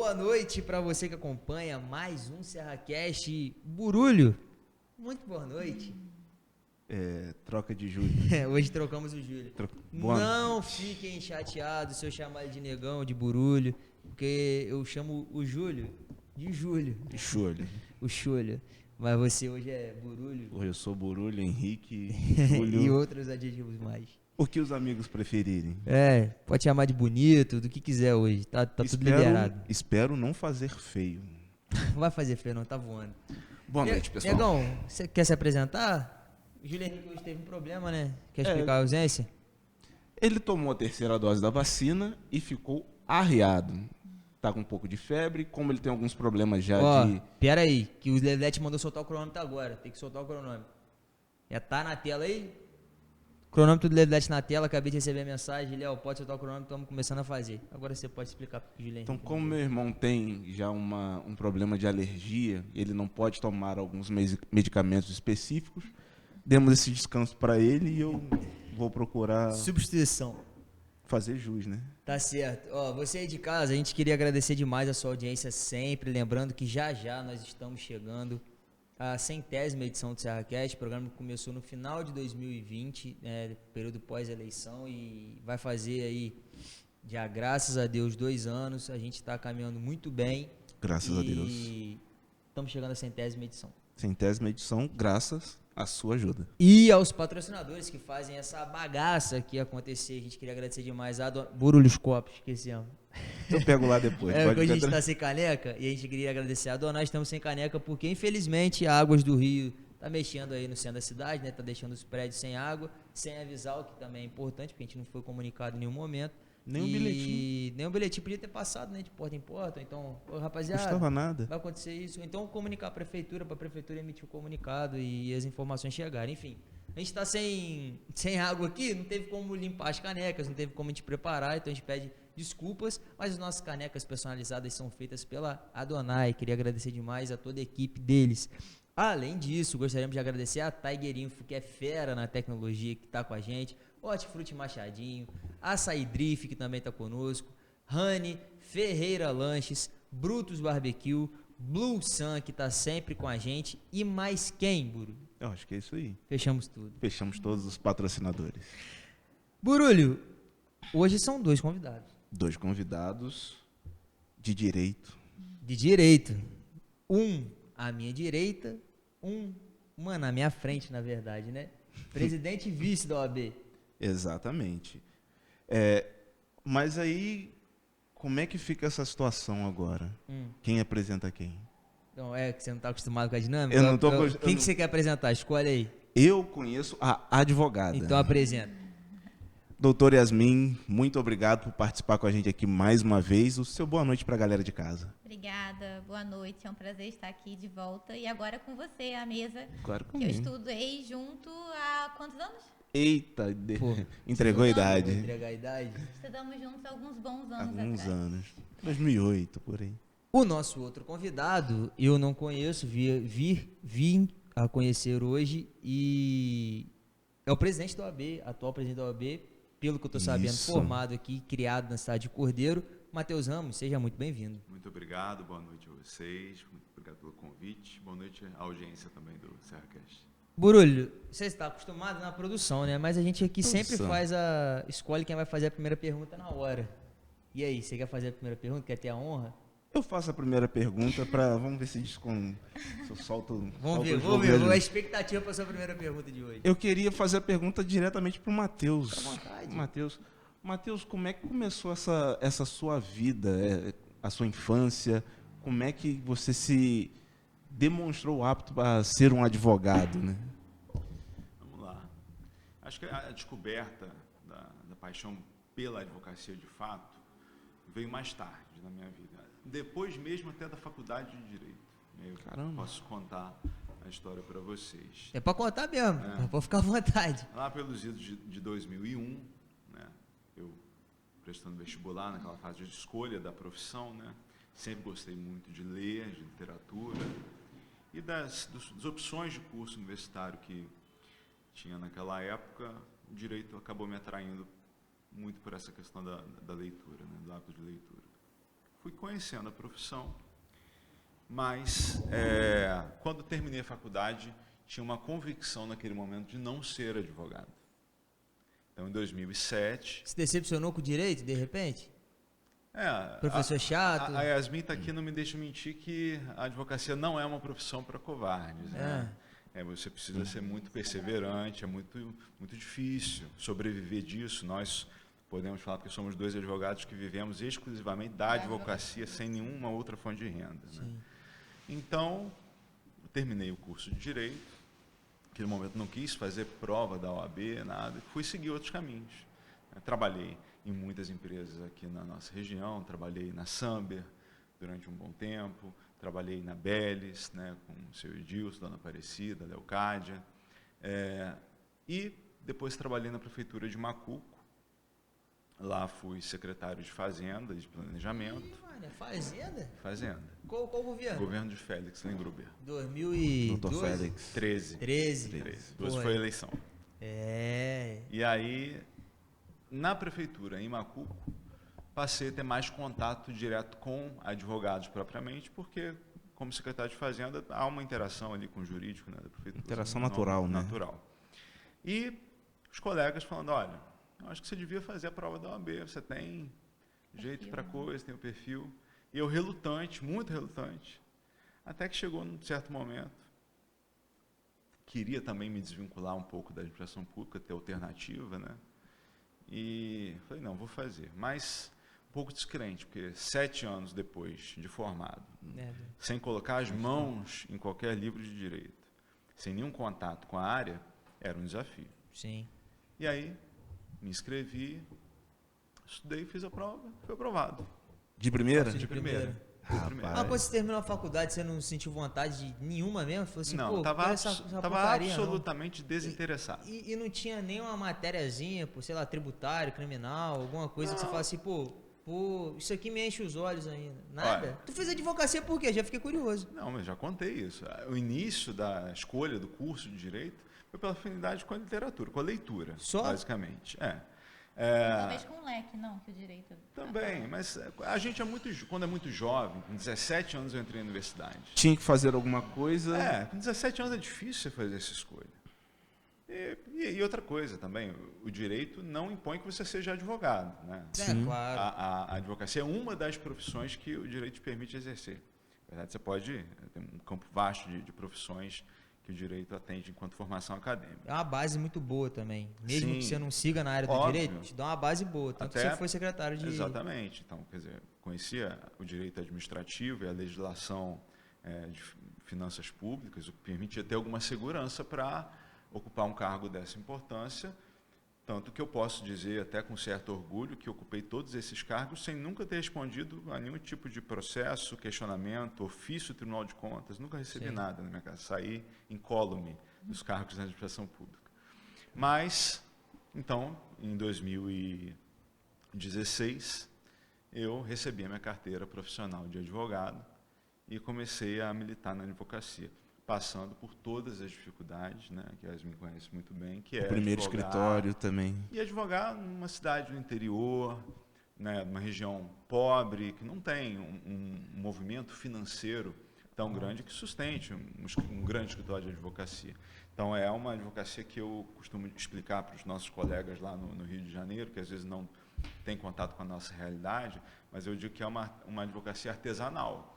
boa noite para você que acompanha mais um SerraCast. Burulho, muito boa noite. Troca de Júlio. Hoje trocamos o Júlio. Não fiquem chateados se eu chamar ele de negão, de Burulho, porque eu chamo o Júlio de Júlio. Júlio. O Júlio. Mas você hoje é Burulho. Hoje eu sou Burulho, Henrique, Júlio. E outros adjetivos mais. O que os amigos preferirem. Pode chamar de bonito, do que quiser hoje. Tá tudo liberado. Espero não fazer feio. Não vai fazer feio não, tá voando. Boa noite, pessoal. Negão, você quer se apresentar? O Júlio Henrique hoje teve um problema, né? Quer explicar a ausência? Ele tomou a terceira dose da vacina e ficou arriado. Tá com um pouco de febre, como ele tem alguns problemas já de... Pera aí, que o Lelete mandou soltar o cronômetro agora. Tem que soltar o cronômetro. Já tá na tela aí? Cronômetro do Lelete na tela, acabei de receber a mensagem. Léo, pode soltar o cronômetro, estamos começando a fazer. Agora você pode explicar para o Júlio Henrique. Então, como meu irmão tem já um problema de alergia, ele não pode tomar alguns medicamentos específicos, demos esse descanso para ele e eu vou procurar... Substituição. Fazer jus, né? Tá certo. Você aí de casa, a gente queria agradecer demais a sua audiência sempre, lembrando que já nós estamos chegando à 100ª edição do SerraCast. O programa começou no final de 2020, período pós-eleição, e vai fazer aí, já graças a Deus, 2 anos. A gente está caminhando muito bem. Graças a Deus. E estamos chegando à 100ª edição. 100ª edição, graças à sua ajuda. E aos patrocinadores que fazem essa bagaça aqui acontecer. A gente queria agradecer demais a Burulhos Copos, esquecemos. Eu pego lá depois. Hoje a gente está sem caneca e a gente queria agradecer a Dona. Nós estamos sem caneca porque, infelizmente, a Águas do Rio está mexendo aí no centro da cidade, né? Está deixando os prédios sem água, sem avisar, o que também é importante, porque a gente não foi comunicado em nenhum momento. Nem um bilhetinho. Nem um bilhetinho podia ter passado, né? De porta em porta. Então, rapaziada, não custava nada. Vai acontecer isso. Então, comunicar a prefeitura, para a prefeitura emitir o comunicado e as informações chegarem. Enfim, a gente está sem água aqui, não teve como limpar as canecas, não teve como a gente preparar, então a gente pede desculpas, mas as nossas canecas personalizadas são feitas pela Adonai. Queria agradecer demais a toda a equipe deles. Além disso, gostaríamos de agradecer a Tiger Info, que é fera na tecnologia, que está com a gente, Hortifruti Machadinho, Açaí Drift, que também está conosco, Rani, Ferreira Lanches, Brutus Barbecue, Blue Sun, que está sempre com a gente, e mais quem, Buru? Eu acho que é isso aí. Fechamos tudo. Fechamos todos os patrocinadores. Burulho, hoje são 2 convidados. 2 convidados de direito. De direito. Um à minha direita, uma na minha frente, na verdade, né? Presidente e vice da OAB. Exatamente. Mas aí, como é que fica essa situação agora? Quem apresenta quem? Então, que você não está acostumado com a dinâmica? Eu não tô Quem que você quer apresentar? Escolhe aí. Eu conheço a advogada. Então apresenta. Doutora Yasmin, muito obrigado por participar com a gente aqui mais uma vez. O seu boa noite para a galera de casa. Obrigada, boa noite. É um prazer estar aqui de volta. E agora com você, à mesa. Claro que eu estudei junto há quantos anos? Eita, entregou a idade. Entregar a idade. Estudamos juntos há alguns bons anos atrás. Alguns anos. 2008, por aí. O nosso outro convidado, eu não conheço, vim a conhecer hoje, e é o presidente da OAB, atual presidente da OAB, pelo que eu estou sabendo, formado aqui, criado na cidade de Cordeiro. Matheus Ramos, seja muito bem-vindo. Muito obrigado, boa noite a vocês, muito obrigado pelo convite, boa noite à audiência também do SerraCast. Burulho, você está acostumado na produção, né? Mas a gente aqui sempre escolhe quem vai fazer a primeira pergunta na hora. E aí, você quer fazer a primeira pergunta? Quer ter a honra? Eu faço a primeira pergunta vamos ver se se eu solto. Vamos ver a expectativa para a sua primeira pergunta de hoje. Eu queria fazer a pergunta diretamente para o Matheus. Fica à vontade. Matheus, como é que começou essa sua vida, a sua infância? Como é que você se demonstrou apto para ser um advogado, né? Vamos lá. Acho que a descoberta da paixão pela advocacia, de fato, veio mais tarde na minha vida. Depois mesmo até da faculdade de Direito. Caramba. Posso contar a história para vocês. É para contar mesmo, pode ficar à vontade. Lá pelos idos de 2001, né, eu prestando vestibular, naquela fase de escolha da profissão, né, sempre gostei muito de ler, de literatura, e das opções de curso universitário que tinha naquela época, o Direito acabou me atraindo muito por essa questão da leitura, né, do hábito de leitura. fui conhecendo a profissão, mas quando terminei a faculdade, tinha uma convicção naquele momento de não ser advogado. Então, em 2007... Se decepcionou com o direito, de repente? Professor chato? A Yasmin está aqui, não me deixa mentir que a advocacia não é uma profissão para covardes. Né? Você precisa ser muito perseverante, é muito, muito difícil sobreviver disso. Nós podemos falar que somos 2 advogados que vivemos exclusivamente da advocacia, sem nenhuma outra fonte de renda. Né? Então, eu terminei o curso de Direito, naquele momento não quis fazer prova da OAB, nada, fui seguir outros caminhos. Trabalhei em muitas empresas aqui na nossa região, trabalhei na Samber durante um bom tempo, trabalhei na Belis, né, com o seu Edilson, Dona Aparecida, Leocádia, e depois trabalhei na Prefeitura de Macuco. Lá fui secretário de Fazenda, de Planejamento. Fazenda? Fazenda. Qual governo? Governo de Félix Lengruber. 2012? 13. 13. 12 foi a eleição. É. E aí, na prefeitura, em Macuco, passei a ter mais contato direto com advogados propriamente, porque, como secretário de Fazenda, há uma interação ali com o jurídico, né, da prefeitura. Interação natural, né? Natural. E os colegas falando, olha, eu acho que você devia fazer a prova da OAB, você tem jeito para coisa, tem o perfil. E eu relutante, muito relutante, até que chegou num certo momento, queria também me desvincular um pouco da administração pública, ter alternativa, né? E falei, não, vou fazer. Mas um pouco descrente, porque 7 anos depois de formado, sem colocar as mãos em qualquer livro de direito, sem nenhum contato com a área, era um desafio. Sim. E aí, me inscrevi, estudei, fiz a prova, fui aprovado. De primeira? De primeira. Mas quando você terminou a faculdade, você não sentiu vontade de nenhuma mesmo? Falou assim, não, estava absolutamente desinteressado. E não tinha nenhuma matériazinha, sei lá, tributário, criminal, alguma coisa que você fala assim, pô, isso aqui me enche os olhos ainda. Nada? Olha, tu fez advocacia por quê? Já fiquei curioso. Não, mas já contei isso. O início da escolha do curso de Direito foi pela afinidade com a literatura, com a leitura, só? Basicamente. Talvez com o leque, não, que o direito... Também, mas a gente quando é muito jovem, com 17 anos eu entrei na universidade. Tinha que fazer alguma coisa. Com 17 anos é difícil você fazer essa escolha. E outra coisa também, o direito não impõe que você seja advogado. Né? Claro. A advocacia é uma das profissões que o direito te permite exercer. Na verdade, você pode ter um campo vasto de profissões que o direito atende enquanto formação acadêmica. É uma base muito boa também. Mesmo Sim, que você não siga na área do direito, te dá uma base boa. Tanto que você foi secretário de... Exatamente. Então, quer dizer, conhecia o direito administrativo e a legislação de finanças públicas, o que permitia ter alguma segurança para ocupar um cargo dessa importância. Tanto que eu posso dizer, até com certo orgulho, que ocupei todos esses cargos sem nunca ter respondido a nenhum tipo de processo, questionamento, ofício do Tribunal de Contas. Nunca recebi nada na minha casa. Saí incólume dos cargos da administração pública. Mas, então, em 2016, eu recebi a minha carteira profissional de advogado e comecei a militar na advocacia, passando por todas as dificuldades, né, que a Yasmin conhece muito bem, que é o primeiro escritório também. E advogar numa cidade do interior, né, numa região pobre, que não tem um movimento financeiro tão grande que sustente um grande escritório de advocacia. Então, é uma advocacia que eu costumo explicar para os nossos colegas lá no Rio de Janeiro, que às vezes não têm contato com a nossa realidade, mas eu digo que é uma advocacia artesanal,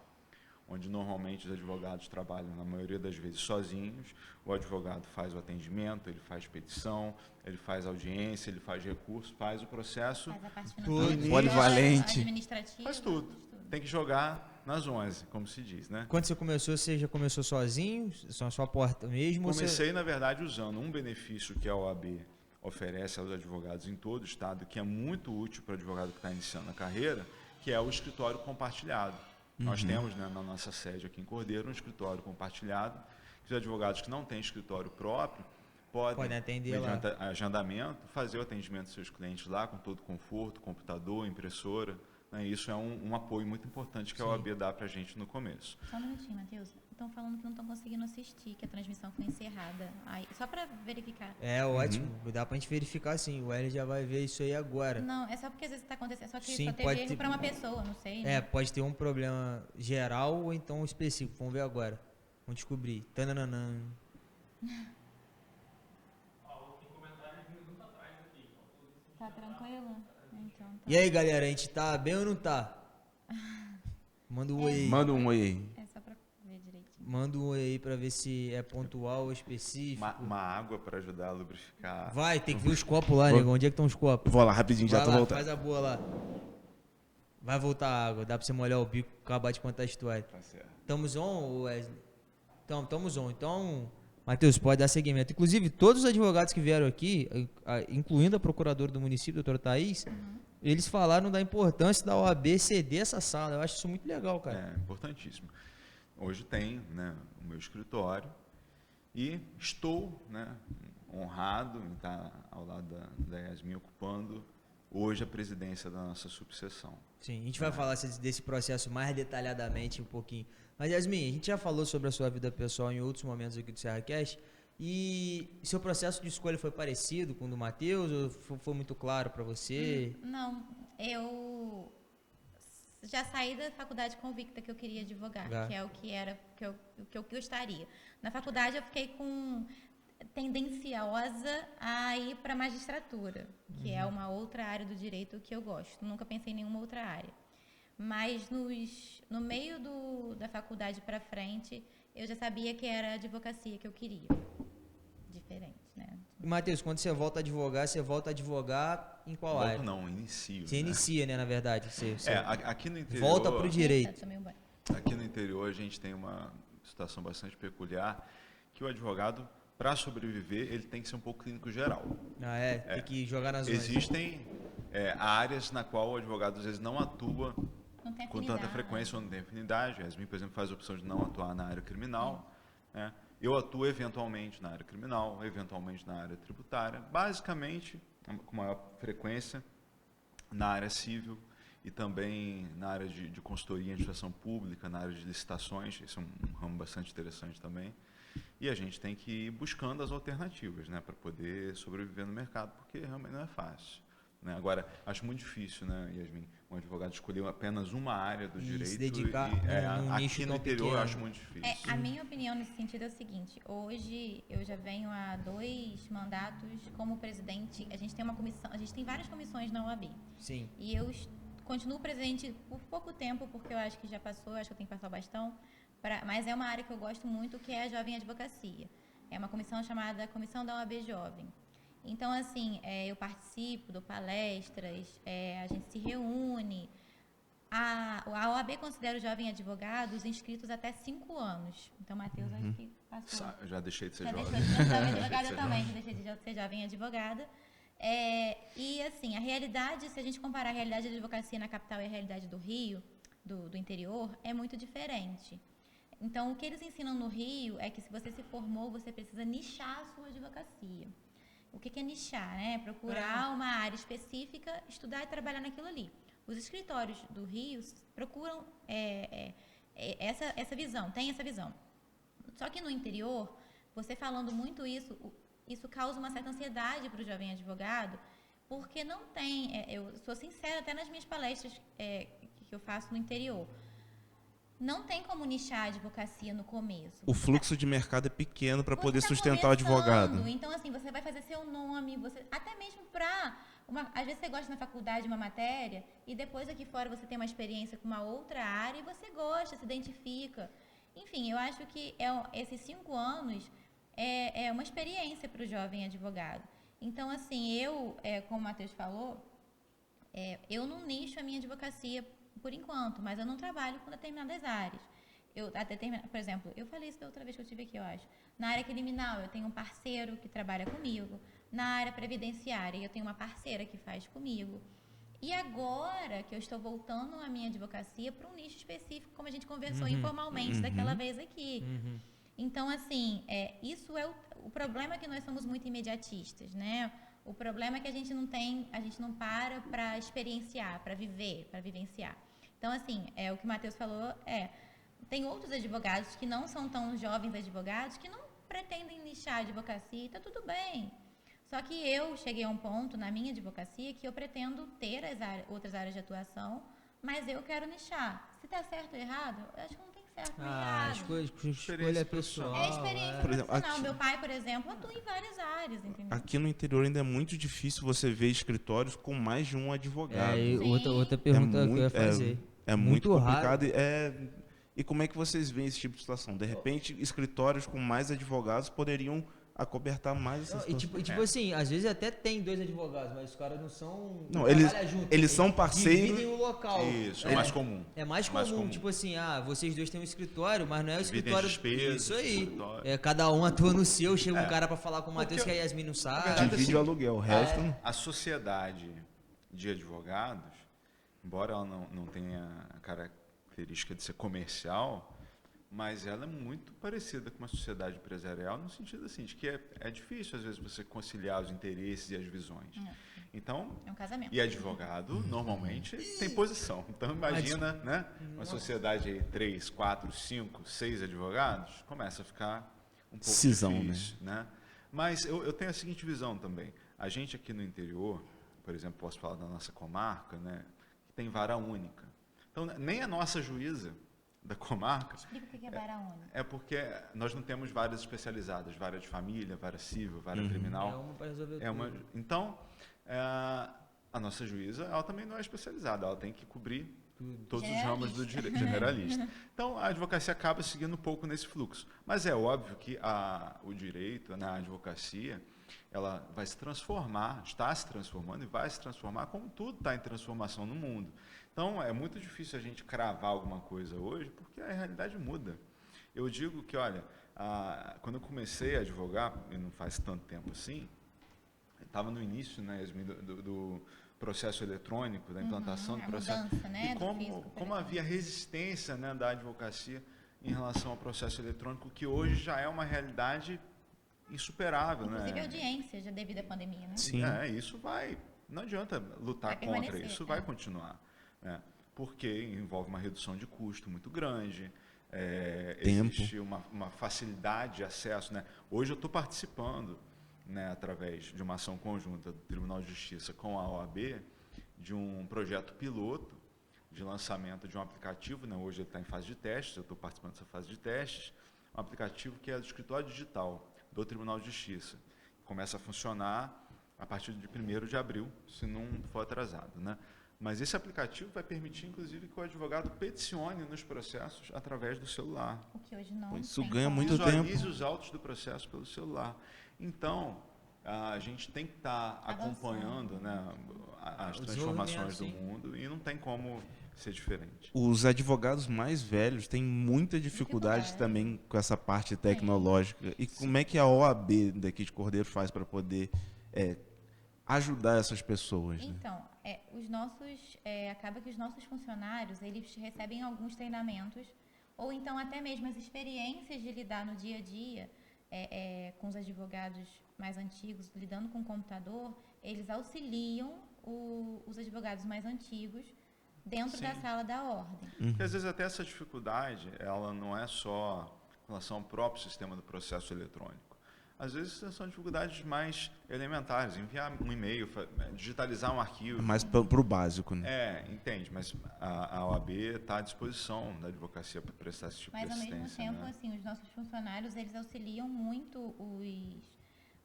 onde normalmente os advogados trabalham, na maioria das vezes, sozinhos. O advogado faz o atendimento, ele faz petição, ele faz audiência, ele faz recurso, faz o processo. Faz a parte polivalente. administrativa. Faz tudo. Tem que jogar nas 11, como se diz, né? Quando você já começou sozinho? Só a sua porta mesmo? Comecei, na verdade, usando um benefício que a OAB oferece aos advogados em todo o estado, que é muito útil para o advogado que está iniciando a carreira, que é o escritório compartilhado. Nós temos, né, na nossa sede aqui em Cordeiro, um escritório compartilhado, que os advogados que não têm escritório próprio podem atender mediante lá. agendamento, fazer o atendimento dos seus clientes lá com todo conforto, computador, impressora, né? Isso é um apoio muito importante que a OAB dá para a gente no começo. Só um minutinho, Matheus. Estão falando que não estão conseguindo assistir, que a transmissão foi encerrada. Aí, só para verificar. É ótimo, dá pra gente verificar sim. O Hélio já vai ver isso aí agora. Não, é só porque às vezes está acontecendo. Só que Sim, só teve pode erro ter- para uma pessoa, não sei. É, Né? pode ter um problema geral ou então específico. Vamos ver agora. Vamos descobrir. Tananã. Tá tranquilo? Então, tá. E aí, galera, a gente tá bem ou não tá? Manda um oi aí. Manda um oi aí. É só para ver direitinho. Manda um oi aí pra ver se é pontual ou específico. Uma água para ajudar a lubrificar. Vai, tem que ver os copos lá, Vou- nego. Onde é que estão os copos? Vou lá rapidinho, já Vai tô lá, voltando. faz a boa lá. Vai voltar a água. Dá pra você molhar o bico e acabar de contar a história. Tá certo. Estamos on, Wesley? Então, estamos on. Então, Matheus, pode dar seguimento. Inclusive, todos os advogados que vieram aqui, incluindo a procuradora do município, a doutora Thaís, eles falaram da importância da OAB ceder essa sala. Eu acho isso muito legal, cara. É importantíssimo. Hoje tem, né, o meu escritório e estou, né, honrado em estar ao lado da Yasmin ocupando hoje a presidência da nossa subseção. Sim, a gente vai falar desse processo mais detalhadamente um pouquinho. Mas, Yasmin, a gente já falou sobre a sua vida pessoal em outros momentos aqui do SerraCast. E seu processo de escolha foi parecido com o do Matheus? Ou foi muito claro para você? Não, eu já saí da faculdade convicta que eu queria advogar, Já. que é o que era o que eu gostaria. Na faculdade eu fiquei com tendenciosa a ir para magistratura, que é uma outra área do direito que eu gosto. Nunca pensei em nenhuma outra área. Mas no meio da faculdade para frente, eu já sabia que era a advocacia que eu queria. Diferente, né? E, Matheus, quando você volta a advogar em qual área? Volto não, inicio. Você né? inicia, né, na verdade. Você Aqui no interior. volta pro direito. Eita, tomei um banho. Aqui no interior a gente tem uma situação bastante peculiar, que o advogado, para sobreviver, ele tem que ser um pouco clínico geral. Ah, tem que jogar nas zonas. Existem áreas na qual o advogado às vezes não atua Não tem com afinidade. tanta frequência ou não tem afinidade. A Yasmin, por exemplo, faz a opção de não atuar na área criminal. Né? Eu atuo eventualmente na área criminal, eventualmente na área tributária, basicamente, com maior frequência, na área civil e também na área de consultoria em administração pública, na área de licitações. Esse é um ramo bastante interessante também. E a gente tem que ir buscando as alternativas, né, para poder sobreviver no mercado, porque realmente não é fácil. Né? Agora, acho muito difícil, né, Yasmin, um advogado escolher apenas uma área do E direito. se dedicar num nicho aqui no tão interior eu pequeno. acho muito difícil. A minha opinião nesse sentido é o seguinte: hoje eu já venho há 2 mandatos como presidente. A gente tem uma comissão, a gente tem várias comissões na OAB. Sim. E eu continuo presidente por pouco tempo, porque eu acho que já passou, acho que eu tenho que passar o bastão. Mas é uma área que eu gosto muito, que é a Jovem Advocacia. É uma comissão chamada Comissão da OAB Jovem. Então, assim, eu participo, dou palestras, a gente se reúne. A OAB considera o jovem advogado os inscritos até 5 anos. Então, Matheus, acho que passou. Eu já deixei de ser Já jovem. deixou de ser jovem advogada também, já deixei de ser jovem advogada. E, assim, a realidade, se a gente comparar a realidade da advocacia na capital e a realidade do Rio, do interior, é muito diferente. Então, o que eles ensinam no Rio é que se você se formou, você precisa nichar a sua advocacia. O que é nichar, né? Procurar uma área específica, estudar e trabalhar naquilo ali. Os escritórios do Rio procuram essa visão, tem essa visão. Só que no interior, você falando muito isso causa uma certa ansiedade para o jovem advogado, porque não tem, eu sou sincera até nas minhas palestras que eu faço no interior, não tem como nichar a advocacia no começo. O fluxo de mercado é pequeno para Você poder tá sustentar o advogado. começando, então, assim, você vai fazer seu nome, até mesmo para... Às vezes você gosta na faculdade de uma matéria e depois aqui fora você tem uma experiência com uma outra área e você gosta, se identifica. Enfim, eu acho que esses 5 anos é uma experiência para o jovem advogado. Então, assim, como o Matheus falou, eu não nicho a minha advocacia por enquanto, mas eu não trabalho com determinadas áreas. Por exemplo, eu falei isso da outra vez que eu estive aqui, eu acho. Na área criminal, eu tenho um parceiro que trabalha comigo. Na área previdenciária, eu tenho uma parceira que faz comigo. E agora que eu estou voltando a minha advocacia para um nicho específico, como a gente conversou informalmente daquela vez aqui. Então, assim, isso é o problema, que nós somos muito imediatistas, né? O problema é que a gente não para experienciar, para viver, para vivenciar. Então, assim, o que o Matheus falou tem outros advogados que não são tão jovens advogados que não pretendem nichar a advocacia e tá tudo bem. Só que eu cheguei a um ponto na minha advocacia que eu pretendo ter outras áreas de atuação, mas eu quero nichar. Se tá certo ou errado, eu acho que não tem certo nem errado. Escolha pessoal. É experiência Por exemplo, profissional. aqui- Meu pai, por exemplo, atua em várias áreas, entendeu? Aqui no interior ainda é muito difícil você ver escritórios com mais de um advogado. E Sim. outra pergunta que eu ia fazer. É muito raro. complicado. E como é que vocês veem esse tipo de situação? De repente, escritórios com mais advogados poderiam acobertar mais essa Não, situação. tipo assim, às vezes até tem 2 advogados, mas os caras não são. Não, trabalham junto, eles são parceiros. Dividem o local. Isso, é mais comum. É mais comum, tipo assim, vocês dois têm um escritório, mas não é o Dividem escritório. as despesas, Isso aí. escritório. Cada um atua no seu, chega um cara pra falar com o Matheus que a Yasmin não sabe. verdade, Divide assim, o aluguel, o resto não. A sociedade de advogados, embora ela não tenha a característica de ser comercial, mas ela é muito parecida com uma sociedade empresarial no sentido assim, de que é difícil às vezes você conciliar os interesses e as visões. Então, É um casamento. e advogado normalmente tem posição. Então imagina, né, uma sociedade aí 3, 4, 5, 6 advogados, começa a ficar um pouco Cisão, difícil, né? Mas eu tenho a seguinte visão também. A gente aqui no interior, por exemplo, posso falar da nossa comarca, né, que tem vara única. Então nem a nossa juíza da comarca Explica o que é vara única. é porque nós não temos varas especializadas, vara de família, vara civil, vara É criminal. uma pra resolver É uma, tudo. então, a nossa juíza, ela também não é especializada, ela tem que cobrir todos os ramos do direito generalista. Então, a advocacia acaba seguindo um pouco nesse fluxo. Mas é óbvio que o direito, né, a advocacia, ela vai se transformar, está se transformando e vai se transformar, como tudo está em transformação no mundo. Então, é muito difícil a gente cravar alguma coisa hoje, porque a realidade muda. Eu digo que, olha, quando eu comecei a advogar, e não faz tanto tempo assim, estava no início, né, Yasmin, do processo eletrônico, da implantação do a processo. mudança, né, E do físico para como havia resistência, né, da advocacia em relação ao processo eletrônico, que hoje já é uma realidade insuperável. Inclusive né? audiência, já devido à pandemia, né? Sim. Isso vai. Não adianta lutar Vai contra permanecer, isso, vai continuar. Né? Porque envolve uma redução de custo muito grande, Tempo. existe uma facilidade de acesso. Né? Hoje eu estou participando, né, através de uma ação conjunta do Tribunal de Justiça com a OAB, de um projeto piloto de lançamento de um aplicativo. Né? Hoje ele está em fase de testes, eu estou participando dessa fase de testes, um aplicativo que é do escritório digital do Tribunal de Justiça. Começa a funcionar a partir de 1º de abril, se não for atrasado. Né? Mas esse aplicativo vai permitir, inclusive, que o advogado peticione nos processos através do celular. O que hoje não Isso tem ganha como. muito Visualize tempo. os autos do processo pelo celular. Então, a gente tem que estar acompanhando, né, as O transformações do desenvolvimento, mundo e não tem como ser diferente. Os advogados mais velhos têm muita dificuldade também com essa parte tecnológica. E como é que a OAB daqui de Cordeiro faz para poder ajudar essas pessoas? Né? Então, acaba que os nossos funcionários, eles recebem alguns treinamentos, ou então até mesmo as experiências de lidar no dia a dia com os advogados mais antigos, lidando com o computador, eles auxiliam os advogados mais antigos dentro da sala da ordem. Porque, às vezes, até essa dificuldade, ela não é só em relação ao próprio sistema do processo eletrônico. Às vezes, são dificuldades mais elementares, enviar um e-mail, digitalizar um arquivo. Mais para o básico, né? Entende, mas a OAB está à disposição da advocacia para prestar esse tipo Mas, de ao assistência. mesmo tempo, né? assim, os nossos funcionários, eles auxiliam muito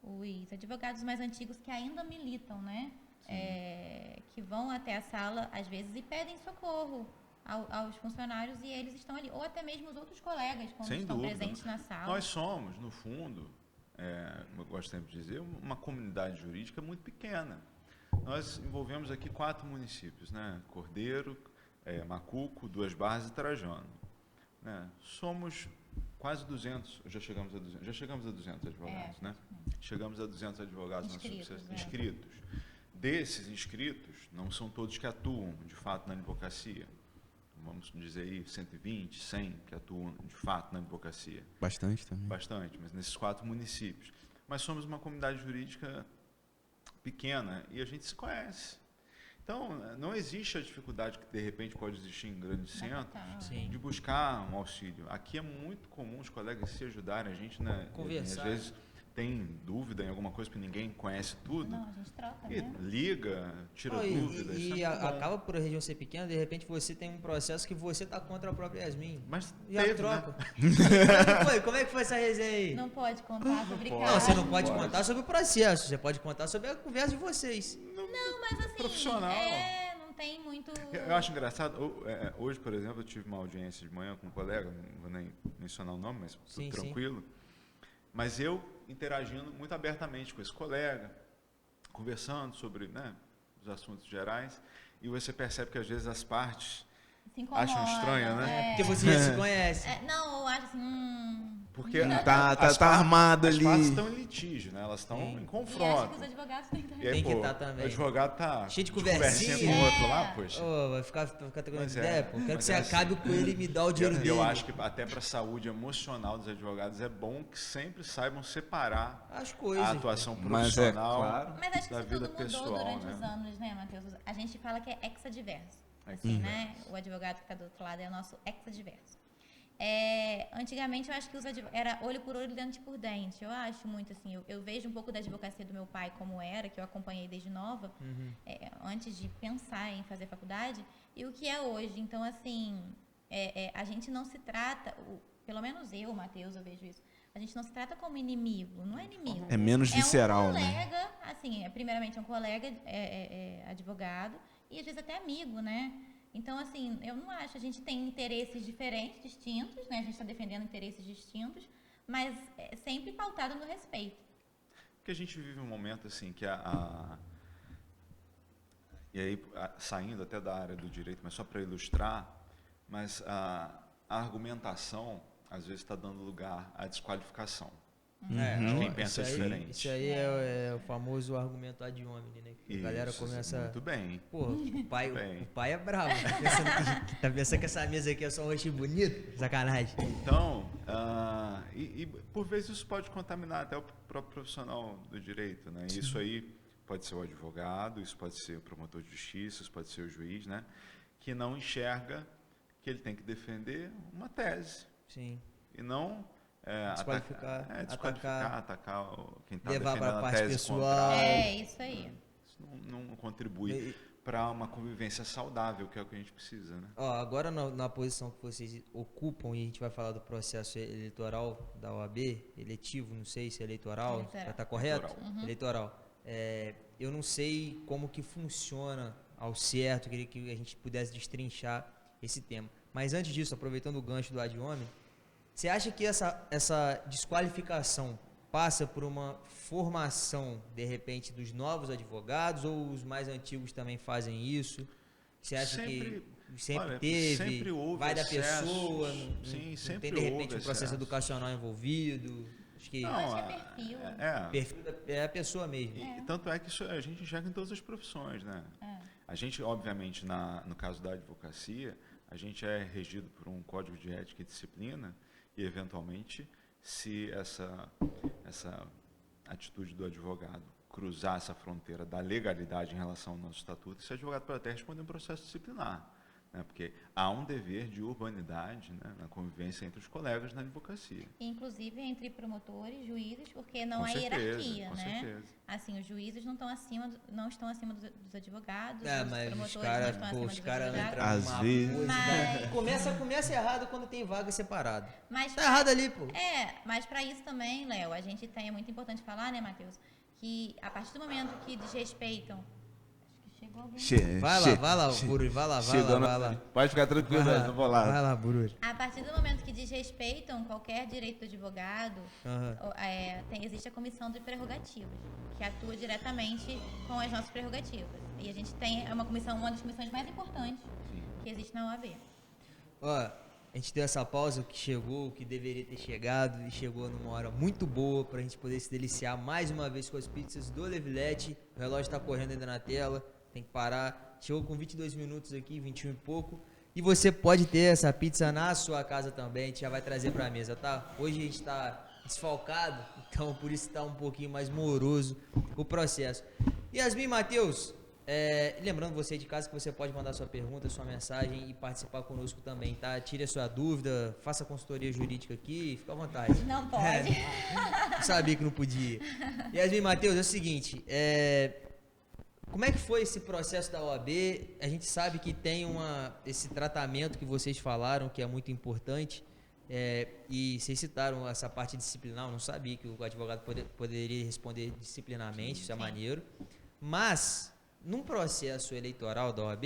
os advogados mais antigos que ainda militam, né? Que vão até a sala, às vezes, e pedem socorro aos funcionários e eles estão ali. Ou até mesmo os outros colegas, quando Sem estão dúvida. presentes na sala. Nós somos, no fundo, eu gosto sempre de dizer, uma comunidade jurídica muito pequena. Nós envolvemos aqui 4 municípios, né? Cordeiro, Macuco, Duas Barras e Trajano. Né? Somos quase 200, já chegamos a 200 advogados, né? Chegamos a 200 advogados inscritos. Desses inscritos, não são todos que atuam, de fato, na advocacia. Vamos dizer aí 120, 100 que atuam, de fato, na advocacia. Bastante também. Bastante, mas nesses 4 municípios. Mas somos uma comunidade jurídica pequena e a gente se conhece. Então, não existe a dificuldade que, de repente, pode existir em grandes centros Sim. de buscar um auxílio. Aqui é muito comum os colegas se ajudarem, a gente, né, Conversar. às vezes tem dúvida em alguma coisa que ninguém conhece tudo, Não, a gente troca, e né? liga, tira Não, dúvidas. isso é muito bom. acaba por a região ser pequena, de repente você tem um processo que você tá contra a própria Yasmin. Mas Já teve, troca. né? Como é que foi essa resenha aí? Não pode contar sobre pode. Não, caso. você não pode Pode. contar sobre o processo, você pode contar sobre a conversa de vocês. Não, mas assim, Profissional. não tem muito... Eu acho engraçado, hoje, por exemplo, eu tive uma audiência de manhã com um colega, não vou nem mencionar o nome, mas tudo Sim, tranquilo. Mas eu interagindo muito abertamente com esse colega, conversando sobre, né, os assuntos gerais, e você percebe que às vezes as partes se incomoda, acham estranho, né? Porque você já se conhece. Não, eu acho assim, Porque Tá armado as ali. partes estão em litígio, né? Elas estão Sim. em e acho que confronto. os advogados têm que E aí, Tem que pô, tá também. o advogado tá Cheio de conversinha conversinha. com o outro lá, poxa. Ô, vai ficar trocando Mas ideia, pô. Quero que mas você é assim. acabe com ele e me dá o dinheiro dele. Eu acho que até para a saúde emocional dos advogados é bom que sempre saibam separar As coisas. a atuação Mas profissional claro. Mas acho que da isso vida tudo mudou pessoal, durante né? os anos, né, Matheus? A gente fala que é ex-adverso. Assim, Ex-adverso. né? O advogado que está do outro lado é o nosso ex-adverso. Antigamente eu acho que era olho por olho, dente por dente. Eu acho muito assim. Eu vejo um pouco da advocacia do meu pai como era, que eu acompanhei desde nova, antes de pensar em fazer faculdade, e o que é hoje. Então, assim, a gente não se trata, pelo menos eu, Matheus, eu vejo isso. A gente não se trata como inimigo, não é inimigo. É menos visceral, um né? colega, assim, primeiramente é um colega advogado e às vezes até amigo, né? Então, assim, eu não acho, a gente tem interesses diferentes, distintos, né? A gente está defendendo interesses distintos, mas é sempre pautado no respeito. Porque a gente vive um momento assim que e aí saindo até da área do direito, mas só para ilustrar, mas a argumentação às vezes está dando lugar à desqualificação. De quem pensa isso aí, diferente. Isso aí é o famoso argumento ad hominem, né? Que a galera Isso, começa... muito bem. Pô, o Bem. pai é bravo. Tá pensando que essa mesa aqui é só um rostinho bonito? Sacanagem. Então, e por vezes isso pode contaminar até o próprio profissional do direito, né? E isso aí pode ser o advogado, isso pode ser o promotor de justiça, isso pode ser o juiz, né? Que não enxerga que ele tem que defender uma tese Sim. e não Desqualificar, atacar quem está levar defendendo pra a parte tese pessoal. contrária. É isso aí. Isso não contribui para uma convivência saudável, que é o que a gente precisa, né? Ó, agora na posição que vocês ocupam, e a gente vai falar do processo eleitoral da OAB, eletivo, não sei se é eleitoral, Eleitoral. já está correto? Eleitoral. Eleitoral. Eu não sei como que funciona ao certo, queria que a gente pudesse destrinchar esse tema. Mas antes disso, aproveitando o gancho do ad hominem, você acha que essa desqualificação passa por uma formação, de repente, dos novos advogados, ou os mais antigos também fazem isso? Você acha que sempre olha, teve, sempre houve vai da excessos. pessoa, Sim, não sempre tem de repente houve um processo excessos. educacional envolvido? Acho que Não, acho que é perfil. perfil é a pessoa mesmo. E tanto é que isso a gente enxerga em todas as profissões, né? A gente, obviamente, no caso da advocacia, a gente é regido por um código de ética e disciplina e, eventualmente, se essa atitude do advogado cruzar essa fronteira da legalidade em relação ao nosso estatuto, esse advogado pode até responder um processo disciplinar, né? Porque há um dever de urbanidade, né, na convivência entre os colegas na advocacia. Inclusive entre promotores, juízes, porque não Com há certeza, hierarquia, com né? certeza. Assim, os juízes não estão acima dos advogados, É, os mas promotores os caras não estão acima dos advogados. entram Às numa vezes. coisa, Mas- começa errado quando tem vaga separada. Mas Tá errado ali, pô. mas para isso também, Léo, a gente tem, é muito importante falar, né, Matheus, que a partir do momento que desrespeitam... Acho que chegou alguém. Vai lá, Bururi, vai lá. Pode ficar tranquilo, não vou lá. Vai lá, Bururi. A partir do momento que desrespeitam qualquer direito do advogado, Aham. existe a comissão de prerrogativas, que atua diretamente com as nossas prerrogativas. E a gente tem uma das comissões mais importantes que existe na OAB. Ó, a gente deu essa pausa, o que chegou, o que deveria ter chegado, e chegou numa hora muito boa pra gente poder se deliciar mais uma vez com as pizzas do Levilete. O relógio tá correndo ainda na tela, tem que parar. Chegou com 22 minutos aqui, 21 e pouco. E você pode ter essa pizza na sua casa também, a gente já vai trazer pra mesa, tá? Hoje a gente tá desfalcado, então por isso tá um pouquinho mais moroso o processo. E Yasmin e Matheus, lembrando você de casa que você pode mandar sua pergunta, sua mensagem e participar conosco também, tá? Tire a sua dúvida, faça consultoria jurídica aqui, fica à vontade. Não pode. Eu sabia que não podia. Yasmin e Matheus, é o seguinte, como é que foi esse processo da OAB? A gente sabe que tem esse tratamento que vocês falaram, que é muito importante, e vocês citaram essa parte disciplinar, eu não sabia que o advogado poderia responder disciplinarmente, isso é maneiro. Mas, num processo eleitoral da OAB,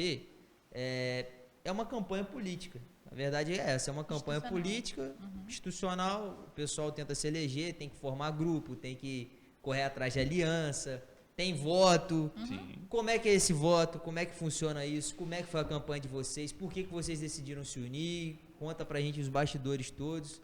é uma campanha política. A verdade é essa, é uma campanha política, institucional, o pessoal tenta se eleger, tem que formar grupo, tem que correr atrás de aliança, tem voto. Sim. Como é que é esse voto? Como é que funciona isso? Como é que foi a campanha de vocês? Por que vocês decidiram se unir? Conta pra gente os bastidores todos.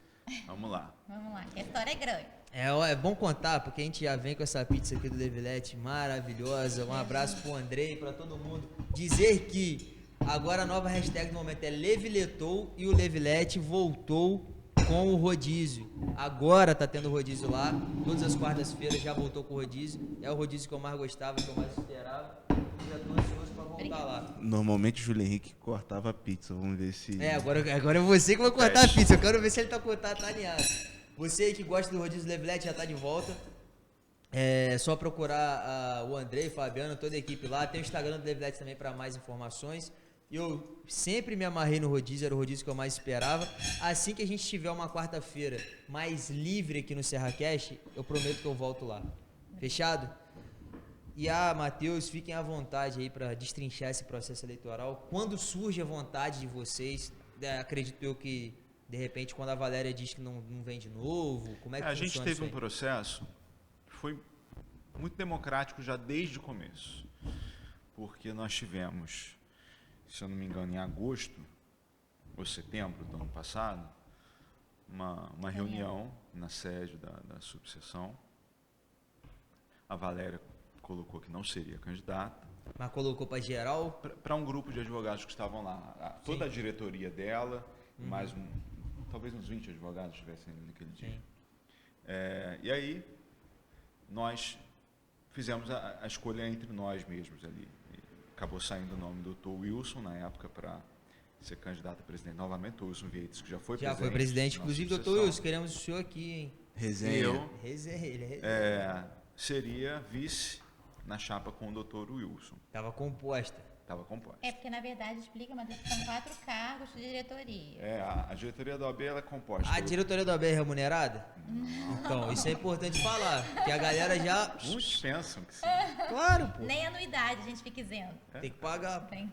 Vamos lá. Vamos lá, que a história é grande. É bom contar, porque a gente já vem com essa pizza aqui do Levilete maravilhosa. Um abraço pro Andrei, pra todo mundo. Dizer que agora a nova hashtag do momento é Leviletou e o Levilete voltou com o rodízio. Agora tá tendo rodízio lá. Todas as quartas-feiras já voltou com o rodízio. É o rodízio que eu mais gostava, que eu mais esperava. E já tô ansioso pra voltar lá. Normalmente o Júlio Henrique cortava a pizza. Vamos ver se. Agora é você que vai cortar a pizza. Eu quero ver se ele tá alinhado. Você aí que gosta do rodízio Levilete já tá de volta. É só procurar o Andrei, o Fabiano, toda a equipe lá. Tem o Instagram do Levilete também para mais informações. Eu sempre me amarrei no rodízio, era o rodízio que eu mais esperava. Assim que a gente tiver uma quarta-feira mais livre aqui no SerraCast, eu prometo que eu volto lá. Fechado? E Matheus, fiquem à vontade aí para destrinchar esse processo eleitoral. Quando surge a vontade de vocês, acredito eu que, de repente, quando a Valéria diz que não vem de novo, como é que A funciona gente teve isso aí? um processo que foi muito democrático já desde o começo, porque nós tivemos, se eu não me engano, em agosto ou setembro do ano passado, uma reunião na sede da subseção. A Valéria colocou que não seria candidata. Mas colocou para geral? Para um grupo de advogados que estavam lá. Toda a diretoria dela, mais talvez uns 20 advogados estivessem naquele dia. Sim. E aí, nós fizemos a escolha entre nós mesmos ali. Acabou saindo o nome do Dr. Wilson, na época, para ser candidato a presidente novamente. O Wilson Vietes, que já foi presidente. Já foi presidente. na Inclusive, subseção. doutor Wilson, queremos o senhor aqui, hein? Resenha. Eu Ele é resenha. seria vice na chapa com o Dr. Wilson. Tava composta. Estava composta. É porque, na verdade, explica, mas são 4 cargos de diretoria. A diretoria da OAB ela é composta. A diretoria da OAB é remunerada? Então, isso é importante falar, que a galera já... Muitos pensam que sim. Claro, pô. Nem anuidade a gente fica isento. Tem que pagar. Pô. Tem.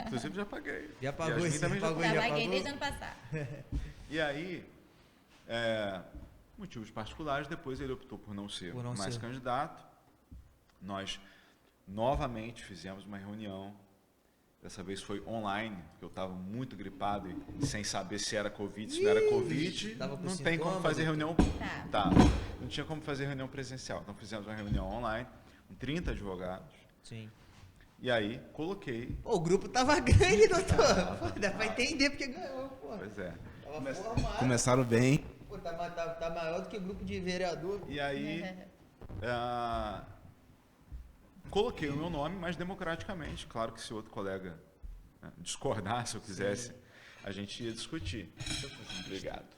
Inclusive já paguei. Já pagou Yasmin esse, também já pagou, Já já paguei pagou. desde o ano passado. E aí, motivos particulares, depois ele optou por não ser Por não mais ser. candidato. Nós novamente fizemos uma reunião. Dessa vez foi online, porque eu estava muito gripado e sem saber se era Covid, se não era Covid. Tava com Não tem como sintoma, fazer doutor? reunião. Tá. Não tinha como fazer reunião presencial. Então fizemos uma reunião online com 30 advogados. Sim. E aí coloquei. Pô, o grupo tava grande, doutor. Pô, dá pra entender porque ganhou, pô. Pois é. Tava formado. Começaram bem. Pô, tá maior do que grupo de vereador. E aí coloquei o meu nome, mas democraticamente. Claro que se outro colega discordasse ou quisesse, a gente ia discutir. Obrigado.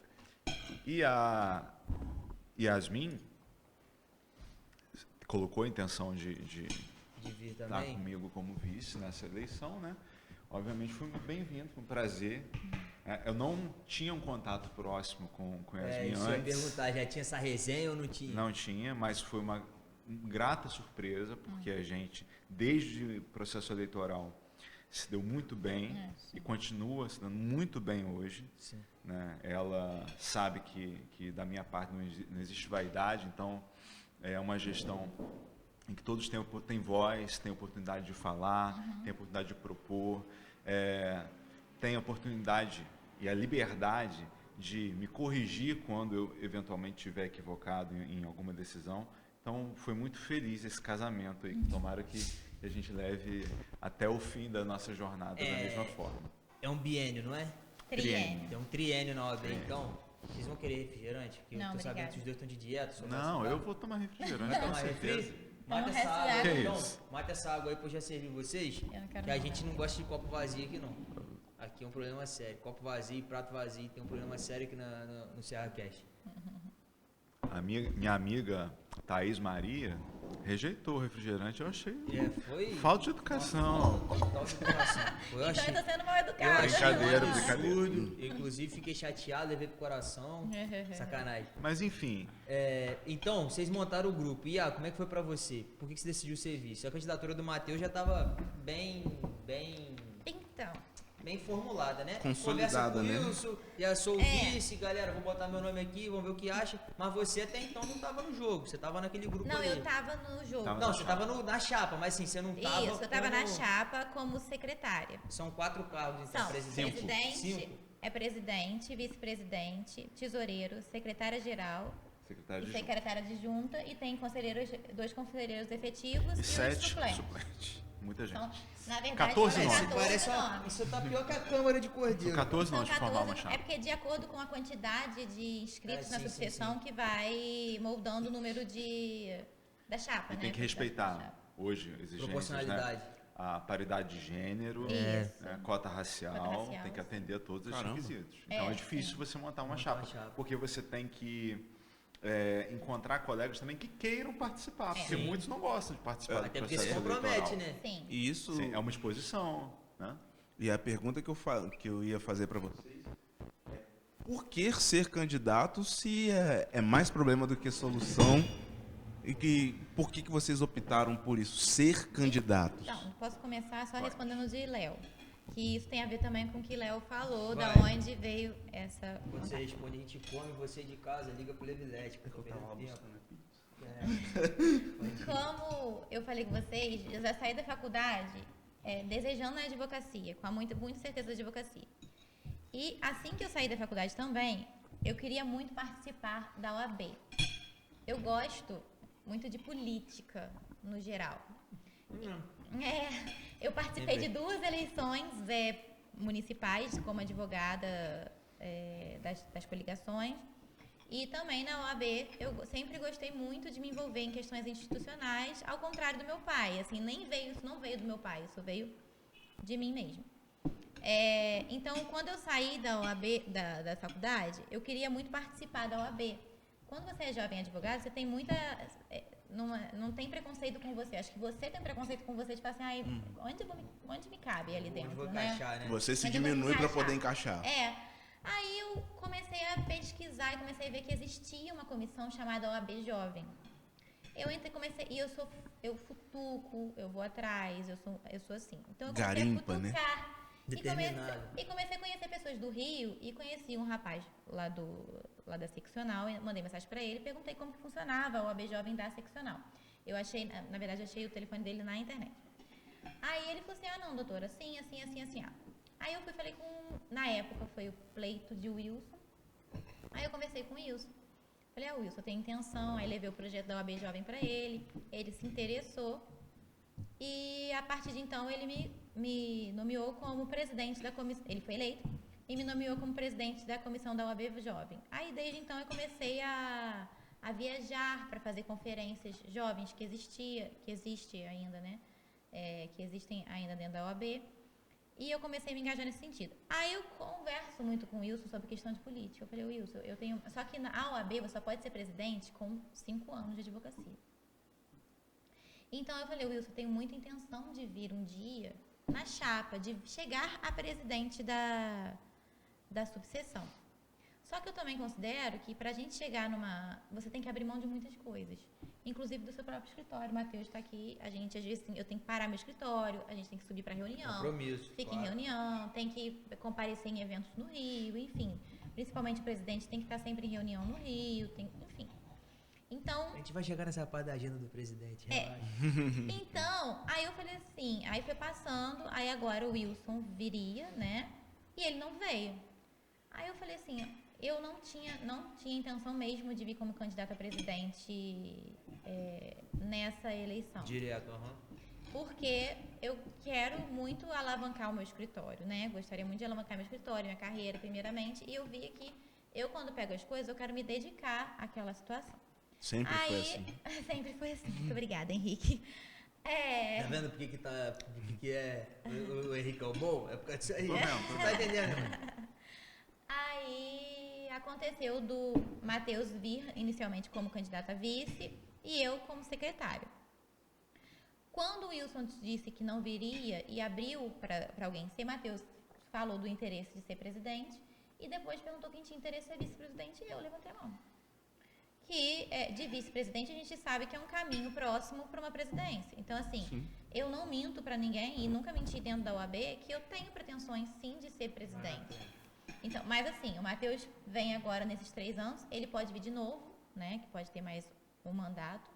E a Yasmin colocou a intenção de De vir estar também. comigo como vice nessa eleição, né? Obviamente foi muito bem-vindo, foi um prazer. Eu não tinha um contato próximo com a Yasmin Isso eu ia antes. perguntar, já tinha essa resenha ou não tinha? Não tinha, mas foi uma grata surpresa, porque a gente, desde o processo eleitoral, se deu muito bem e continua se dando muito bem hoje. Sim. Né? Ela sabe que da minha parte não existe vaidade, então é uma gestão em que todos têm voz, têm oportunidade de falar, têm oportunidade de propor, têm a oportunidade e a liberdade de me corrigir quando eu eventualmente estiver equivocado em alguma decisão. Então, foi muito feliz esse casamento aí. Tomara que a gente leve até o fim da nossa jornada da mesma forma. É um biênio, não é? Triênio. Tem um triênio na OAB, então. Vocês vão querer refrigerante? Porque Não, eu tô sabendo obrigada. que os dois estão de dieta. só Não, vai eu estudar. vou tomar refrigerante, Vai com tomar refri? certeza. Mata o essa resto água da aí, Que então. isso? Mata essa água aí pra eu já servir vocês. Eu não quero Que a não, gente não. não gosta de copo vazio aqui, não. Aqui é um problema sério. Copo vazio, prato vazio, tem um problema sério aqui no Serra Cast. Minha amiga Thaís Maria rejeitou o refrigerante. Eu achei Foi. falta de educação. Total de coração. Eu Então achei. eu tô sendo mal Eu educada. achei Brincadeira, um brincadeira. absurdo. Inclusive, fiquei chateado, levei pro coração. Sacanagem. Mas enfim, Então, vocês montaram o grupo. E como é que foi pra você? Por que você decidiu serviço? A candidatura do Matheus já tava bem Então, formulada, né? Consolidada, Conversa né? com o Wilson, já sou o É. vice, galera, vou botar meu nome aqui, vamos ver o que acha. Mas você até então não tava no jogo, você tava naquele grupo não, ali. eu tava no jogo. Tava Não, você tava na chapa, mas assim, você não tava. Isso, eu tava na como- chapa como secretária. São 4 cargos, então, São presidente. presidente, Cinco. é presidente, vice-presidente, tesoureiro, secretária-geral secretário e de junta. secretária adjunta e tem conselheiros, 2 conselheiros efetivos E e 7 um suplente. suplentes. Muita gente. Então, na verdade, 14 são nomes. 14 Parece nomes. isso tá pior que a Câmara de Cordeiro. 14 São não, de formar uma 14, chapa. é porque de acordo com a quantidade de inscritos Sim, na sim, sucessão que vai moldando o número da chapa, E né? tem que Da respeitar chapa. hoje exigências, né? Proporcionalidade. A paridade de gênero, Isso. né? Cota racial, Cota racial. tem que atender a todos os Caramba. requisitos. Então é difícil sim. você montar uma Montar chapa, uma chapa. porque você tem que encontrar colegas também que queiram participar, porque Sim. muitos não gostam de participar do Até porque processo se compromete, eleitoral. né? Sim. E isso. Sim, é uma exposição, né? E a pergunta que eu ia fazer para vocês é: por que ser candidato se é mais problema do que solução? E por que vocês optaram por isso? Ser candidatos? Então, posso começar só respondendo de Léo. Que isso tem a ver também com o que Léo falou, Vai. da onde veio essa. Quando você responde, a gente come, você de casa, liga pro Levilético. Tô perdendo tempo. Como eu falei com vocês, eu já saí da faculdade desejando a advocacia, com muita certeza da advocacia. E assim que eu saí da faculdade também, eu queria muito participar da OAB. Eu gosto muito de política, no geral. Eu participei de 2 eleições municipais como advogada das coligações. E também na OAB, eu sempre gostei muito de me envolver em questões institucionais, ao contrário do meu pai. Assim, isso não veio do meu pai, isso veio de mim mesmo. Então, quando eu saí da OAB, da faculdade, eu queria muito participar da OAB. Quando você é jovem advogado, você tem muita... não tem preconceito com você. Acho que você tem preconceito com você de falar assim, onde me cabe ali dentro, Vou né? encaixar, né? Você se Mas eu vou diminui para encaixar. poder encaixar. Aí eu comecei a pesquisar e comecei a ver que existia uma comissão chamada OAB Jovem. Eu futuco, eu vou atrás, eu sou assim. Então eu comecei Garimpa, a né? futucar. Determinada. E comecei a conhecer pessoas do Rio e conheci um rapaz lá da seccional, eu mandei mensagem para ele e perguntei como que funcionava a OAB Jovem da seccional. Eu achei, na verdade, achei o telefone dele na internet. Aí ele falou assim, não, doutora, assim. Aí eu fui falei na época foi o pleito de Wilson. Aí eu conversei com o Wilson. Falei, Wilson, eu tenho intenção. Aí levei o projeto da OAB Jovem para ele. Ele se interessou. E a partir de então ele me nomeou como presidente da comissão. Ele foi eleito e me nomeou como presidente da comissão da OAB Jovem. Aí desde então eu comecei a viajar para fazer conferências jovens que existe ainda, né? Que existem ainda dentro da OAB. E eu comecei a me engajar nesse sentido. Aí eu converso muito com o Wilson sobre questão de política. Eu falei, Wilson, eu tenho... Só que na OAB você só pode ser presidente com 5 anos de advocacia. Então eu falei, Wilson, eu tenho muita intenção de vir um dia na chapa, de chegar a presidente da subseção. Só que eu também considero que para a gente chegar você tem que abrir mão de muitas coisas. Inclusive do seu próprio escritório. O Matheus está aqui, às vezes, eu tenho que parar meu escritório, a gente tem que subir para reunião. Compromisso, Fica claro. em reunião, tem que comparecer em eventos no Rio, enfim. Principalmente o presidente tem que estar sempre em reunião no Rio, enfim. Então, A gente vai chegar nessa parte da agenda do presidente, relaxa. então, aí eu falei assim, aí foi passando, aí agora o Wilson viria, né? E ele não veio. Aí eu falei assim, eu não tinha intenção mesmo de vir como candidata a presidente nessa eleição. Direto, aham. Porque eu quero muito alavancar o meu escritório, né? Gostaria muito de alavancar meu escritório, minha carreira, primeiramente. E eu vi que quando pego as coisas, eu quero me dedicar àquela situação. Sempre foi Aí, assim. sempre foi assim. Muito obrigada, Henrique. Tá vendo por que o Henrique é o bom? É por causa disso aí. Tô vendo, tô Você tá entendendo, irmão? Aí aconteceu do Matheus vir inicialmente como candidato a vice e eu como secretária. Quando o Wilson disse que não viria e abriu para alguém ser, Matheus falou do interesse de ser presidente e depois perguntou quem tinha interesse em ser vice-presidente e eu levantei a mão. Que de vice-presidente a gente sabe que é um caminho próximo para uma presidência. Então, assim, eu não minto para ninguém e nunca menti dentro da OAB que eu tenho pretensões, sim, de ser presidente. Então, mas assim, o Matheus vem agora nesses 3 anos, ele pode vir de novo, né, que pode ter mais um mandato.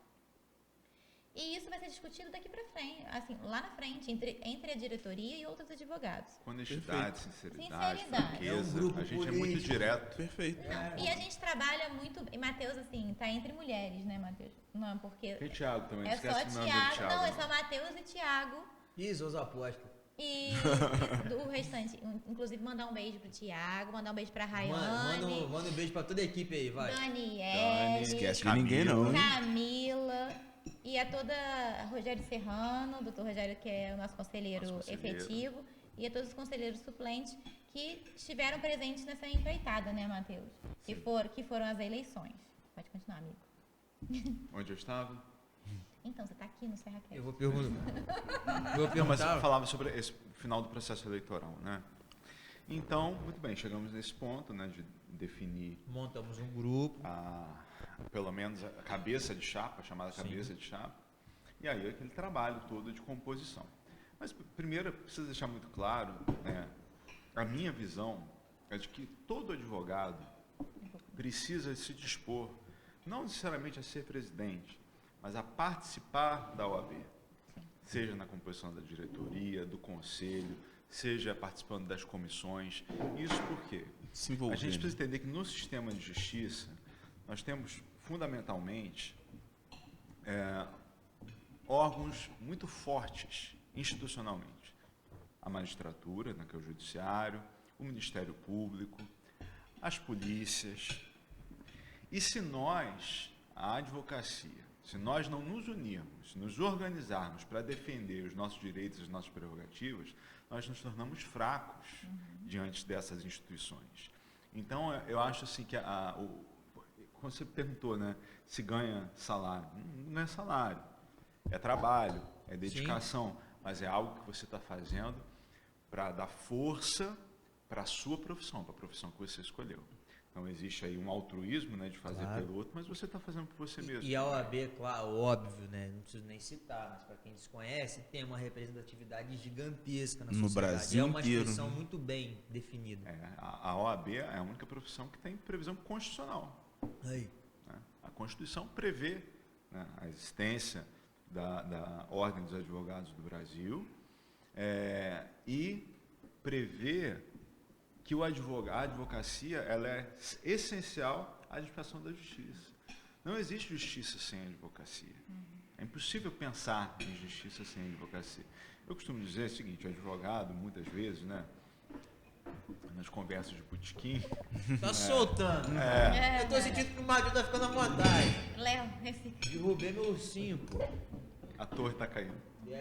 E isso vai ser discutido daqui para frente, assim, lá na frente, entre a diretoria e outros advogados. Honestidade, sinceridade, Sinceridade. franqueza. É um grupo A gente é político. muito direto. Perfeito. E a gente trabalha muito, e Matheus, assim, tá entre mulheres, né, Matheus? Não, porque Tem Thiago também, é só esquece o nome do Thiago, Thiago. não, é só Matheus e Thiago. Isso, os apostas. E o restante, inclusive mandar um beijo pro Thiago, mandar um beijo pra Rayane, Manda um beijo pra toda a equipe aí, vai. Daniele, Esquece de Camila. ninguém, não, hein? Camila e a toda a Rogério Serrano, doutor Rogério, que é o nosso conselheiro Nosso conselheiro. efetivo, e a todos os conselheiros suplentes que estiveram presentes nessa empreitada, né, Matheus? Que foram as eleições. Pode continuar, amigo. Onde eu estava? Então, você tá aqui no Serra Eu Cast. vou perguntar. Não, mas eu falava sobre esse final do processo eleitoral, né? Então, muito bem, chegamos nesse ponto, né, de definir Montamos um grupo. pelo menos a cabeça de chapa, a chamada Sim. cabeça de chapa, e aí aquele trabalho todo de composição. Mas primeiro, precisa deixar muito claro, né, a minha visão é de que todo advogado precisa se dispor, não necessariamente a ser presidente, mas a participar da OAB, seja na composição da diretoria, do conselho, seja participando das comissões. Isso porque Se envolver. a gente precisa entender que no sistema de justiça nós temos fundamentalmente órgãos muito fortes institucionalmente. A magistratura, né, que é o judiciário, o Ministério Público, as polícias. E se nós, a advocacia, se nós não nos unirmos, nos organizarmos para defender os nossos direitos e as nossas prerrogativas, nós nos tornamos fracos diante dessas instituições. Então, eu acho assim que quando você perguntou, né, se ganha salário, não é salário, é trabalho, é dedicação, mas é algo que você está fazendo para dar força para a sua profissão, para a profissão que você escolheu. Então, existe aí um altruísmo, né, de fazer Claro. pelo outro, mas você está fazendo por você mesmo. E a OAB, claro, óbvio, né? Não preciso nem citar, mas para quem desconhece, tem uma representatividade gigantesca na No sociedade. Brasil é uma inteiro, instituição né? muito bem definida. A OAB é a única profissão que tem previsão constitucional. Aí. Né? A Constituição prevê, né, a existência da Ordem dos Advogados do Brasil e prevê que a advocacia ela é essencial à administração da justiça. Não existe justiça sem advocacia. É impossível pensar em justiça sem advocacia. Eu costumo dizer o seguinte, o advogado, muitas vezes, né, nas conversas de botequim, Tá soltando. Eu tô sentindo que o Matheus tá ficando à vontade. Léo, esse... Derrubei meu ursinho, pô. a torre está caindo. Tinha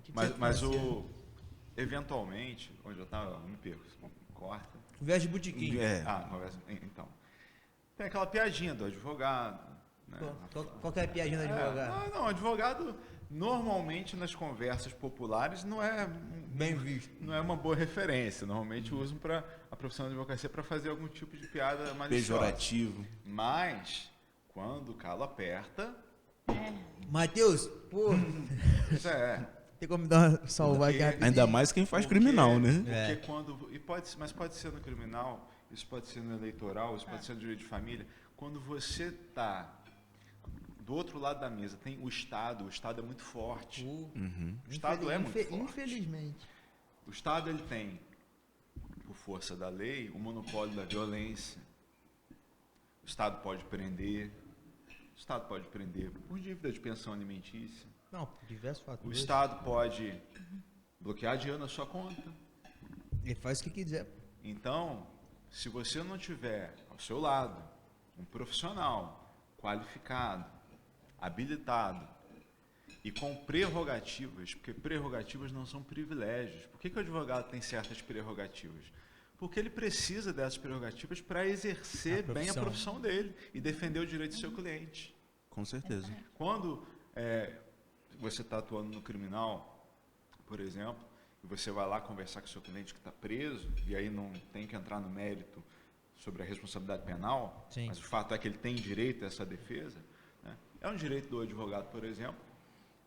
que ser Mas financeiro. eventualmente, onde eu estava, me perco, corta. Conversa de botequim. Conversa, então. Tem aquela piadinha do advogado. Né? Qual que é a piadinha do advogado? Não, advogado, normalmente nas conversas populares, não é Bem visto. não é uma boa referência. Normalmente usam para a profissão de advocacia para fazer algum tipo de piada maliciosa. Pejorativo. Mas, quando o calo aperta, Matheus, pô, isso tem como me dar uma salvar aqui rapidinho? Ainda mais quem faz criminal, né? Porque mas pode ser no criminal, isso pode ser no eleitoral, isso pode ser no direito de família. Quando você está do outro lado da mesa, tem o Estado é muito forte. O Estado é muito forte. Infelizmente. O Estado ele tem, por força da lei, o monopólio da violência. O Estado pode prender. O Estado pode prender por dívida de pensão alimentícia. Não, por diversos O fatores. Estado pode bloquear dinheiro na sua conta. Ele faz o que quiser. Então, se você não tiver ao seu lado um profissional qualificado, habilitado e com prerrogativas, porque prerrogativas não são privilégios. Por que o advogado tem certas prerrogativas? Porque ele precisa dessas prerrogativas para exercer bem a profissão dele e defender o direito do seu cliente. Com certeza. Quando você está atuando no criminal, por exemplo, e você vai lá conversar com o seu cliente que está preso, e aí não tem que entrar no mérito sobre a responsabilidade penal, Sim. mas o fato é que ele tem direito a essa defesa, né? É um direito do advogado, por exemplo,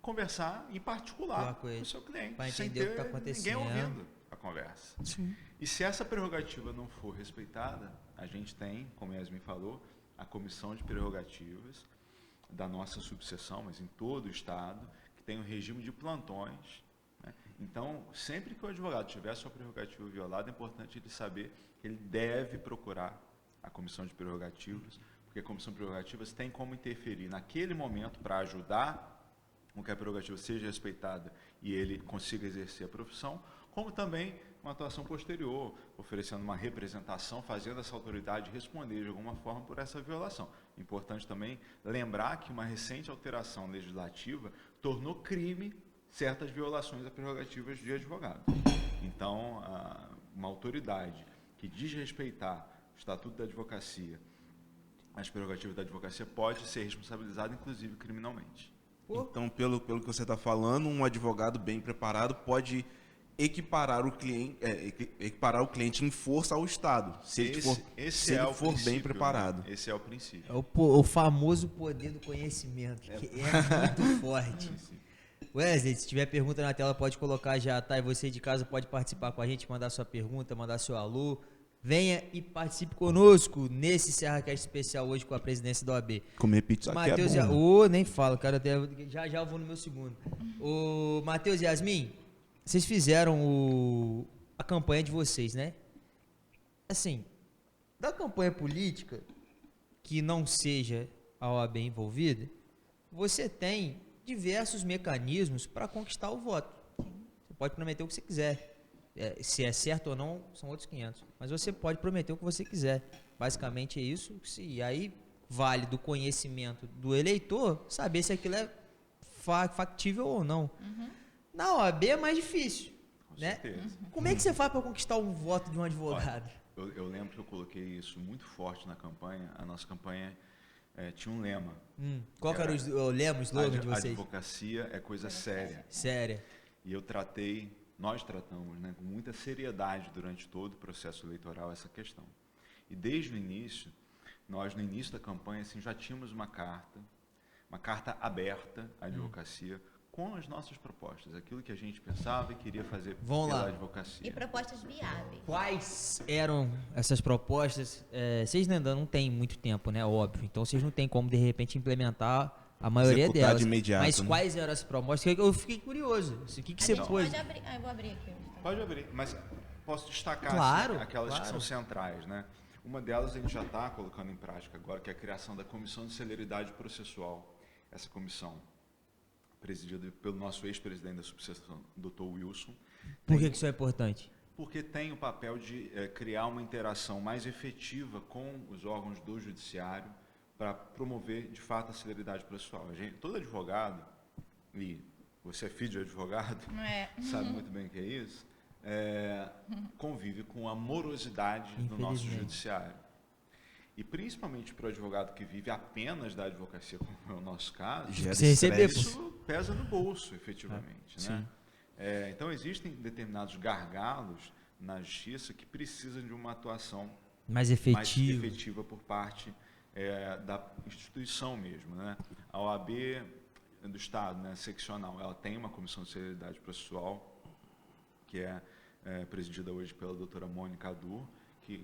conversar em particular com o seu cliente, pra sem entender o que ter tá acontecendo. ninguém ouvindo a conversa. Sim. E se essa prerrogativa não for respeitada, a gente tem, como Yasmin falou, a comissão de prerrogativas da nossa subseção, mas em todo o Estado, que tem um regime de plantões, né? Então, sempre que o advogado tiver sua prerrogativa violada, é importante ele saber que ele deve procurar a comissão de prerrogativas, porque a comissão de prerrogativas tem como interferir naquele momento para ajudar com que a prerrogativa seja respeitada e ele consiga exercer a profissão, como também uma atuação posterior, oferecendo uma representação, fazendo essa autoridade responder de alguma forma por essa violação. Importante também lembrar que uma recente alteração legislativa tornou crime certas violações a prerrogativas de advogado. Então, uma autoridade que desrespeitar o Estatuto da Advocacia, as prerrogativas da advocacia, pode ser responsabilizada, inclusive criminalmente. Então, pelo que você está falando, um advogado bem preparado pode equiparar o cliente em força ao Estado, se ele for bem preparado. Esse é o princípio. É o famoso poder do conhecimento, que é muito forte. Wesley, se tiver pergunta na tela, pode colocar já, tá? E você de casa pode participar com a gente, mandar sua pergunta, mandar seu alô. Venha e participe conosco nesse SerraCast especial hoje com a presidência da OAB. Comer pizza aqui Matheus, é bom. nem falo, cara, já eu vou no meu segundo. O Matheus e Yasmin, vocês fizeram a campanha de vocês, né? Assim, da campanha política, que não seja a OAB envolvida, você tem diversos mecanismos para conquistar o voto. Você pode prometer o que você quiser. Se é certo ou não, são outros 500. Mas você pode prometer o que você quiser. Basicamente é isso. E aí vale do conhecimento do eleitor saber se aquilo é factível ou não. Uhum. Na OAB é mais difícil. Com Né? certeza. Como é que você faz para conquistar o voto de um advogado? Eu lembro que eu coloquei isso muito forte na campanha. A nossa campanha tinha um lema. Qual que era o lema, o slogan de A vocês? advocacia é coisa séria. Séria. E nós tratamos, né, com muita seriedade durante todo o processo eleitoral essa questão. E desde o início, nós no início da campanha assim, já tínhamos uma carta aberta à advocacia com as nossas propostas, aquilo que a gente pensava e queria fazer pela advocacia. E propostas viáveis. Quais eram essas propostas? Vocês ainda não têm muito tempo, né? Óbvio. Então vocês não têm como, de repente, implementar a maioria Executar delas. de imediato, Mas né? quais eram as propostas? Eu fiquei curioso. O que você pôs? Pode abrir. Eu vou abrir aqui. Pode abrir, mas posso destacar Claro, assim, aquelas claro. que são centrais, né? Uma delas a gente já está colocando em prática agora, que é a criação da Comissão de Celeridade Processual. Essa comissão, presidida pelo nosso ex-presidente da subseção, Dr. Wilson. Por que isso é importante? Porque tem o papel de criar uma interação mais efetiva com os órgãos do judiciário para promover, de fato, a celeridade processual. Todo advogado, e você é filho de advogado, sabe muito bem o que é isso, convive com a morosidade do nosso judiciário. E principalmente para o advogado que vive apenas da advocacia, como é o nosso caso, Você receber, isso pesa no bolso, efetivamente. Né? Então, existem determinados gargalos na justiça que precisam de uma atuação mais efetiva por parte da instituição mesmo. Né? A OAB do Estado, né, seccional, ela tem uma comissão de celeridade processual, que é presidida hoje pela doutora Mônica Adur,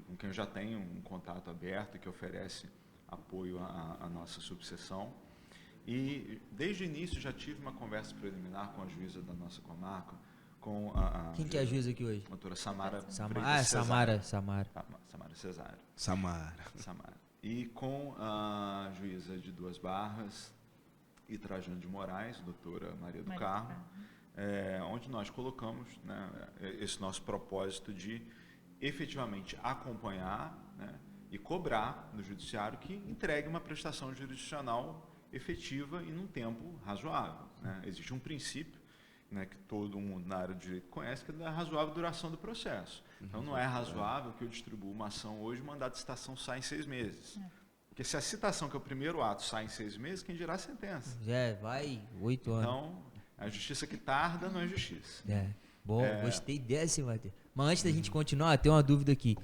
com quem eu já tenho um contato aberto e que oferece apoio à nossa subseção. E, desde o início, já tive uma conversa preliminar com a juíza da nossa comarca, com Quem que é a juíza aqui hoje? A doutora Samara Cesário. Samara. E com a juíza de Duas Barras e Trajano de Moraes, doutora Maria do Carmo, onde nós colocamos, né, esse nosso propósito de efetivamente acompanhar, né, e cobrar do judiciário que entregue uma prestação jurisdicional efetiva e num tempo razoável, né? Existe um princípio, né, que todo mundo na área do direito conhece, que é da razoável duração do processo. Então, não é razoável que eu distribua uma ação hoje e o mandado de citação sai em 6 meses. Porque se a citação, que é o primeiro ato, sai em 6 meses, quem dirá a sentença? Vai 8 anos. Então, a justiça que tarda não é justiça. Bom, gostei dessa, Matheus. Mas antes da gente continuar, tem uma dúvida aqui.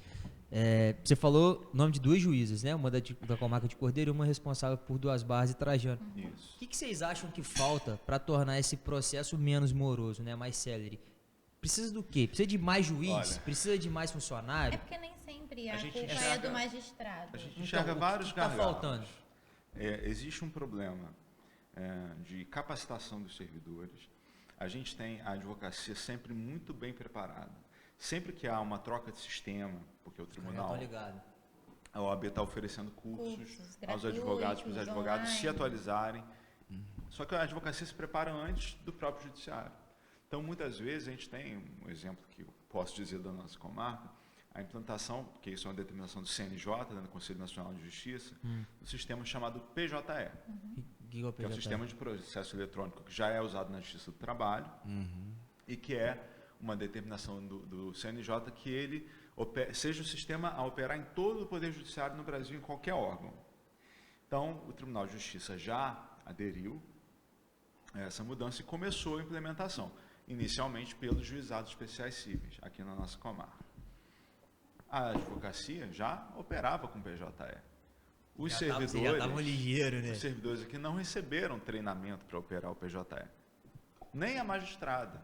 Você falou o nome de 2 juízas, né? Uma da comarca de Cordeiro e uma responsável por 2 Barras e Trajano. Isso. O que vocês acham que falta para tornar esse processo menos moroso, né? Mais célere? Precisa do quê? Precisa de mais juiz? Olha, precisa de mais funcionário? É porque nem sempre a gente culpa é enxerga- do magistrado. A gente Então, enxerga o que vários tá gargalos. faltando? Existe um problema de capacitação dos servidores. A gente tem a advocacia sempre muito bem preparada. Sempre que há uma troca de sistema, porque o tribunal, ligado. a OAB está oferecendo cursos Cursos aos advogados, para os gratuitos, advogados se online. atualizarem. Só que a advocacia se prepara antes do próprio judiciário. Então, muitas vezes, a gente tem um exemplo que eu posso dizer da nossa comarca, a implantação, porque isso é uma determinação do CNJ, né, do Conselho Nacional de Justiça, do sistema chamado PJE, que é o Sistema de Processo Eletrônico, que já é usado na Justiça do Trabalho, e que é uma determinação do CNJ que ele seja o sistema a operar em todo o Poder Judiciário no Brasil, em qualquer órgão. Então, o Tribunal de Justiça já aderiu a essa mudança e começou a implementação, inicialmente pelos juizados especiais cíveis, aqui na nossa comarca. A advocacia já operava com PJE. Os servidores, já estavam ligeiros, né? os servidores aqui não receberam treinamento para operar o PJE. Nem a magistrada.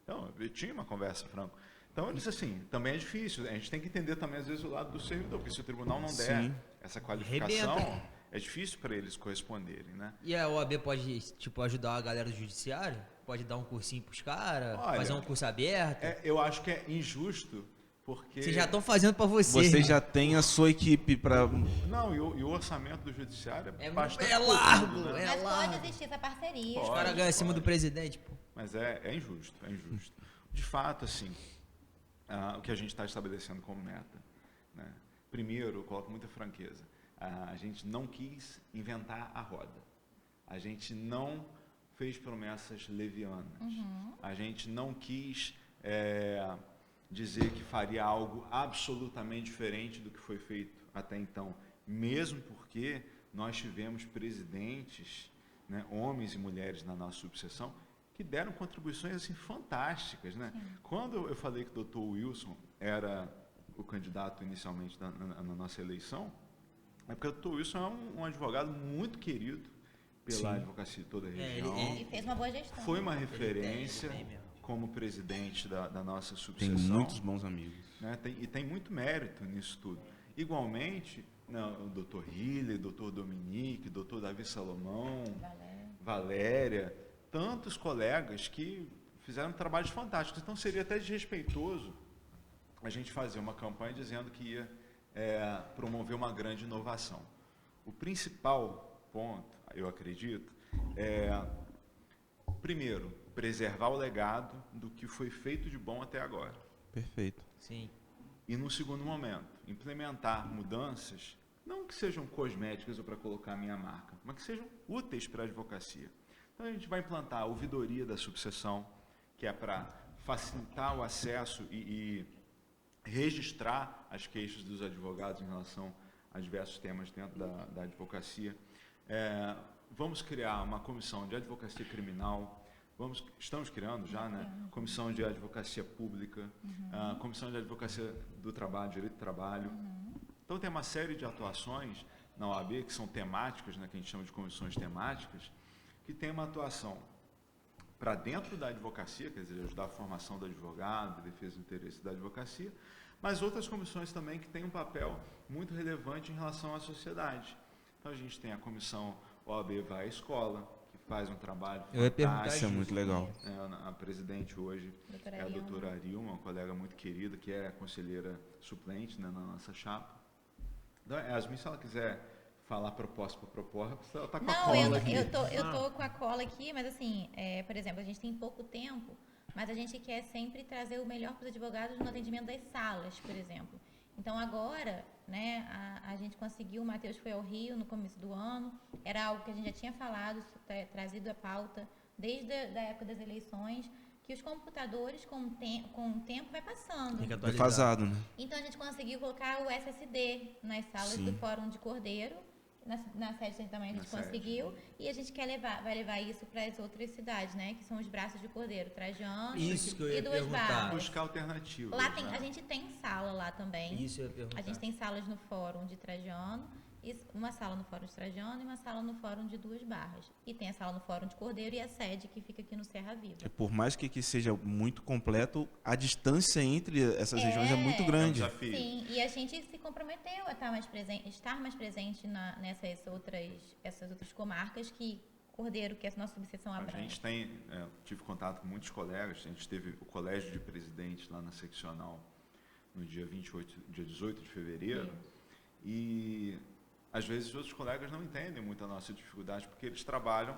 Então, eu tinha uma conversa franca. Então, eu disse assim, também é difícil. A gente tem que entender também, às vezes, o lado do servidor. Porque se o tribunal não der Sim. essa qualificação, Arrebenta. é difícil para eles corresponderem, né? E a OAB pode, ajudar a galera do judiciário? Pode dar um cursinho pros caras? Olha, Fazer um curso aberto? Eu acho que é injusto, porque... Vocês já estão fazendo pra vocês. Você já tem a sua equipe para... Não, e o orçamento do judiciário é É bastante largo, pouquinho, né? Mas largo. pode existir essa parceria. Os Pode. caras ganham acima do presidente, pô. Mas é injusto, é injusto. De fato, assim, o que a gente está estabelecendo como meta, né? Primeiro, eu coloco muita franqueza, a gente não quis inventar a roda. A gente não fez promessas levianas. A gente não quis dizer que faria algo absolutamente diferente do que foi feito até então, mesmo porque nós tivemos presidentes, né, homens e mulheres na nossa subseção, que deram contribuições assim, fantásticas. Né? Quando eu falei que o Dr. Wilson era o candidato inicialmente na nossa eleição, é porque o Dr. Wilson é um advogado muito querido pela advocacia de toda a região. E fez uma boa gestão. Foi uma referência Ele tem mesmo. como presidente da nossa Tem subseção. muitos bons amigos. Né? E tem muito mérito nisso tudo. Igualmente, o Dr. Hille, Dr. Dominique, Dr. Davi Salomão, Valéria, tantos colegas que fizeram trabalhos fantásticos. Então, seria até desrespeitoso a gente fazer uma campanha dizendo que ia promover uma grande inovação. O principal ponto, eu acredito, primeiro, preservar o legado do que foi feito de bom até agora. Perfeito. Sim. E, no segundo momento, implementar mudanças, não que sejam cosméticas ou para colocar a minha marca, mas que sejam úteis para a advocacia. Então, a gente vai implantar a ouvidoria da subseção, que é para facilitar o acesso e registrar as queixas dos advogados em relação a diversos temas dentro da advocacia. Vamos criar uma comissão de advocacia criminal, estamos criando já, né? Comissão de advocacia pública, comissão de advocacia do trabalho, direito do trabalho. Então, tem uma série de atuações na OAB que são temáticas, né, que a gente chama de comissões temáticas, que tem uma atuação para dentro da advocacia, quer dizer, ajudar a formação do advogado, defesa do interesse da advocacia, mas outras comissões também que têm um papel muito relevante em relação à sociedade. Então, a gente tem a comissão OAB Vai à Escola, que faz um trabalho Eu ia perguntar fantástico. Isso é muito legal. A presidente hoje Doutora é a Arilma. doutora Arilma, uma colega muito querida, que é conselheira suplente, né, na nossa chapa. Então, Yasmin, se ela quiser falar proposta por proposta, ela está com a Não, cola aqui. eu tô com a cola aqui, mas assim, por exemplo, a gente tem pouco tempo, mas a gente quer sempre trazer o melhor para os advogados no atendimento das salas, por exemplo. Então, agora, né? A gente conseguiu, o Matheus foi ao Rio no começo do ano, era algo que a gente já tinha falado, trazido à pauta desde a época das eleições, que os computadores, com o tempo, vai passando. Tem que atualizar. Defasado, né? Então, a gente conseguiu colocar o SSD nas salas Sim. do Fórum de Cordeiro. Na sede também a gente conseguiu. E a gente vai levar isso para as outras cidades, né? Que são os braços de Cordeiro, Trajano Isso que eu ia e Duas perguntar. Barras. Buscar alternativas. Lá né? a gente tem sala lá também. Isso eu ia perguntar. A gente tem salas no Fórum de Trajano, uma sala no Fórum de Trajano e uma sala no Fórum de Duas Barras. E tem a sala no Fórum de Cordeiro e a sede que fica aqui no Serra Viva. Por mais que aqui seja muito completo, a distância entre essas regiões é muito grande. É um desafio. Sim, e a gente se comprometeu a estar mais presente nessas outras comarcas que Cordeiro, que é a nossa subseção A abrange. gente tem, tive contato com muitos colegas, a gente teve o colégio de presidentes lá na seccional no dia 18 de fevereiro, e às vezes os outros colegas não entendem muito a nossa dificuldade, porque eles trabalham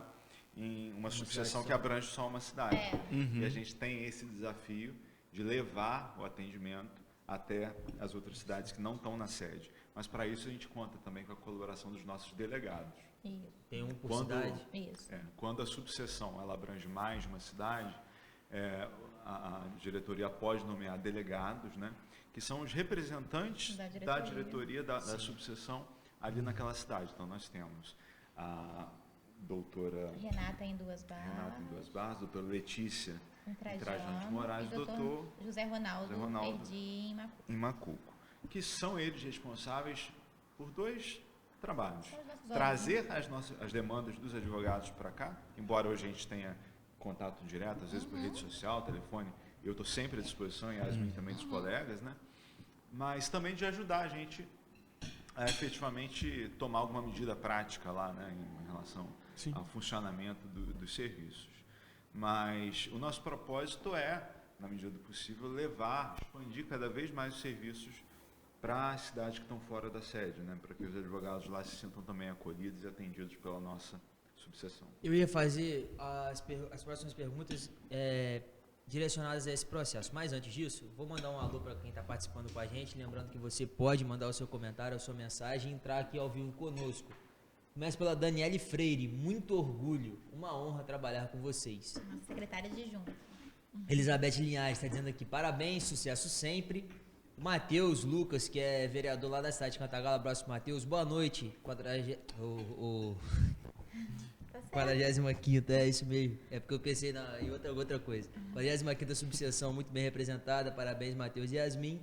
em uma subseção que abrange só uma cidade. E a gente tem esse desafio de levar o atendimento até as outras cidades que não estão na sede. Mas para isso a gente conta também com a colaboração dos nossos delegados. Isso. Tem um por Quando- cidade. Isso. Quando a subseção ela abrange mais de uma cidade, a diretoria pode nomear delegados, né, que são os representantes Da da diretoria. diretoria da subseção ali naquela cidade. Então nós temos a doutora Renata em Duas Barras. Renata em Duas Barras, doutora Letícia Em Trajano de Moraes, e doutor José Ronaldo, José Ronaldo. Perdi em Macu. em Macuco, que são eles responsáveis por dois trabalhos. São os nossos Trazer as demandas dos advogados para cá, embora hoje a gente tenha contato direto, às vezes por rede social, telefone, eu estou sempre à disposição, e a Yasmin também dos colegas, né? Mas também de ajudar a gente a efetivamente tomar alguma medida prática lá, né, em relação Sim. ao funcionamento dos serviços. Mas o nosso propósito é, na medida do possível, expandir cada vez mais os serviços para as cidades que estão fora da sede, né, para que os advogados lá se sintam também acolhidos e atendidos pela nossa subseção. Eu ia fazer as próximas perguntas direcionadas a esse processo. Mas antes disso, vou mandar um alô para quem está participando com a gente. Lembrando que você pode mandar o seu comentário, a sua mensagem e entrar aqui ao vivo conosco. Começa pela Daniele Freire. Muito orgulho. Uma honra trabalhar com vocês. Nossa secretária de junta. Elizabeth Linhares está dizendo aqui, parabéns, sucesso sempre. O Matheus Lucas, que é vereador lá da cidade de Cantagalo, abraço Matheus, boa noite. 45ª, é isso mesmo. É porque eu pensei em outra coisa. 45ª subseção, muito bem representada, parabéns Matheus e Yasmin.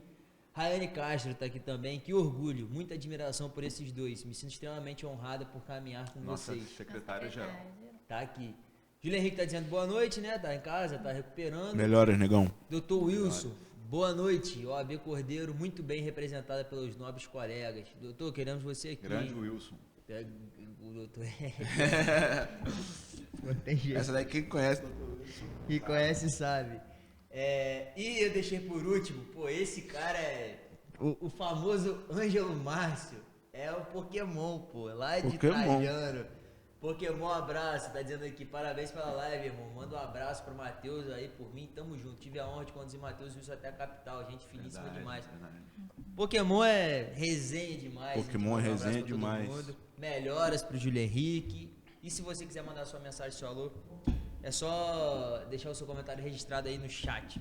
Raiane Castro está aqui também, que orgulho, muita admiração por esses dois. Me sinto extremamente honrada por caminhar com Nossa vocês. secretária-geral. Tá aqui. Júlia Henrique tá dizendo boa noite, né? Tá em casa, tá recuperando. Melhoras, negão. Doutor Wilson, boa noite. OAB Cordeiro, muito bem representada pelos nobres colegas. Doutor, queremos você aqui. Grande Wilson. Pega o doutor. Não tem jeito. Essa daí quem conhece. Quem conhece sabe. E eu deixei por último, pô, esse cara é o famoso Ângelo Márcio. É o Pokémon, pô, lá de Pokémon. Trajano. Pokémon, abraço, tá dizendo aqui, parabéns pela live, irmão. Manda um abraço pro Matheus aí por mim, tamo junto. Tive a honra de conduzir Matheus Wilson até a capital, gente finíssima Verdade, demais. verdade. Pokémon é resenha demais. Pokémon gente. é Um abraço resenha pra todo demais. mundo. Melhoras pro Júlio Henrique. E se você quiser mandar sua mensagem, seu alô, é só deixar o seu comentário registrado aí no chat.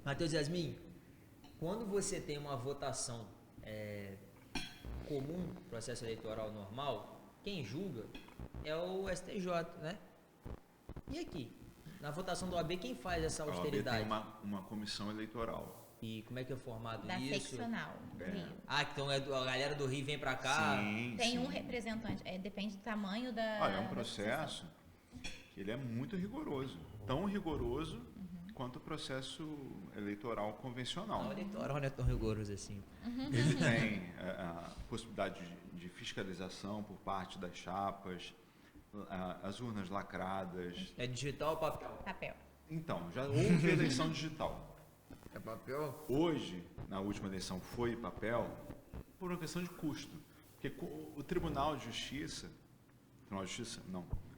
Matheus e Yasmin, quando você tem uma votação comum, processo eleitoral normal, quem julga é o STJ, né? E aqui? Na votação do OAB, quem faz essa A OAB austeridade? tem uma comissão eleitoral. E como é que é formado Da isso? seccional do Rio. Ah, então a galera do Rio vem pra cá. Sim, Tem sim. um representante, depende do tamanho da. Olha, é um da processo que ele é muito rigoroso. Tão rigoroso quanto o processo eleitoral convencional. O eleitoral não é tão rigoroso assim. Ele tem a possibilidade de fiscalização por parte das chapas, as urnas lacradas. É digital ou papel? Papel. Então, já houve eleição digital. É papel? Hoje, na última eleição, foi papel por uma questão de custo. Porque o Tribunal de Justiça, a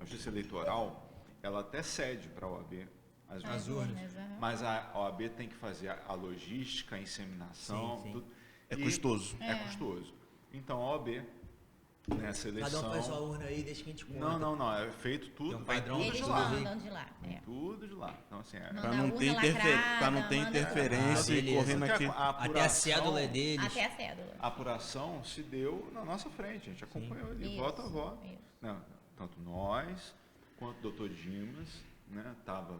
Justiça Eleitoral, ela até cede para a OAB as urnas. aham. Mas a OAB tem que fazer a logística, a inseminação, Sim, sim. tudo. É custoso. É custoso. Então, a OAB, nessa eleição... Cada um faz sua urna aí, deixa que a gente conta. Não. É feito tudo, Tem um vem padrão tudo Eles de lá. mandam de lá. Tudo de lá. Então, assim, Não Pra dá não, urna ter lacrada, não ter manda- interferência Ah, e beleza. correndo aqui. Até a cédula é deles. Até a cédula. A apuração se deu na nossa frente, a gente acompanhou ali, Isso, voto a voto. isso. Não, tanto nós, quanto o doutor Dimas, né,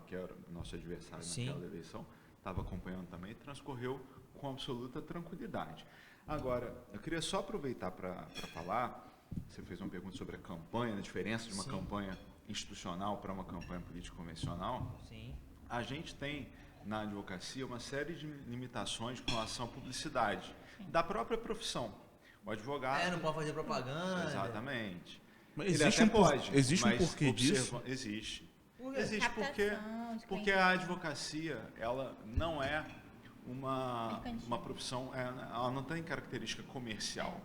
que era o nosso adversário Sim. naquela eleição, estava acompanhando também e transcorreu com absoluta tranquilidade. Agora, eu queria só aproveitar para falar, você fez uma pergunta sobre a campanha, a diferença de uma Sim. campanha institucional para uma campanha política convencional. Sim. A gente tem na advocacia uma série de limitações com relação à publicidade da própria profissão. O advogado... Não pode fazer propaganda. Exatamente. Mas Ele existe até um por- pode, existe um mas porquê disso? Existe. Por quê? Existe porque Captação de porque a advocacia, ela não é uma Mercantil. profissão, ela não tem característica comercial,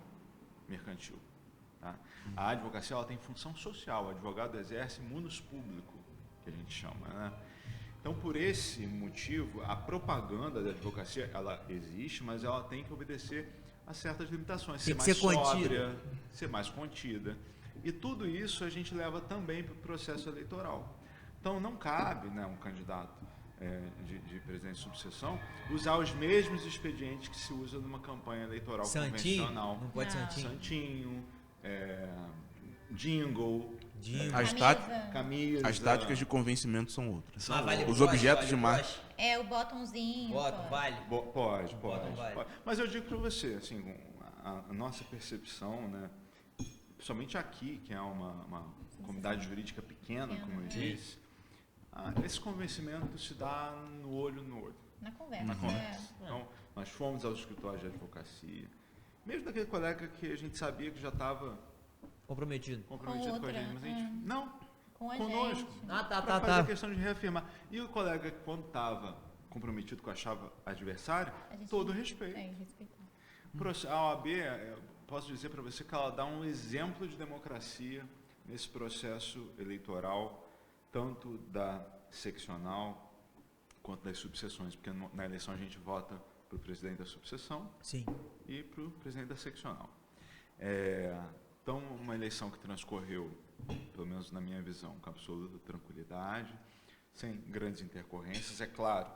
mercantil. Tá? A advocacia, ela tem função social. O advogado exerce munus público, que a gente chama, né? Então, por esse motivo, a propaganda da advocacia, ela existe, mas ela tem que obedecer a certas limitações. Tem que ser ser mais contida. sóbria, ser mais contida. E tudo isso a gente leva também para o processo eleitoral. Então, não cabe, né, um candidato de presidente de subseção usar os mesmos expedientes que se usa numa campanha eleitoral Santinho? convencional. Não pode Não. santinho? Santinho, jingle, Jingle. As, Camisa. camisa. as táticas de convencimento são outras. Mas vale Os broche, objetos vale de marketing. broche? É o botãozinho. Bota, pode. vale. Pode. Vale. Mas eu digo para você, assim, a nossa percepção, né, principalmente aqui, que é uma comunidade jurídica pequena, como eu disse, esse convencimento se dá no olho no olho. Na conversa. Na né? conversa. Então, nós fomos aos escritórios de advocacia, mesmo daquele colega que a gente sabia que já estava Comprometido. comprometido com a outra, gente, mas a gente, não, Com a conosco. gente. Ah, tá, Para tá, fazer a tá. questão de reafirmar. E o colega, quando estava comprometido com a chave adversária, A gente- todo respeito. Respeitar. A OAB, eu posso dizer para você que ela dá um exemplo de democracia nesse processo eleitoral, tanto da seccional quanto das subseções, porque na eleição a gente vota para o presidente da subseção Sim. e para o presidente da seccional. Então, uma eleição que transcorreu, pelo menos na minha visão, com absoluta tranquilidade, sem grandes intercorrências. É claro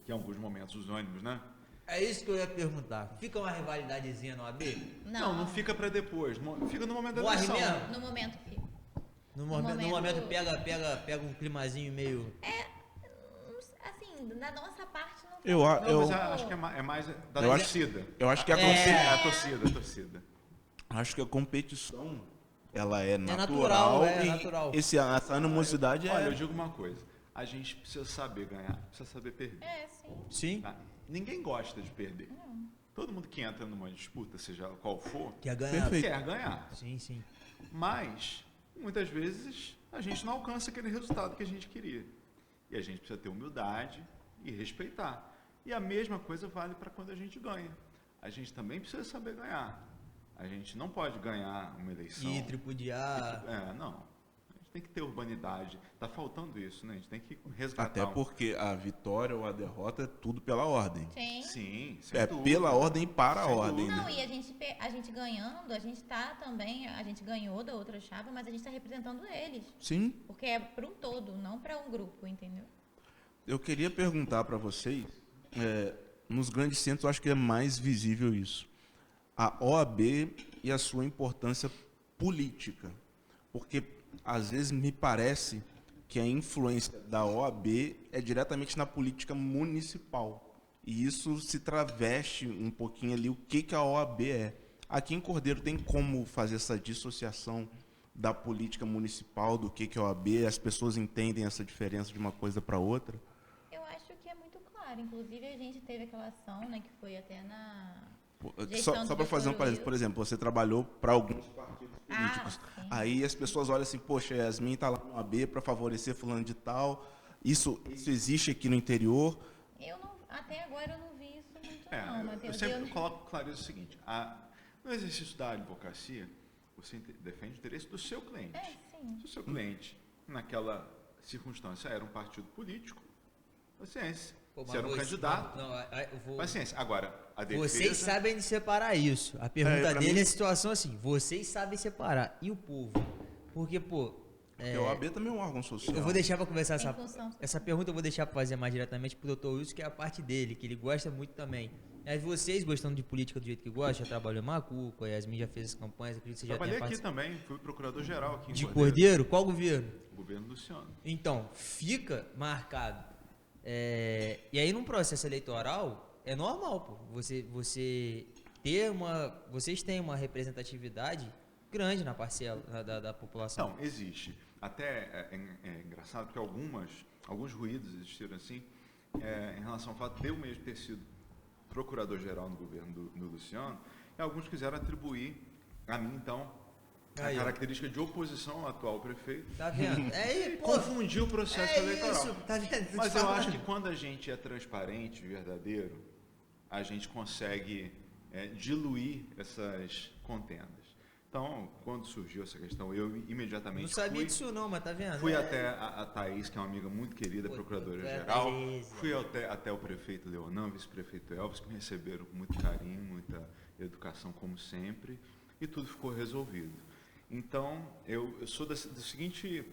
que em alguns momentos os ânimos, né? É isso que eu ia perguntar. Fica uma rivalidadezinha no AB? Não fica para depois, fica no momento da Morre eleição. mesmo? No momento, fica. No momento- momento pega um climazinho meio... Assim, da nossa parte não Eu, Não, eu, mas acho que é mais da Eu acho- torcida. eu acho que a, É. A torcida. acho que a competição ela é natural, natural, é e natural. essa animosidade Olha, eu é... digo uma coisa. A gente precisa saber ganhar, precisa saber perder. sim. Sim. Tá? Ninguém gosta de perder. Todo mundo que entra numa disputa, seja qual for, Quer ganhar. Perfeito. quer ganhar. Sim, sim. Mas, muitas vezes, a gente não alcança aquele resultado que a gente queria. E a gente precisa ter humildade e respeitar. E a mesma coisa vale para quando a gente ganha. A gente também precisa saber ganhar. A gente não pode ganhar uma eleição. E tripudiar. Não. A gente tem que ter urbanidade. Está faltando isso, né? A gente tem que resgatar. Até porque a vitória ou a derrota é tudo pela ordem. Sim. Sim, sem É dúvida. pela ordem e para a Sem ordem. dúvida. Não, Né? e a gente ganhando, a gente tá também, a gente ganhou da outra chapa, mas a gente está representando eles. Sim, Porque é para um todo, não para um grupo, entendeu? eu queria perguntar para vocês, nos grandes centros eu acho que é mais visível isso, a OAB e a sua importância política, porque às vezes me parece que a influência da OAB é diretamente na política municipal, e isso se traveste um pouquinho ali o que a OAB é. Aqui em Cordeiro tem como fazer essa dissociação da política municipal, do que é a OAB, as pessoas entendem essa diferença de uma coisa para outra? Eu acho que é muito claro. Inclusive, a gente teve aquela ação, né, que foi até na... Pô, Gestão Só do para fazer um Dr. parênteses, Will. por exemplo, você trabalhou para alguns partidos políticos. sim. Aí as pessoas olham assim, poxa, Yasmin está lá no AB para favorecer fulano de tal. Isso existe aqui no interior. Até agora eu não vi isso muito, não, Eu Matheus. sempre coloco claro o seguinte: no exercício da advocacia, você defende o interesse do seu cliente. Sim. Se o seu cliente, naquela circunstância, era um partido político, paciência. Pô, Você era um candidato. Não, eu vou... Paciência. Agora, a defesa... Vocês sabem separar isso. A pergunta pra dele mim- é a situação assim, vocês sabem separar. E o povo? Porque, pô... Porque a OAB também é um órgão social. Eu vou deixar para conversar Tem essa função. essa pergunta, eu vou deixar para fazer mais diretamente pro Dr. Wilson, que é a parte dele, que ele gosta muito também. Mas vocês, gostando de política do jeito que gosta, já trabalhou em Macuco, a Yasmin já fez as campanhas, acredito que você já Trabalhei tenha aqui também, fui procurador-geral aqui em de Cordeiro. Qual governo? Governo Luciano. Então, fica marcado. E aí, num processo eleitoral, é normal, pô. Vocês têm uma representatividade grande na parcela da população. Não, existe. Até é engraçado porque alguns ruídos existiram assim em relação ao fato de eu mesmo ter sido procurador-geral no governo do Luciano, e alguns quiseram atribuir a mim, então, a Aí, ó. característica de oposição ao atual prefeito. Tá vendo? Pô, Confundir o processo eleitoral. isso, tá vendo? Mas eu acho que quando a gente é transparente, verdadeiro, a gente consegue diluir essas contendas. Então, quando surgiu essa questão, eu imediatamente Não sabia disso não, mas tá vendo? fui até a Thaís, que é uma amiga muito querida, Pô, procuradora-geral. Thaís. Fui até o prefeito Leonan, vice-prefeito Elvis, que me receberam com muito carinho, muita educação, como sempre, e tudo ficou resolvido. Então, eu sou da seguinte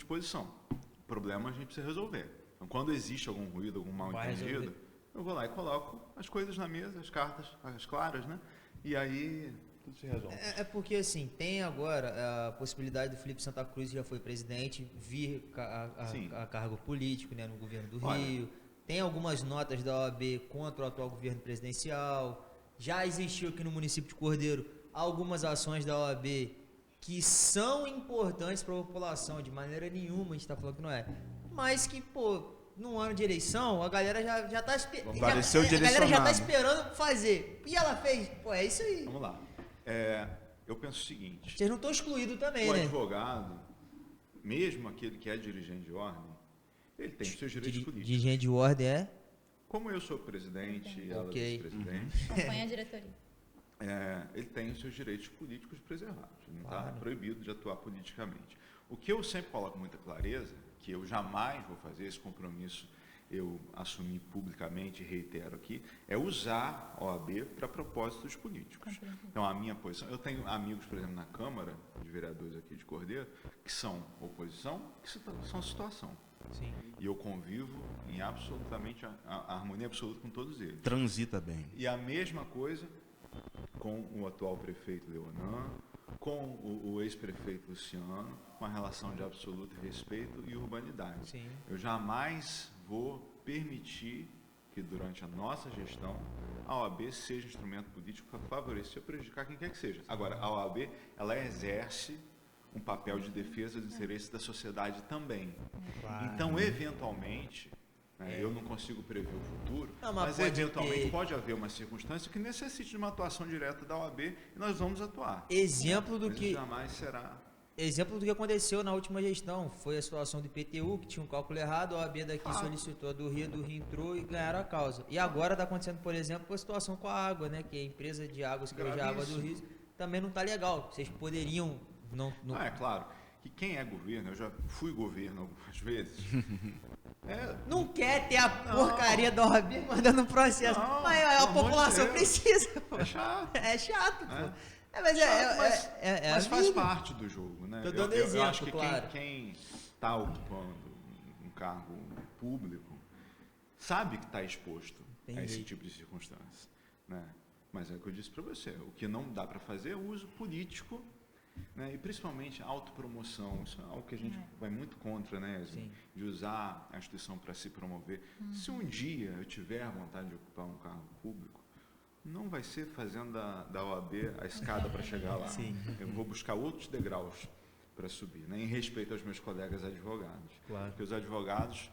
posição. O problema a gente precisa resolver. Então, quando existe algum ruído, algum mal-entendido, eu vou lá e coloco as coisas na mesa, as cartas, as claras, né? E aí tudo se resolve. Porque, assim, tem agora a possibilidade do Felipe Santa Cruz, que já foi presidente, vir a cargo político, né, no governo do Rio. Tem algumas notas da OAB contra o atual governo presidencial. Já existiu aqui no município de Cordeiro algumas ações da OAB que são importantes para a população, de maneira nenhuma a gente está falando que não é. Mas que, pô, num ano de eleição, a galera já está esperando. Apareceu A galera já está direcionado. esperando fazer. E ela fez. Pô, é isso aí. Vamos lá. Eu penso o seguinte. Vocês não estão excluídos também, O né? advogado, mesmo aquele que é dirigente de ordem, ele tem os seus direitos políticos. Dirigente de ordem é? Como eu sou presidente e ela Ok. vice-presidente, Acompanha a diretoria. ele tem os seus direitos políticos preservados. Ele não está Claro. proibido de atuar politicamente. O que eu sempre coloco com muita clareza, que eu jamais vou fazer, esse compromisso eu assumi publicamente e reitero aqui, é usar a OAB para propósitos políticos. Então, a minha posição... Eu tenho amigos, por exemplo, na Câmara de Vereadores aqui de Cordeiro, que são oposição, que são situação. Sim. E eu convivo em absolutamente a harmonia absoluta com todos eles. Transita bem. E a mesma coisa com o atual prefeito Leonan, com o ex-prefeito Luciano, com a relação de absoluto respeito e urbanidade. Sim. Eu jamais vou permitir que durante a nossa gestão a OAB seja instrumento político para favorecer ou prejudicar quem quer que seja. Agora, a OAB, ela exerce um papel de defesa dos interesses da sociedade também. Claro. Então, eventualmente, eu não consigo prever o futuro, Não, mas pode eventualmente ter- pode haver uma circunstância que necessite de uma atuação direta da OAB e nós vamos atuar. Exemplo do Mas que jamais será. Exemplo do que aconteceu na última gestão, foi a situação do IPTU, que tinha um cálculo errado, a OAB daqui solicitou a do Rio entrou e ganharam a causa. E agora está acontecendo, por exemplo, a situação com a água, né? Que a empresa de águas, que hoje é a água do Rio, também não está legal. Vocês poderiam... Não... É claro que quem é governo, eu já fui governo algumas vezes, Não quer ter a porcaria da OAB mandando um processo. Não, Mas a pelo amor de população Deus. precisa. Pô. é chato. É chato, pô. É. Mas Mas a faz vida. parte do jogo, né? Tô dando eu exemplo, acho que claro. quem está ocupando um cargo público sabe que está exposto Tem a esse jeito. tipo de circunstância, né? Mas é o que eu disse para você, o que não dá para fazer é o uso político, né? E principalmente a autopromoção, isso é algo que a gente vai muito contra, né? Assim, Sim. de usar a instituição para se promover. Se um dia eu tiver vontade de ocupar um cargo público, não vai ser fazendo da OAB a escada para chegar lá. Sim. Eu vou buscar outros degraus para subir, né? Em respeito aos meus colegas advogados. Claro. Porque os advogados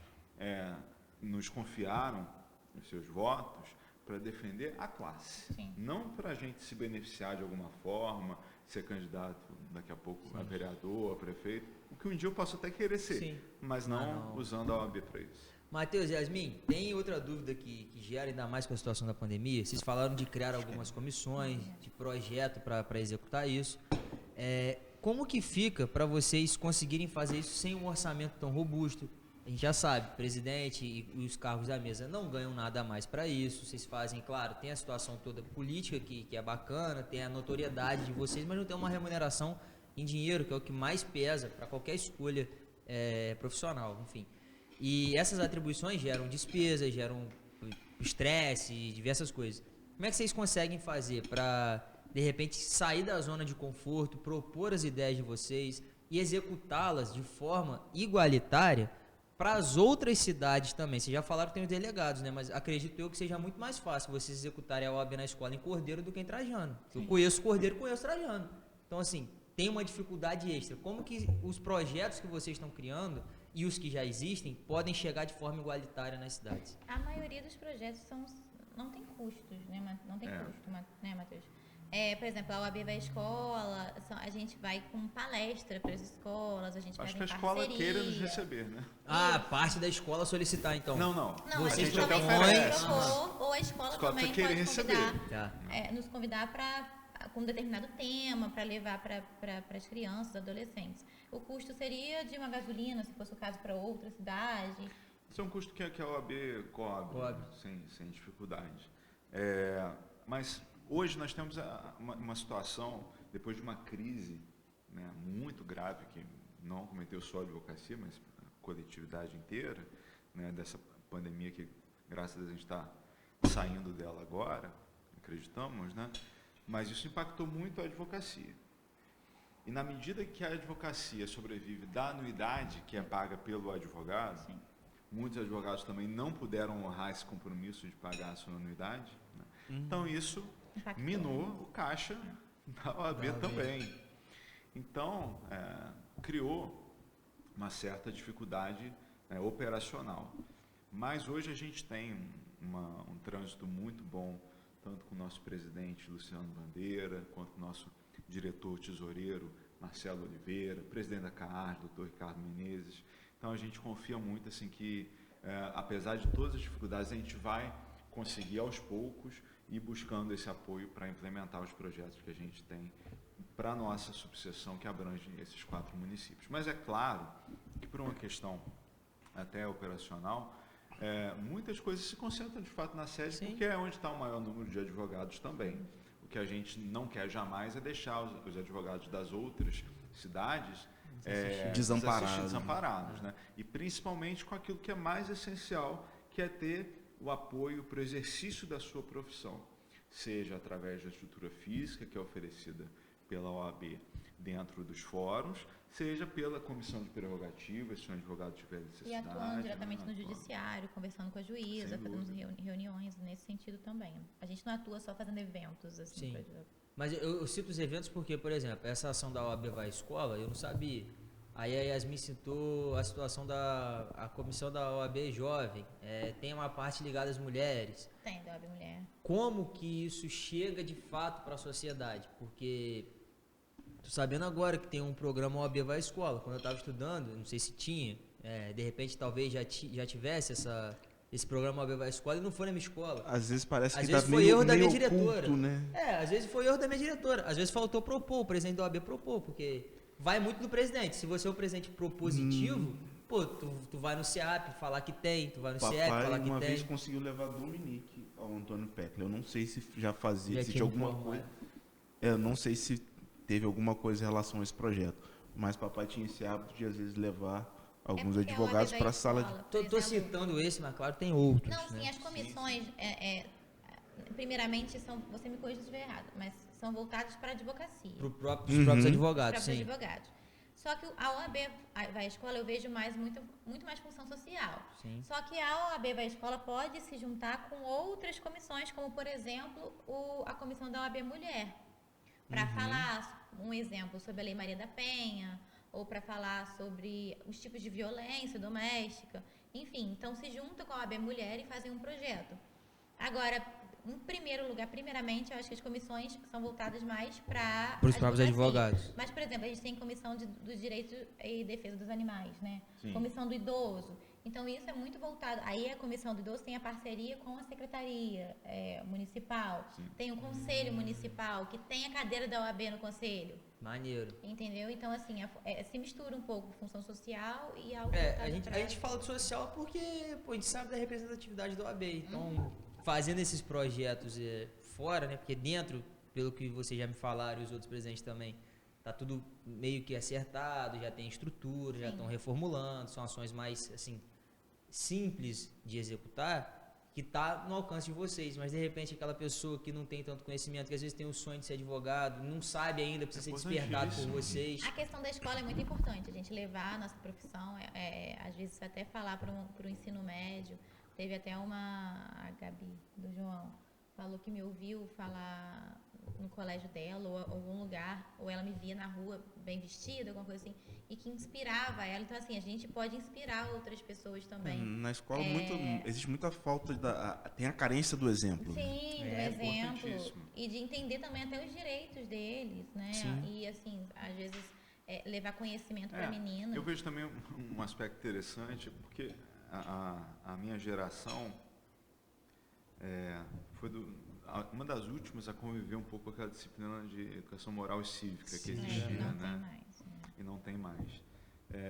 nos confiaram os seus votos para defender a classe. Sim. Não para a gente se beneficiar de alguma forma, ser candidato daqui a pouco a vereador, a prefeito, o que um dia eu posso até querer ser, Sim. mas não usando a OAB para isso. Matheus e Yasmin, tem outra dúvida que gera ainda mais com a situação da pandemia? Vocês falaram de criar algumas comissões, de projeto para executar isso. Como que fica para vocês conseguirem fazer isso sem um orçamento tão robusto? a gente já sabe, presidente e os cargos da mesa não ganham nada a mais para isso. Vocês fazem, claro, tem a situação toda política que é bacana, tem a notoriedade de vocês, mas não tem uma remuneração em dinheiro, que é o que mais pesa para qualquer escolha profissional, enfim. E essas atribuições geram despesas, geram estresse, diversas coisas. Como é que vocês conseguem fazer para, de repente, sair da zona de conforto, propor as ideias de vocês e executá-las de forma igualitária para as outras cidades também? Vocês já falaram que tem os delegados, né? Mas acredito eu que seja muito mais fácil vocês executarem a OAB na escola em Cordeiro do que em Trajano. Eu conheço Cordeiro, conheço Trajano. Então, assim, tem uma dificuldade extra. Como que os projetos que vocês estão criando e os que já existem podem chegar de forma igualitária nas cidades? A maioria dos projetos não tem custos, né? Não tem custo, né, Matheus? Por exemplo, a OAB vai à escola, a gente vai com palestra para as escolas, a gente Acho que vai a escola queira nos receber, né? Ah, parte da escola solicitar, então. Não. Não, Vocês a gente também propõem- pode propor, ou a escola também precisa querer pode receber. convidar, Tá. nos convidar com um determinado tema para levar para as crianças, adolescentes. O custo seria de uma gasolina, se fosse o caso, para outra cidade. Isso é um custo que a OAB cobre. Sem dificuldade. Mas hoje nós temos uma situação, depois de uma crise, né, muito grave, que não cometeu só a advocacia, mas a coletividade inteira, né, dessa pandemia que, graças a Deus, a gente está saindo dela agora, acreditamos, né? Mas isso impactou muito a advocacia. E na medida que a advocacia sobrevive da anuidade que é paga pelo advogado, Sim. muitos advogados também não puderam honrar esse compromisso de pagar a sua anuidade, né? Então isso Impactou. minou o caixa da OAB também. Então, criou uma certa dificuldade operacional. Mas hoje a gente tem um trânsito muito bom, tanto com o nosso presidente Luciano Bandeira, quanto com o nosso diretor tesoureiro Marcelo Oliveira, presidente da CAARS, doutor Ricardo Menezes. Então a gente confia muito assim que, apesar de todas as dificuldades, a gente vai conseguir aos poucos ir buscando esse apoio para implementar os projetos que a gente tem para a nossa subseção que abrange esses 4 municípios. Mas é claro que por uma questão até operacional, muitas coisas se concentram de fato na sede, Sim. porque é onde está o maior número de advogados também. O que a gente não quer jamais é deixar os advogados das outras cidades desamparados, né? E principalmente com aquilo que é mais essencial, que é ter o apoio para o exercício da sua profissão, seja através da estrutura física que é oferecida pela OAB dentro dos fóruns, seja pela comissão de prerrogativas, se um advogado tiver necessidade. E atuando diretamente no atuando. judiciário, conversando com a juíza, Sem fazendo dúvida. reuniões nesse sentido também. A gente não atua só fazendo eventos, assim. Sim. pra- Mas eu cito os eventos porque, por exemplo, essa ação da OAB vai à escola, eu não sabia. Aí a Yasmin citou a situação a comissão da OAB jovem, tem uma parte ligada às mulheres. Tem, da OAB Mulher. Como que isso chega de fato para a sociedade? Porque tô sabendo agora que tem um programa OAB vai à escola. Quando eu estava estudando, não sei se tinha, de repente talvez já tivesse esse programa OAB vai à escola e não foi na minha escola. Às vezes parece Às que vezes tá foi meio, erro da meio minha diretora. oculto, né? Às vezes foi erro da minha diretora. Às vezes faltou propor, o presidente da OAB propor, porque vai muito do presidente. Se você é o presidente propositivo, pô, tu vai no CEAP falar que tem, tu vai no CIEP falar Papai que uma tem. vez conseguiu levar Dominique ao Antônio Peckler. Eu não sei se já fazia, Já se tinha tinha alguma um coisa. Eu não sei se teve alguma coisa em relação a esse projeto. Mas papai tinha esse hábito de às vezes levar alguns porque a advogados OAB para da a sala de. escola, por Tô exemplo, citando esse, mas claro, tem outros. Não, sim, né? as comissões, primeiramente, você me corrige se estiver errado, mas são voltadas para a advocacia. Dos próprios advogados, Para os sim. advogados. Só que a OAB vai à escola eu vejo muito mais função social. Sim. Só que a OAB vai à escola pode se juntar com outras comissões, como por exemplo a comissão da OAB Mulher, para falar, um exemplo, sobre a Lei Maria da Penha, ou para falar sobre os tipos de violência doméstica, enfim, então se junta com a OAB Mulher e fazem um projeto. Agora, em primeiro lugar, primeiramente, eu acho que as comissões são voltadas mais para Para os próprios advogados. Mas, por exemplo, a gente tem comissão do direito e defesa dos animais, né? Sim. Comissão do idoso. Então, isso é muito voltado. Aí, a comissão do idoso tem a parceria com a secretaria municipal. Sim. Tem o conselho municipal, que tem a cadeira da OAB no conselho. Maneiro. Entendeu? Então, assim, se mistura um pouco função social e algo voltado A gente pra- fala de social porque pô, a gente sabe da representatividade do OAB. Então, fazendo esses projetos fora, né? Porque dentro, pelo que vocês já me falaram e os outros presentes também, tá tudo meio que acertado, já tem estrutura, já Sim. estão reformulando, são ações mais, assim, simples de executar, que tá no alcance de vocês, mas de repente aquela pessoa que não tem tanto conhecimento, que às vezes tem o sonho de ser advogado, não sabe ainda, precisa ser despertado por vocês. A questão da escola é muito importante, a gente levar a nossa profissão, às vezes até falar para o ensino médio. Teve até a Gabi do João, falou que me ouviu falar no colégio dela, ou algum lugar, ou ela me via na rua bem vestida, alguma coisa assim, e que inspirava ela. Então, assim, a gente pode inspirar outras pessoas também. Na escola existe muita falta tem a carência do exemplo. Né? Sim, do É exemplo. importantíssimo. E de entender também até os direitos deles, né? Sim. E, assim, às vezes, levar conhecimento para a menina. Eu vejo também um aspecto interessante, porque a minha geração foi uma das últimas a conviver um pouco com aquela disciplina de educação moral e cívica que existia, não né? tem mais. E não tem mais.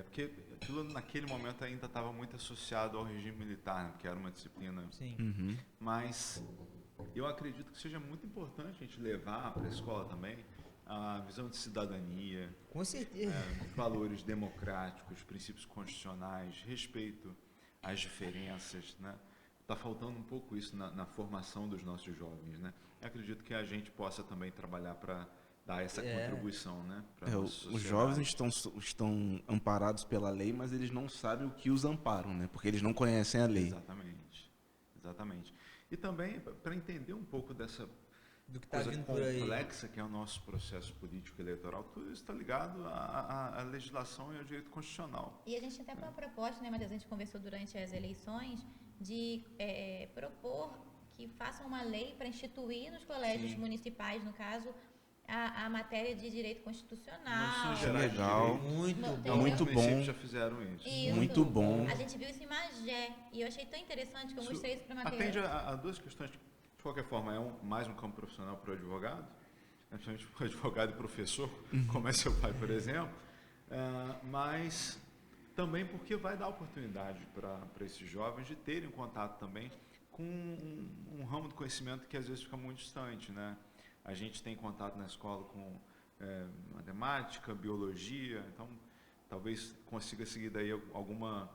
Porque aquilo naquele momento ainda estava muito associado ao regime militar, né? Porque era uma disciplina. Sim. Uhum. Mas eu acredito que seja muito importante a gente levar para a escola também a visão de cidadania, Com certeza. valores democráticos, princípios constitucionais, respeito às diferenças, né? Está faltando um pouco isso na formação dos nossos jovens, né? Eu acredito que a gente possa também trabalhar para dar essa contribuição, né? Pra nossa Os sociedade. jovens estão amparados pela lei, mas eles não sabem o que os amparam, né? Porque eles não conhecem a lei. Exatamente, exatamente. E também para entender um pouco dessa Do que tá coisa vindo por aí. complexa que é o nosso processo político eleitoral, tudo isso está ligado à legislação e ao direito constitucional. E a gente até tem uma proposta, né, Matheus? A gente conversou durante as eleições de propor que façam uma lei para instituir nos colégios municipais, no caso, a matéria de direito constitucional. Nossa, gerais de legal. direito. Muito Não, bom. tem- Muito Alguns municípios bom. já fizeram isso. Isso. Muito bom. A gente viu isso em Magé e eu achei tão interessante que eu Isso mostrei isso para Matheus. atende a duas questões. De qualquer forma, é mais um campo profissional para o advogado, né, principalmente para o advogado e professor, como é seu pai, por exemplo, mas também porque vai dar oportunidade para esses jovens de terem contato também com um ramo de conhecimento que às vezes fica muito distante, né? A gente tem contato na escola com matemática, biologia, então talvez consiga seguir daí alguma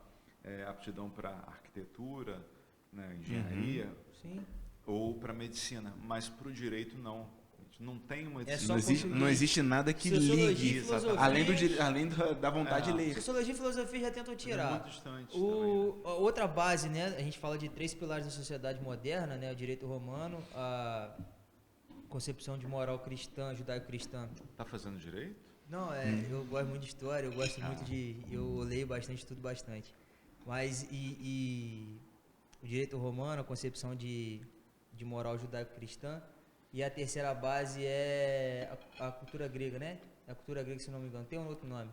aptidão para arquitetura, né, engenharia, Sim. ou para medicina, mas para o direito não. A gente não tem uma É só Não existe, português. não existe nada que Sociologia e ligue, filosofia. além da vontade de ler. Sociologia e filosofia já tentam é tirar. muito distante A outra base, né? A gente fala de 3 pilares da sociedade moderna, né? O direito romano, a concepção de moral cristã, judaico-cristã. Está fazendo direito? Não, eu gosto muito de história, eu gosto muito eu leio bastante, estudo bastante. Mas e o direito romano, a concepção de moral judaico-cristã, e a terceira base é a cultura grega, né? A cultura grega, se não me engano, tem um outro nome.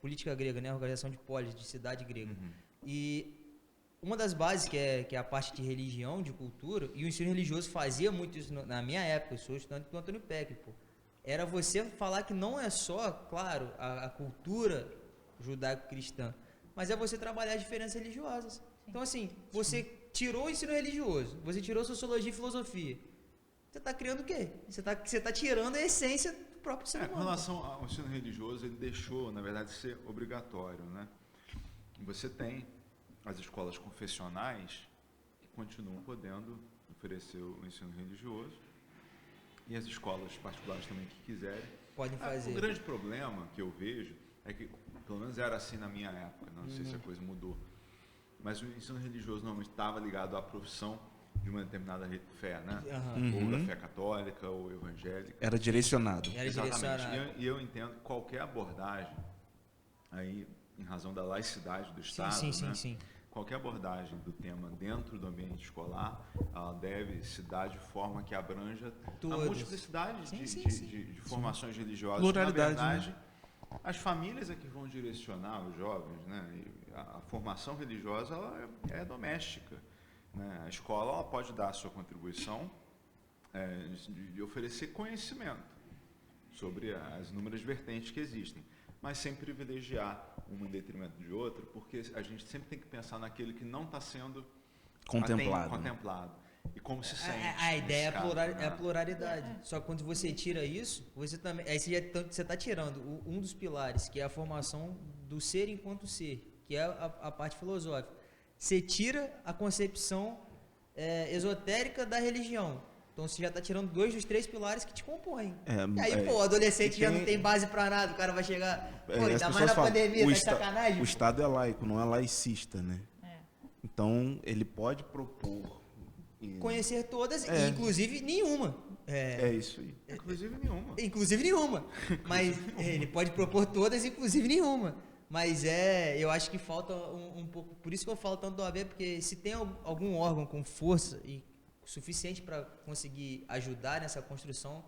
Política grega, né? Organização de polis, de cidade grega. E uma das bases, que é a parte de religião, de cultura, e o ensino religioso fazia muito isso na minha época, eu sou estudante do Antônio Peck, pô. Era você falar que não é só, claro, a cultura judaico-cristã, mas é você trabalhar as diferenças religiosas. Então, assim, você tirou o ensino religioso, você tirou sociologia e filosofia. Você está criando o quê? Você está tirando a essência do próprio ser Com humano. relação ao ensino religioso, ele deixou, na verdade, de ser obrigatório, né? Você tem as escolas confessionais que continuam podendo oferecer o ensino religioso e as escolas particulares também que quiserem. Podem fazer. O grande problema que eu vejo é que, pelo menos era assim na minha época, não sei se a coisa mudou, mas o ensino religioso normalmente estava ligado à profissão de uma determinada fé, né? Ou da fé católica ou evangélica. Era direcionado. Era direcionado. Exatamente. E eu entendo que qualquer abordagem, aí, em razão da laicidade do Estado, Sim. qualquer abordagem do tema dentro do ambiente escolar, ela deve se dar de forma que abranja a Todos. multiplicidade Sim, de formações religiosas. Pluralidade, Na verdade, as famílias é que vão direcionar os jovens, né? E a formação religiosa ela é doméstica, né? A escola ela pode dar a sua contribuição de oferecer conhecimento sobre as inúmeras vertentes que existem, mas sem privilegiar uma em detrimento de outra, porque a gente sempre tem que pensar naquele que não está sendo contemplado. E como se sente. A ideia nesse caso, é a pluralidade. Só que quando você tira isso, você também. Aí você está tirando um dos pilares, que é a formação do ser enquanto ser, que é a parte filosófica. Você tira a concepção esotérica da religião. Então você já está tirando 2 dos 3 pilares que te compõem. E aí, pô, o adolescente já não tem base para nada, o cara vai chegar. Pô, ainda mais na pandemia, tá de sacanagem. O Estado é laico, não é laicista, né? Então ele pode propor. Conhecer todas, inclusive nenhuma. É isso aí. Inclusive nenhuma. Mas ele pode propor todas, inclusive nenhuma. Mas eu acho que falta um pouco. Por isso que eu falo tanto do OAB, porque se tem algum órgão com força e suficiente para conseguir ajudar nessa construção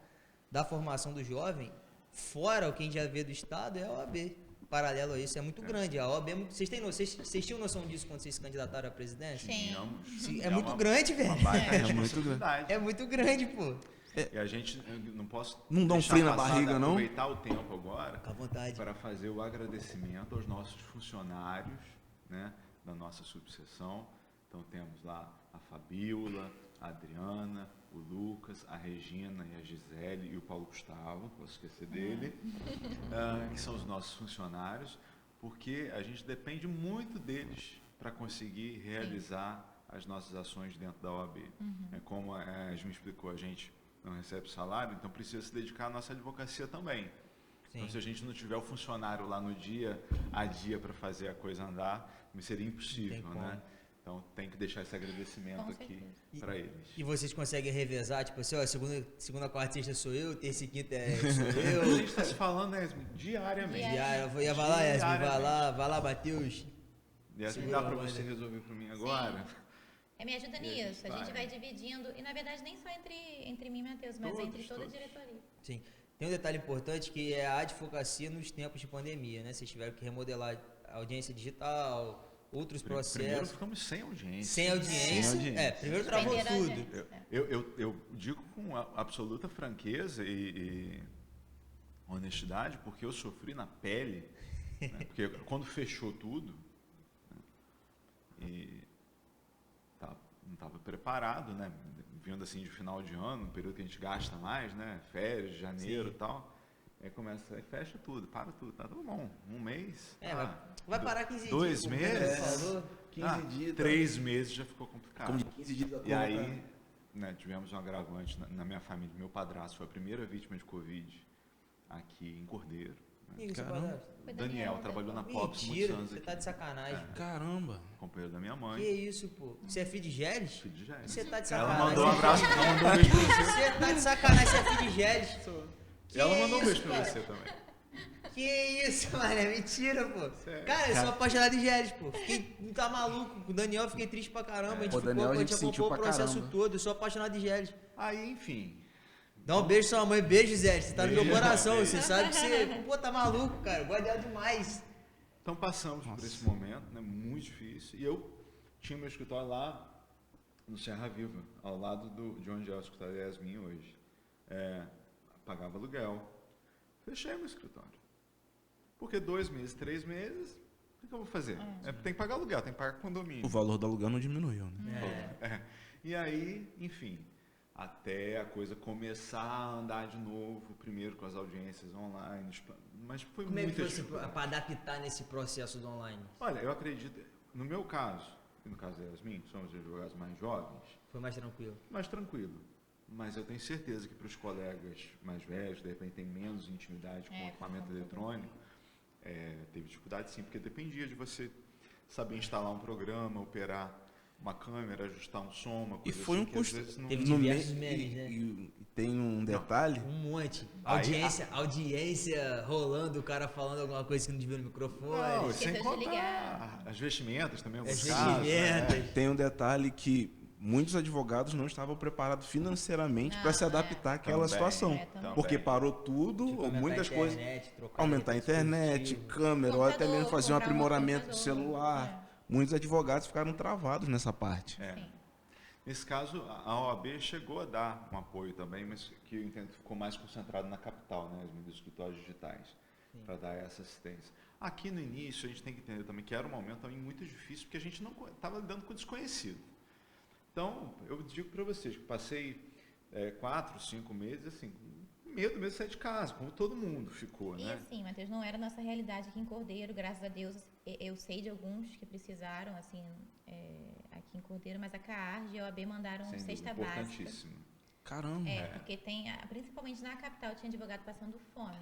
da formação do jovem, fora o que a gente já vê do Estado, é a OAB. Paralelo a isso, é muito grande. A OAB vocês tinham noção disso quando vocês se candidataram à presidência? Sim. É muito grande, velho. É muito grande. É muito grande, pô. E a gente não dá um frio na barriga, não? Aproveitar o tempo agora à vontade, para fazer o agradecimento aos nossos funcionários, né, da nossa subseção. Então temos lá a Fabíola, a Adriana, o Lucas, a Regina e a Gisele e o Paulo Gustavo, não posso esquecer dele, que são os nossos funcionários, porque a gente depende muito deles para conseguir realizar as nossas ações dentro da OAB. Como a gente me explicou, a gente não recebe salário, então precisa se dedicar à nossa advocacia também. Então, se a gente não tiver o funcionário lá no dia a dia para fazer a coisa andar, seria impossível, né? Então tem que deixar esse agradecimento aqui para eles. E vocês conseguem revezar, tipo assim, ó, segunda, quarta e sexta sou eu, terça e quinta sou eu. A gente está se falando, Yasmin, diariamente. Vai lá, Yasmin, vai lá, Matheus. Yasmin, dá para você resolver para mim agora? Me ajuda nisso. A gente vai dividindo, e na verdade nem só entre mim e Matheus, mas entre toda a diretoria. Sim. Tem um detalhe importante que é a advocacia nos tempos de pandemia, né? Vocês tiveram que remodelar a audiência digital, outros processos. Primeiro ficamos sem audiência. Sem audiência. Primeiro travou tudo. Eu digo com absoluta franqueza e honestidade, porque eu sofri na pele, né? Porque quando fechou tudo, né? E não estava preparado, né? Vindo assim de final de ano, um período que a gente gasta mais, né? Férias, janeiro e tal. Aí fecha tudo, para tudo, tá tudo bom. Um mês. Vai parar 15 dias. 2 meses. 15 dias. 3 meses já ficou complicado. Como de 15 dias da E aí, né, tivemos um agravante na minha família. Meu padrasto foi a primeira vítima de Covid aqui em Cordeiro. Né? Daniel trabalhou na Pops muitos anos. Você tá de sacanagem. Caramba. Companheiro da minha mãe. Que isso, pô? Você é filho de Gélis? Filho de Gélis. Você tá de Ela sacanagem. mandou um abraço, ela mandou um beijo pra você. Você tá de sacanagem, você é filho de Gélis? Ela mandou um beijo isso, pra você também. Que isso, mano, é mentira, pô. Sério? Cara, eu sou apaixonado em Gélis, pô. Não tá maluco. Com o Daniel eu fiquei triste pra caramba. A gente acompanhou o processo todo. Eu sou apaixonado em Gélis. Aí, enfim. Dá um beijo pra sua mãe. Beijo, Zé. Você tá no meu coração. Você sabe que você... Pô, tá maluco, cara. Eu gosto dela demais. Então passamos por esse momento, né? Muito difícil. E eu tinha meu escritório lá no Serra Viva, ao lado de onde é o escritório da Yasmin hoje. Pagava aluguel. Fechei meu escritório. Porque 2 meses, 3 meses, o que eu vou fazer? Tem que pagar aluguel, tem que pagar condomínio. O valor do aluguel não diminuiu, né? E aí, enfim, até a coisa começar a andar de novo, primeiro com as audiências online, mas foi Como é que muito foi para adaptar nesse processo do online? Olha, eu acredito, no meu caso, e no caso da Yasmin, somos advogados mais jovens. Foi mais tranquilo? Mais tranquilo. Mas eu tenho certeza que para os colegas mais velhos, de repente tem menos intimidade com o equipamento eletrônico, teve dificuldade sim, porque dependia de você saber instalar um programa, operar uma câmera, ajustar um som, uma coisa E foi assim, um custo. Teve diversos memes, né? E tem um detalhe. Um monte. Audiência rolando, o cara falando alguma coisa que não devia no microfone. Não, sem Esqueceu de contar ligar. as vestimentas também, As alguns casos, né? vestimentas. Tem um detalhe que muitos advogados não estavam preparados financeiramente para se adaptar àquela Também, situação. também. Porque parou tudo, Tipo, ou aumentar muitas a coisas. internet, trocar Aumentar a internet, dispositivo. câmera, ou até mesmo fazer um Comprar um aprimoramento do computador. celular. Muitos advogados ficaram travados nessa parte. Sim. Nesse caso, a OAB chegou a dar um apoio também, mas que eu entendo que ficou mais concentrado na capital, né, os escritórios digitais, para dar essa assistência. Aqui no início, a gente tem que entender também que era um momento também muito difícil, porque a gente não estava lidando com o desconhecido. Então, eu digo para vocês que passei 4, 5 meses, assim, com medo mesmo de sair de casa, como todo mundo ficou, E né? assim, Matheus, não era a nossa realidade aqui em Cordeiro, graças a Deus. Eu sei de alguns que precisaram, assim, aqui em Cordeiro, mas a CAARD e a OAB mandaram Sem dúvida, cesta básica. importantíssimo. Caramba. Porque principalmente na capital, tinha advogado passando fome.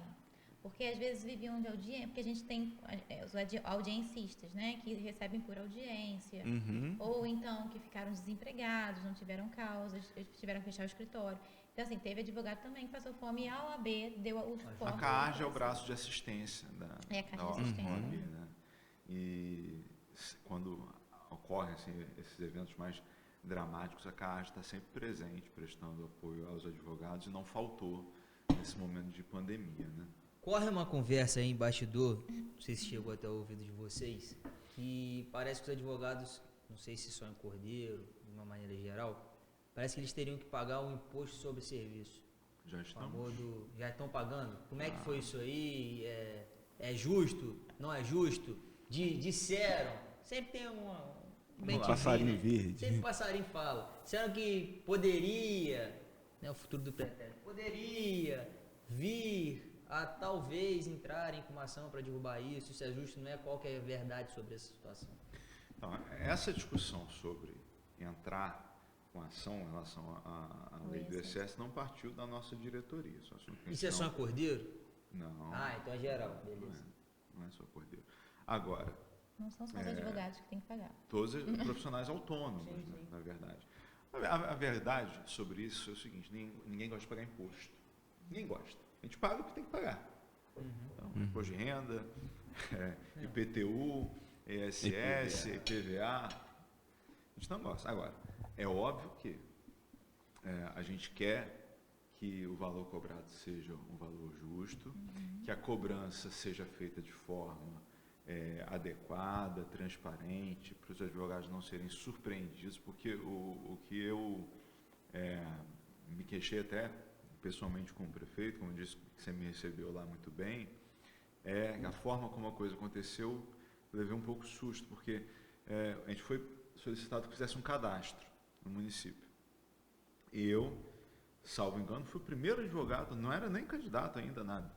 Porque às vezes viviam de audiência, porque a gente tem os audiencistas, né, que recebem por audiência, Uhum. ou então que ficaram desempregados, não tiveram causas, tiveram que fechar o escritório. Então, assim, teve advogado também que passou fome e a OAB deu o suporte. A CAARD é o braço de assistência da a caixa de assistência. OAB, né? E quando ocorrem assim, esses eventos mais dramáticos, a CAARD está sempre presente, prestando apoio aos advogados, e não faltou nesse momento de pandemia, né? Corre uma conversa aí em bastidor, não sei se chegou até o ouvido de vocês, que parece que os advogados, não sei se só em Cordeiro, de uma maneira geral, parece que eles teriam que pagar o imposto sobre serviço. Já estamos. Já estão pagando? Como é que foi isso aí? É justo? Não é justo? Disseram. Sempre tem um Passarinho verde. Sempre passarinho fala. Disseram que poderia, né, o futuro do pretérito, poderia vir a talvez entrarem com uma ação para derrubar isso é justo, não é qual que é a verdade sobre essa situação. Então, essa discussão sobre entrar com ação em relação à lei do ISS não partiu da nossa diretoria. Isso é só em Cordeiro? Não. Ah, então é geral, beleza. Não é só Cordeiro. Agora, Não são só os advogados que têm que pagar. todos os profissionais autônomos, né, na verdade. A verdade sobre isso é o seguinte, ninguém gosta de pagar imposto. Ninguém gosta. A gente paga o que tem que pagar. Então, imposto de renda, IPTU, ISS, IPVA. A gente não gosta. Agora, é óbvio que a gente quer que o valor cobrado seja um valor justo, que a cobrança seja feita de forma adequada, transparente, para os advogados não serem surpreendidos, porque o que eu me queixei até pessoalmente com o prefeito, como disse que você me recebeu lá muito bem, a forma como a coisa aconteceu, eu levei um pouco de susto, porque a gente foi solicitado que fizesse um cadastro no município. E eu, salvo engano, fui o primeiro advogado, não era nem candidato ainda, nada.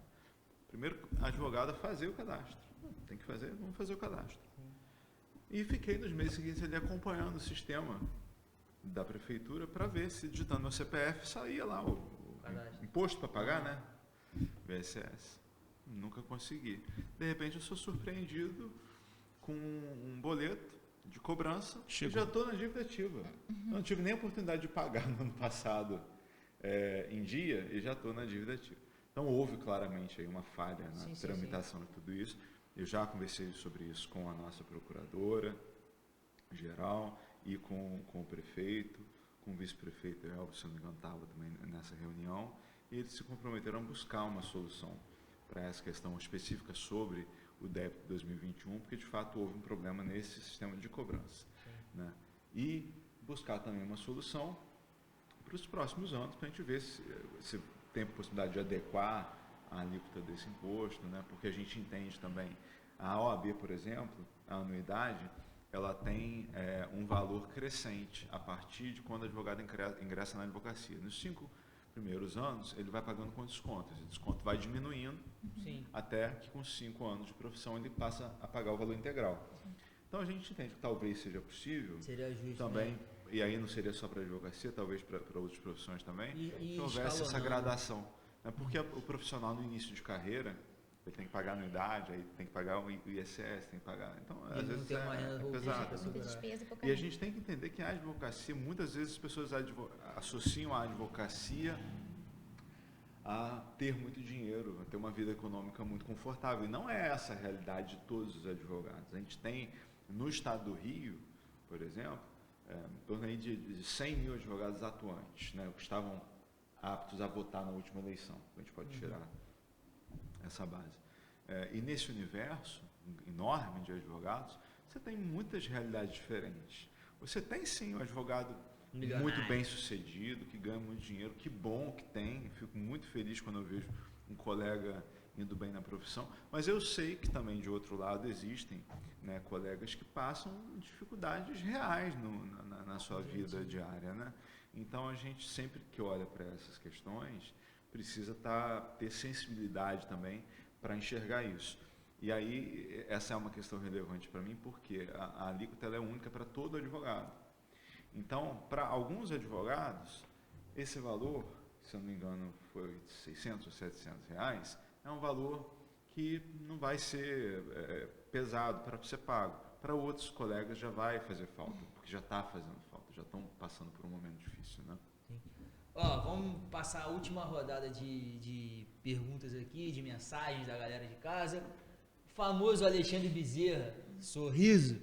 Primeiro advogado a fazer o cadastro. Tem que fazer, vamos fazer o cadastro. E fiquei nos meses seguintes ali acompanhando o sistema da prefeitura para ver se digitando meu CPF saía lá o imposto para pagar, né? VSS. Nunca consegui. De repente eu sou surpreendido com um boleto de cobrança e já estou na dívida ativa. Não tive nem a oportunidade de pagar no ano passado em dia e já estou na dívida ativa. Então houve claramente aí uma falha na tramitação de tudo isso. Eu já conversei sobre isso com a nossa procuradora geral e com o prefeito, com o vice-prefeito Elvis, se não me engano, estava também nessa reunião, e eles se comprometeram a buscar uma solução para essa questão específica sobre o débito de 2021, porque de fato houve um problema nesse sistema de cobrança, né? E buscar também uma solução para os próximos anos, para a gente ver se tem a possibilidade de adequar a alíquota desse imposto, né? Porque a gente entende também, a OAB, por exemplo, a anuidade, ela tem um valor crescente a partir de quando o advogado ingressa na advocacia. Nos 5 primeiros anos, ele vai pagando com desconto. Esse desconto vai diminuindo até que com 5 anos de profissão ele passa a pagar o valor integral. Então a gente entende que talvez seja possível Seria justo, também, né? E aí não seria só para a advocacia, talvez para outras profissões também, E que houvesse essa escalonando. gradação. Né? Porque o profissional no início de carreira, ele tem que pagar anuidade, aí tem que pagar o ISS, tem que pagar. Então, Ele às não vezes tem uma renda robusta pesado. pra Muita segurar. despesa e pouca E a renda. gente tem que entender que a advocacia, muitas vezes as pessoas associam a advocacia a ter muito dinheiro, a ter uma vida econômica muito confortável. E não é essa a realidade de todos os advogados. A gente tem, no estado do Rio, por exemplo, em torno aí de 100 mil advogados atuantes, né, que estavam aptos a votar na última eleição. A gente pode tirar essa base. E nesse universo enorme de advogados, você tem muitas realidades diferentes. Você tem sim o advogado Milionário. muito bem sucedido, que ganha muito dinheiro, que bom que tem, fico muito feliz quando eu vejo um colega indo bem na profissão, mas eu sei que também de outro lado existem, né, colegas que passam dificuldades reais na sua vida diária, né? Então a gente sempre que olha para essas questões precisa ter sensibilidade também para enxergar isso. E aí essa é uma questão relevante para mim porque a alíquota ela é única para todo advogado. Então, para alguns advogados, esse valor, se eu não me engano, foi 600 ou 700 reais, é um valor que não vai ser pesado para ser pago. Para outros colegas já vai fazer falta, porque já está fazendo falta, já estão passando por um momento difícil, né? Ó, vamos passar a última rodada de perguntas aqui, de mensagens da galera de casa. O famoso Alexandre Bezerra, Sorriso,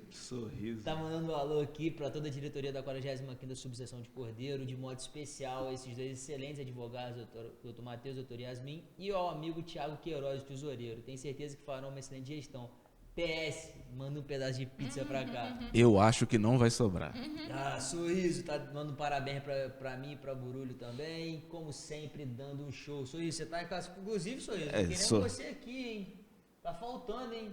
tá mandando um alô aqui para toda a diretoria da 45ª Subseção de Cordeiro, de modo especial a esses dois excelentes advogados, Dr. Matheus e Dr. Yasmin, e ao amigo Thiago Queiroz, tesoureiro. Tenho certeza que farão uma excelente gestão. PS, manda um pedaço de pizza pra cá. Eu acho que não vai sobrar. Sorriso, tá dando parabéns pra mim e pra Burulho também. Como sempre, dando um show. Sorriso, você tá em casa. Inclusive, Sorriso, queremos você aqui, hein? Tá faltando, hein?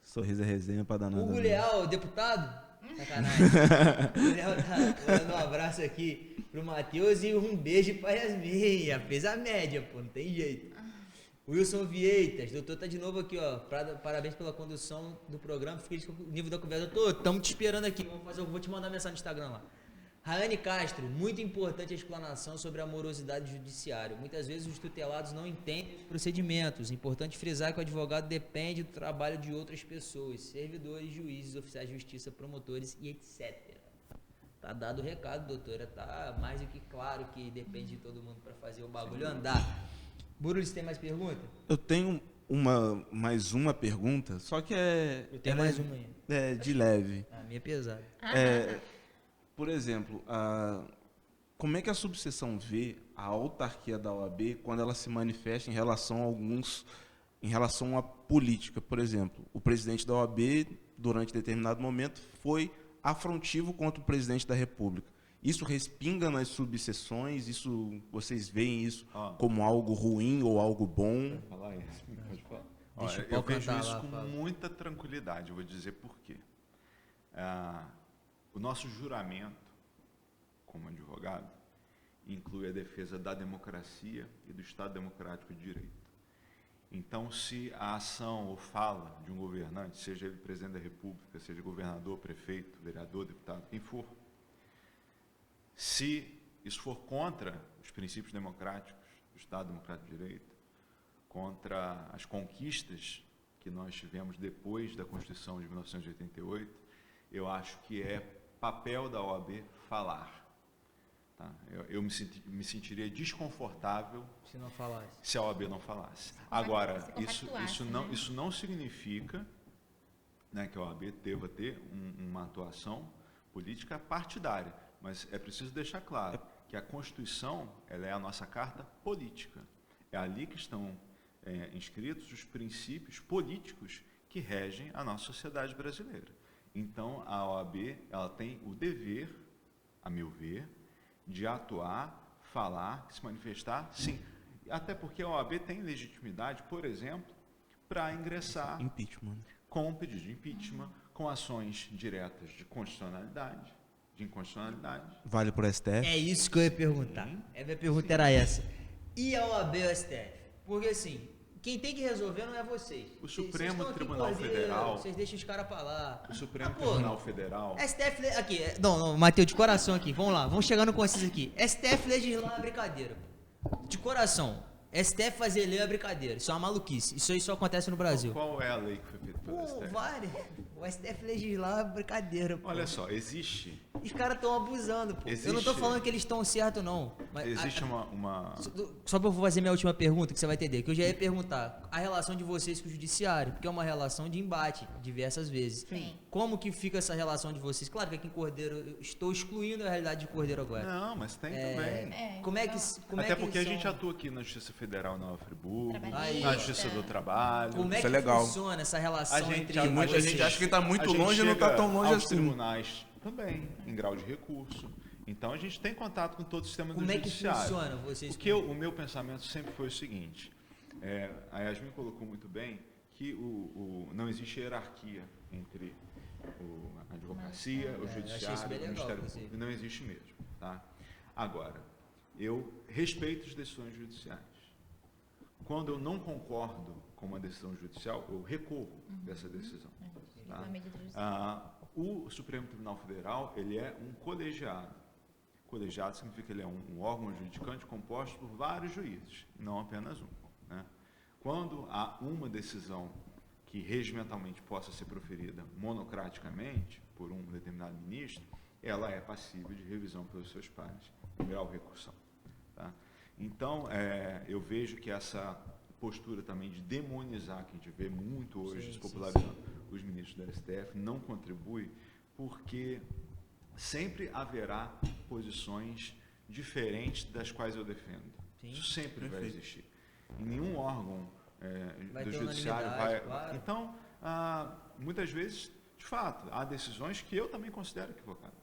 Sorriso é resenha pra dar nada. Hugo Leal, deputado? Sacanagem. Hugo Leal tá dando um abraço aqui pro Matheus e um beijo pra Yasmin. Já fez a média, pô, não tem jeito. Wilson Vieitas, doutor tá de novo aqui, ó. Parabéns pela condução do programa. Fiquei com o nível da conversa. Doutor, estamos te esperando aqui. Vou te mandar mensagem no Instagram lá. Raiane Castro, muito importante a explanação sobre a morosidade judiciária. Muitas vezes os tutelados não entendem os procedimentos. Importante frisar que o advogado depende do trabalho de outras pessoas, servidores, juízes, oficiais de justiça, promotores e etc. Tá dado o recado, doutora. Tá mais do que claro que depende de todo mundo para fazer o bagulho andar. Burulho, você tem mais pergunta? Eu tenho mais uma pergunta, só que Eu tenho mais uma aí. É de leve. A minha é pesada. Por exemplo, como é que a subseção vê a autarquia da OAB quando ela se manifesta em relação à política? Por exemplo, o presidente da OAB, durante determinado momento, foi afrontivo contra o presidente da República. Isso respinga nas subseções? Vocês veem isso como algo ruim ou algo bom? Falar isso, pode falar. Deixa Eu vejo cantar isso lá, com fala. muita tranquilidade, eu vou dizer por quê. O nosso juramento, como advogado, inclui a defesa da democracia e do Estado Democrático de Direito. Então, se a ação ou fala de um governante, seja ele presidente da República, seja governador, prefeito, vereador, deputado, quem for, se isso for contra os princípios democráticos do Estado Democrático de Direito, contra as conquistas que nós tivemos depois da Constituição de 1988, eu acho que é papel da OAB falar. Tá? Eu me sentiria desconfortável Se não falasse. se a OAB não falasse. Agora, se compactuasse, isso não significa, né, que a OAB deva ter uma atuação política partidária. Mas é preciso deixar claro que a Constituição ela é a nossa carta política. É ali que estão inscritos os princípios políticos que regem a nossa sociedade brasileira. Então, a OAB ela tem o dever, a meu ver, de atuar, falar, se manifestar, sim. Até porque a OAB tem legitimidade, por exemplo, para ingressar Impeachment. com pedido de impeachment, com ações diretas de constitucionalidade, de inconstitucionalidade. Vale por STF? É isso que eu ia perguntar. A minha pergunta era essa. E a OAB ou a STF? Porque assim, quem tem que resolver não é vocês. O Vocês Supremo estão aqui Tribunal cordeiro, Federal- Vocês deixam os caras falar. O Supremo pô, Tribunal Federal... STF, aqui, não, Matheus, de coração aqui, vamos lá, vamos chegando com vocês aqui. STF legislar é brincadeira. De coração, STF fazer lei é brincadeira, isso é uma maluquice, isso aí só acontece no Brasil. Qual é a lei que foi feita pelo Pô, STF? várias, o STF legislar é brincadeira, pô. Olha só, existe Os caras estão abusando, pô. Eu não tô Existe- falando que eles estão certos, não. Mas uma... Só pra eu fazer minha última pergunta, que você vai entender, que eu já ia perguntar a relação de vocês com o judiciário, porque é uma relação de embate, diversas vezes. Sim. Como que fica essa relação de vocês? Claro que aqui em Cordeiro, eu estou excluindo a realidade de Cordeiro agora. Não, mas tem também. Como é que Até é que porque a são- gente atua aqui na Justiça Federal na Friburgo, Trabalhista. na Justiça do Trabalho. Como é Isso que é legal. funciona essa relação A gente- entre a Muita vocês? gente acha que está muito A gente longe e não está chega tão longe aos assim. tribunais também, em grau de recurso. Então a gente tem contato com todo o sistema do Como é que judiciário. funciona? Vocês Porque o meu pensamento sempre foi o seguinte, a Yasmin colocou muito bem que não existe hierarquia entre a advocacia, o achei isso judiciário, bem o legal, Ministério inclusive. Público. Não existe mesmo. Tá? Agora, eu respeito as decisões judiciais. Quando eu não concordo com uma decisão judicial, eu recorro dessa decisão. Tá? Uma medida judicial. O Supremo Tribunal Federal, ele é um colegiado. Colegiado significa que ele é um órgão juridicante composto por vários juízes, não apenas um. Né? Quando há uma decisão que regimentalmente possa ser proferida monocraticamente por um determinado ministro, ela é passível de revisão pelos seus pares, em grau recursal. Tá? Então, eu vejo que essa postura também de demonizar, que a gente vê muito hoje se popularizando os ministros da STF, não contribui, porque sempre haverá posições diferentes das quais eu defendo. Sim. Isso sempre vai Perfeito. existir. Em nenhum órgão Vai do ter judiciário unanimidade, claro. Então, muitas vezes, de fato, há decisões que eu também considero equivocadas.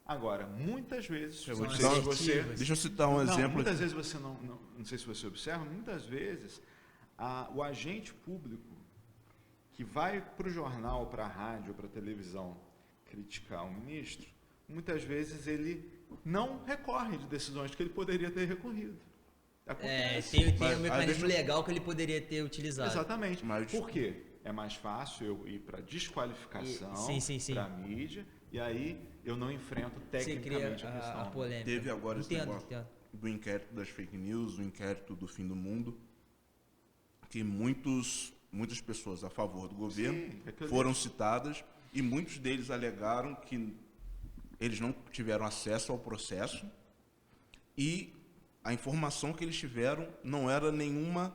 Agora, muitas vezes, Eu vou não te sei dar se um- você... Deixa eu citar um Não, exemplo. muitas vezes você não sei se você observa, muitas vezes o agente público que vai para o jornal, para a rádio, para a televisão criticar o ministro, muitas vezes ele não recorre de decisões que ele poderia ter recorrido. Acontece. Tem Mas, um mecanismo deixa- legal que ele poderia ter utilizado. Exatamente. Mas- Por quê? É mais fácil eu ir para desqualificação, Sim. para a mídia, e aí eu não enfrento Você cria tecnicamente a questão. a polêmica. Teve agora esse Entendo. negócio do inquérito das fake news, o inquérito do fim do mundo, que muitas pessoas a favor do governo Sim, aquilo foram citadas e muitos deles alegaram que eles não tiveram acesso ao processo e a informação que eles tiveram não era nenhuma...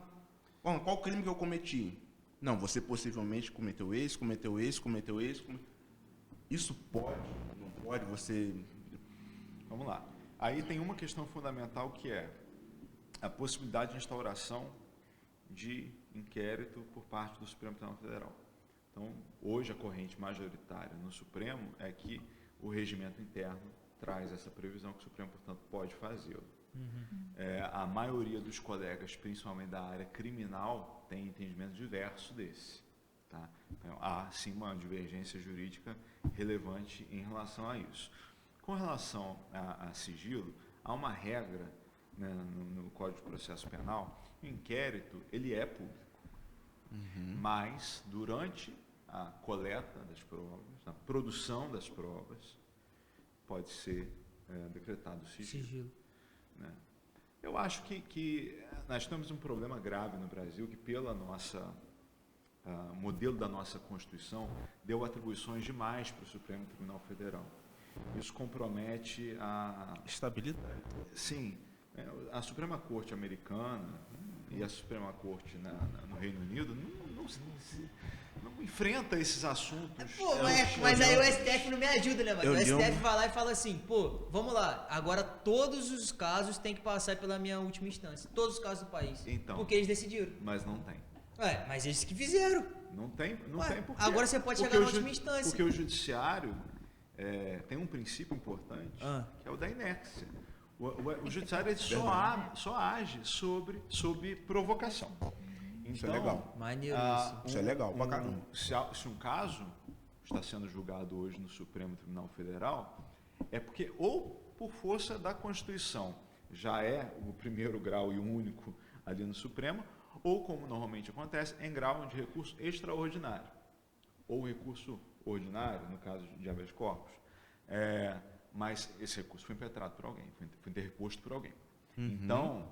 Bom, qual crime que eu cometi? Não, você possivelmente cometeu esse. Isso pode, não pode, você... Vamos lá. Aí tem uma questão fundamental que é a possibilidade de instauração de inquérito por parte do Supremo Tribunal Federal. Então, hoje a corrente majoritária no Supremo é que o regimento interno traz essa previsão que o Supremo, portanto, pode fazê-lo. A maioria dos colegas, principalmente da área criminal, tem entendimento diverso desse. Tá? Então, há, sim, uma divergência jurídica relevante em relação a isso. Com relação a sigilo, há uma regra, né, no Código de Processo Penal, o inquérito ele é público, mas durante a coleta das provas, a produção das provas, pode ser decretado sigilo. Né? Eu acho que nós temos um problema grave no Brasil, que pela nossa modelo da nossa Constituição deu atribuições demais para o Supremo Tribunal Federal. Isso compromete a... Estabilidade. Sim, a Suprema Corte americana e a Suprema Corte no Reino Unido não enfrenta esses assuntos. Pô, mas aí o STF não me ajuda, né, mano? O STF vai lá e fala assim, pô, vamos lá, agora todos os casos têm que passar pela minha última instância. Todos os casos do país. Então. Porque eles decidiram. Mas não tem. Mas eles que fizeram. Não tem por quê? Agora você pode Porque chegar na o última instância. Porque o judiciário tem um princípio importante, que é o da inércia. O judiciário ele só age sob provocação. Então, Isso é legal. Maneiro isso. Isso é legal pra caramba. Se um caso está sendo julgado hoje no Supremo Tribunal Federal, é porque ou por força da Constituição já é o primeiro grau e o único ali no Supremo, ou como normalmente acontece, em grau de recurso extraordinário, ou recurso ordinário, no caso de habeas corpus. Mas esse recurso foi impetrado por alguém, foi interposto por alguém. Então,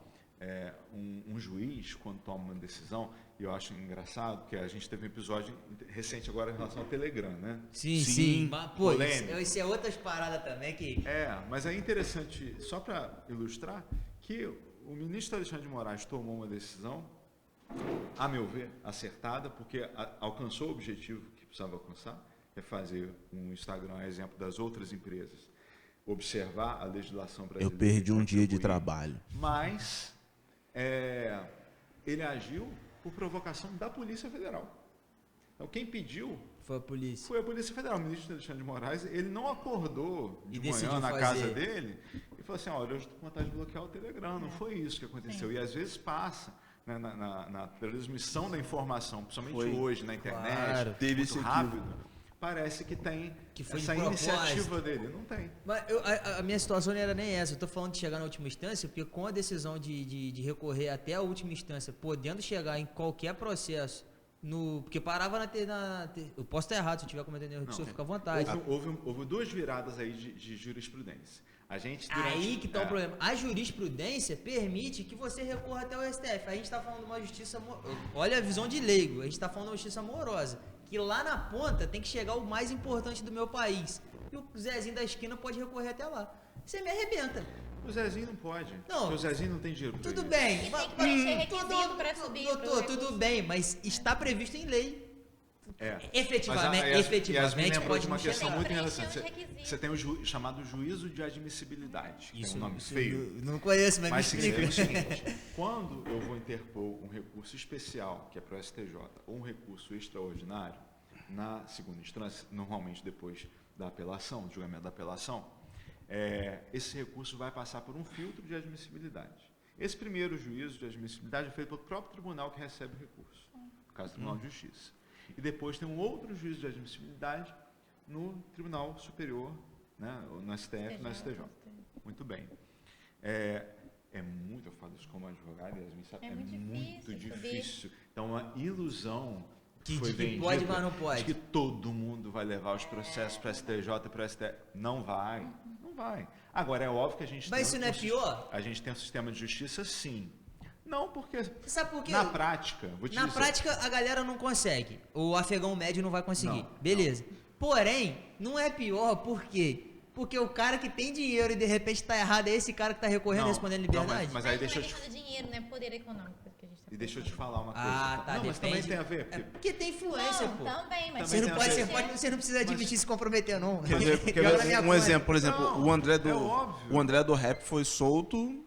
um juiz, quando toma uma decisão, e eu acho engraçado, que a gente teve um episódio recente agora em relação ao Telegram, né? Sim. Mas, pô, polêmico. isso é outras paradas também que... Mas é interessante, só para ilustrar, que o ministro Alexandre de Moraes tomou uma decisão, a meu ver, acertada, porque alcançou o objetivo que precisava alcançar, que é fazer um Instagram a exemplo das outras empresas, observar a legislação brasileira. Eu perdi um dia de contribuir. trabalho. Mas ele agiu por provocação da Polícia Federal. Então, quem pediu Foi a polícia. foi a Polícia Federal. O ministro Alexandre de Moraes, ele não acordou de E manhã decidiu na fazer. casa dele e falou assim, olha, eu estou com vontade de bloquear o Telegram. Não foi isso que aconteceu. Sim. E às vezes passa, né, na transmissão da informação, principalmente Foi. hoje, na internet, Claro. Teve muito esse rápido, parece que tem Que foi de essa propósito. iniciativa dele. Não tem. Mas a minha situação não era nem essa. Eu tô falando de chegar na última instância, porque com a decisão de recorrer até a última instância, podendo chegar em qualquer processo, porque parava eu posso estar errado, se eu estiver cometendo erro, Não. senhor fica à vontade. Houve duas viradas aí de jurisprudência. A gente, Aí que está é, o problema. A jurisprudência permite que você recorra até o STF. A gente está falando de uma justiça... Olha a visão de leigo. A gente está falando de uma justiça amorosa. Que lá na ponta tem que chegar o mais importante do meu país. E o Zezinho da esquina pode recorrer até lá. Você me arrebenta. O Zezinho não pode. Não. Porque o Zezinho não tem dinheiro pra Tudo isso. bem. E tem que preencher requisito para subir. pro Doutor, tudo recurso. bem, mas está previsto em lei. É. Efetivamente, Mas Yasmin efetivamente lembrou pode de uma não questão chegar. muito Tem que preencher interessante. os requisitos. Você tem o chamado juízo de admissibilidade, que é um nome feio. eu não conheço, mas, Mas me significa explica. o seguinte, quando eu vou interpor um recurso especial, que é para o STJ, ou um recurso extraordinário, na segunda instância, normalmente depois da apelação, do julgamento da apelação, esse recurso vai passar por um filtro de admissibilidade. Esse primeiro juízo de admissibilidade é feito pelo próprio tribunal que recebe o recurso, no caso do Tribunal de Justiça. E depois tem um outro juízo de admissibilidade no Tribunal Superior, né, no STF, no STJ. Muito bem. Eu falo isso como advogado, Yasmin, sabe? É É muito muito difícil difícil. Então, uma ilusão Que foi de que vendida pode, mas não pode. de que todo mundo vai levar os processos para STJ e para STF. Não vai. Não vai. Agora, é óbvio que a gente Mas tem... isso não é pior? A gente tem um sistema de justiça, sim. Não, porque... Sabe por quê? Na prática, vou te Na dizer... prática, a galera não consegue. O afegão médio não vai conseguir. Não, Beleza. Porém, não é pior, por quê? Porque o cara que tem dinheiro e de repente tá errado é esse cara que tá recorrendo Não, respondendo não, liberdade? mas aí Mas deixa não eu é te... questão do dinheiro, não é poder econômico. Que a gente tá E deixa eu te falando. falar uma coisa. Ah, tá. Não, mas também depende. tem a ver. É Porque... porque tem influência, Não, pô. também, mas... Você não, tem a pode, ver. você não precisa admitir se comprometer, não. Quer ver, Joga na minha um conta. exemplo, por exemplo, Não, o André é óbvio. o André do Rap foi solto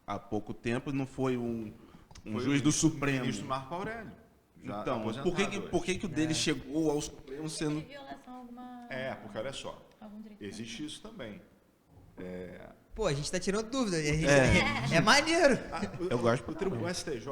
há pouco tempo, não foi um Foi juiz o do Supremo. ministro Marco Aurélio. Já Então, aposentado por que o dele chegou ao Supremo De sendo... violação a alguma... Porque olha só, algum direito. existe isso também. Pô, a gente tá tirando dúvida. A gente é maneiro. Eu gosto O STJ,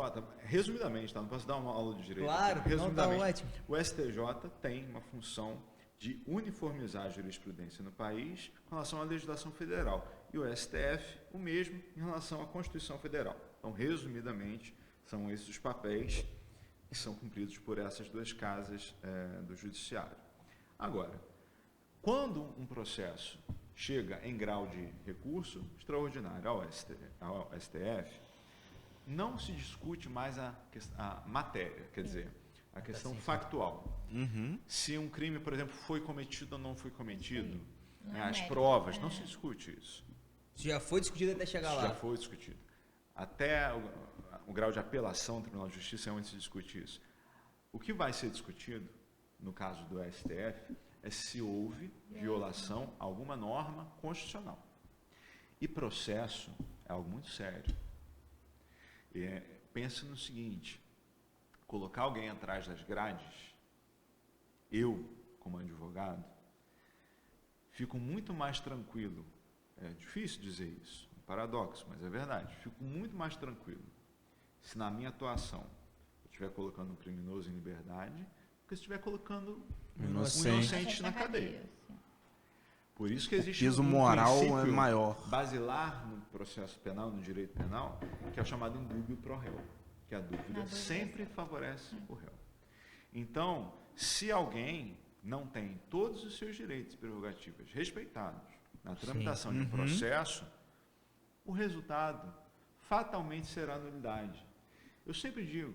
resumidamente, tá? Não posso dar uma aula de direito. Claro, aqui. não, tá Resumidamente, ótimo. o STJ tem uma função de uniformizar a jurisprudência no país com relação à legislação federal. E o STF, o mesmo em relação à Constituição Federal. Então, resumidamente, são esses os papéis que são cumpridos por essas duas casas do Judiciário. Agora, quando um processo chega em grau de recurso extraordinário ao STF, não se discute mais a matéria, quer dizer, a questão factual. Se um crime, por exemplo, foi cometido ou não foi cometido, Não né, é as mérito, provas, não se discute isso. Isso já foi discutido até chegar Isso lá. já foi discutido. Até o grau de apelação do Tribunal de Justiça é onde se discute isso. O que vai ser discutido, no caso do STF, é se houve violação a alguma norma constitucional. E processo é algo muito sério. Pensa no seguinte, colocar alguém atrás das grades, eu, como advogado, fico muito mais tranquilo. É difícil dizer isso, um paradoxo, mas é verdade. Fico muito mais tranquilo se na minha atuação eu estiver colocando um criminoso em liberdade do que se estiver colocando um inocente na cadeia. Por isso que existe peso um moral princípio é maior. basilar no processo penal, no direito penal, que é o chamado indúbio pro réu, que a dúvida sempre favorece o réu. Então, se alguém não tem todos os seus direitos e prerrogativas respeitados na tramitação de um processo, o resultado fatalmente será nulidade. Eu sempre digo,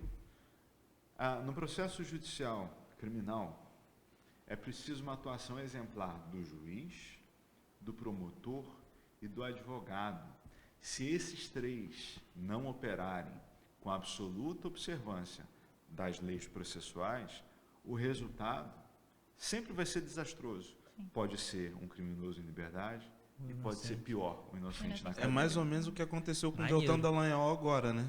no processo judicial criminal, é preciso uma atuação exemplar do juiz, do promotor e do advogado. Se esses três não operarem com absoluta observância das leis processuais, o resultado sempre vai ser desastroso. Pode ser um criminoso em liberdade e pode ser pior, um inocente na É cadeia. mais ou menos o que aconteceu com o Maneiro. Deltan Dallagnol agora, né?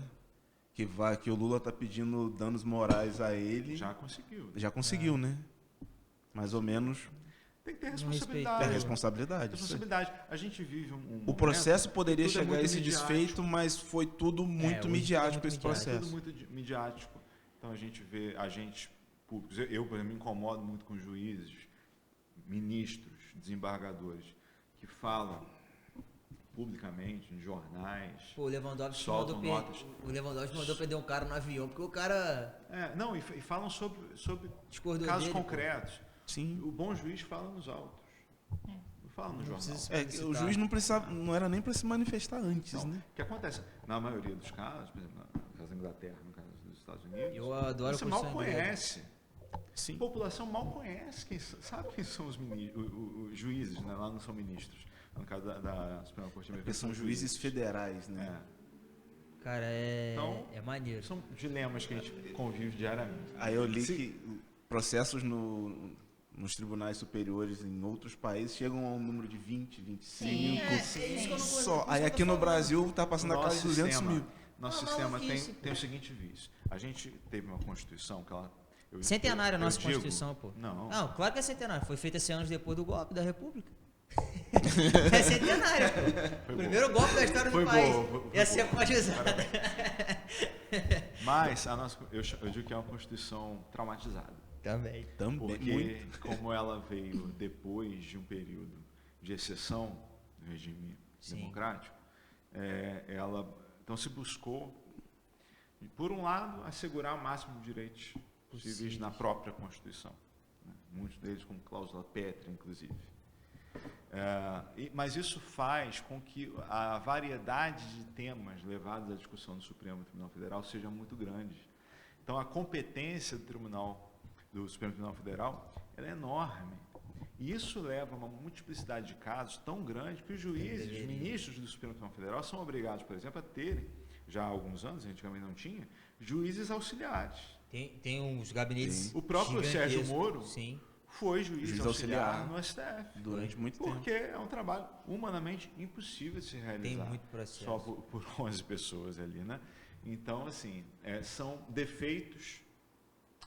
que o Lula está pedindo danos morais a ele. Já conseguiu. Já conseguiu, né? Mais ou menos. Tem que ter Não responsabilidade. Tem responsabilidade. Responsabilidade. A gente vive um O momento processo poderia que tudo é chegar a muito esse midiático. desfeito, mas foi tudo muito hoje tudo é midiático muito esse midiático. Tudo processo. muito midiático. Então a gente vê agentes públicos. Eu, por exemplo, me incomodo muito com juízes, ministros, desembargadores, que falam publicamente em jornais. Pô, o Lewandowski Soltam mandou, notas. o Lewandowski mandou perder um cara no avião, porque o cara Não, e falam sobre discordou casos dele. pô. concretos. Sim. O bom juiz fala nos autos. Não fala no Não jornal. precisa É, citar. o juiz não era nem para se manifestar antes, Não, né? o que acontece? Na maioria dos casos, por exemplo, no caso da Inglaterra, no caso dos Estados Unidos, Eu adoro você a mal Constituição inglesa. conhece. Sim. A população mal conhece, sabe quem são os juízes, né? Lá não são ministros. No caso da Suprema Corte Americana. Porque são juízes federais, né? Cara, Então, é maneiro. São dilemas que a gente convive diariamente. Aí eu li que processos nos tribunais superiores em outros países chegam a um número de 20, 25. É isso que eu não Só. conheço, Aí eu aqui tô no falando. Brasil está passando a casa de 200 mil. Nosso Não, sistema maluquice, tem o seguinte vício. A gente teve uma Constituição que ela... Centenária a nossa digo- Constituição, pô. Não. Não, claro que é centenário. Foi feita 100 anos depois do golpe da República. É centenário, pô. Foi Primeiro golpe da história Foi do país. boa, foi Ia ser boa. batizada. Mas a nossa, eu digo que é uma Constituição traumatizada. Também. Também, Porque, muito. como ela veio depois de um período de exceção do regime Sim. democrático, ela então se buscou, por um lado, assegurar o máximo de direitos possíveis na própria Constituição, né? Muitos deles com cláusula pétrea, inclusive. Mas isso faz com que a variedade de temas levados à discussão do Supremo Tribunal Federal seja muito grande. Então, a competência do Supremo Tribunal Federal ela é enorme. E isso leva a uma multiplicidade de casos tão grande que os juízes, os ministros do Supremo Tribunal Federal são obrigados, por exemplo, a terem, já há alguns anos, antigamente não tinha, juízes auxiliares. Tem uns gabinetes. O próprio Sérgio gigantescos. Moro Sim. foi juiz Juiz auxiliar auxiliar no STF. Durante muito tempo. Porque é um trabalho humanamente impossível de se realizar. Tem muito processo. Só por 11 pessoas ali, né? Então, assim, são defeitos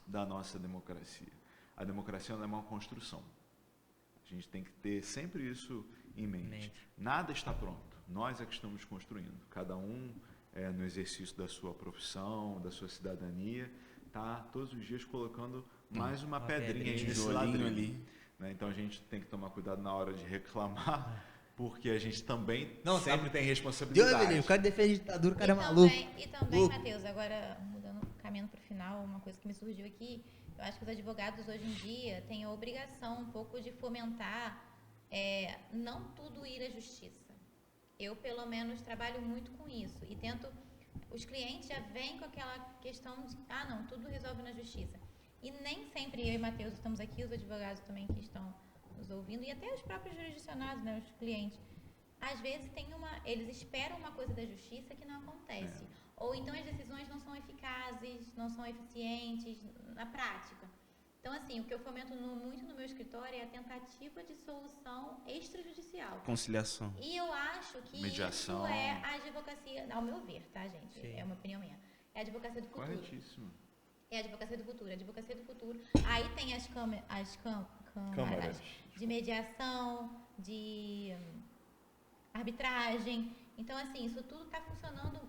da nossa democracia. A democracia ela é uma construção. A gente tem que ter sempre isso em mente. Nada está pronto. Nós é que estamos construindo. Cada um, no exercício da sua profissão, da sua cidadania, está todos os dias colocando mais uma pedrinha aí nesse ladrinho ali. né? Então a gente tem que tomar cuidado na hora de reclamar, porque a gente também Não, sempre tem Deus responsabilidade. me livre, o cara defende a ditadura, o cara é E maluco. também, Louco. Matheus, agora mudando, caminhando para o final, uma coisa que me surgiu aqui, eu acho que os advogados hoje em dia têm a obrigação um pouco de fomentar não tudo ir à justiça. Eu, pelo menos, trabalho muito com isso e tento... Os clientes já vêm com aquela questão de, não, tudo resolve na justiça. E nem sempre eu e Matheus estamos aqui, os advogados também que estão nos ouvindo, e até os próprios jurisdicionados, né, os clientes. Às vezes eles esperam uma coisa da justiça que não acontece. Ou então as decisões não são eficazes, não são eficientes na prática. Então, assim, o que eu fomento muito no meu escritório é a tentativa de solução extrajudicial. Conciliação. E eu acho que Mediação. isso é a advocacia, ao meu ver, tá, gente? Sim. É uma opinião minha. É a advocacia do futuro. Corretíssimo. É a advocacia do futuro. A advocacia do futuro. Aí tem as câmaras Câmaras. de mediação, de arbitragem. Então, assim, isso tudo está funcionando.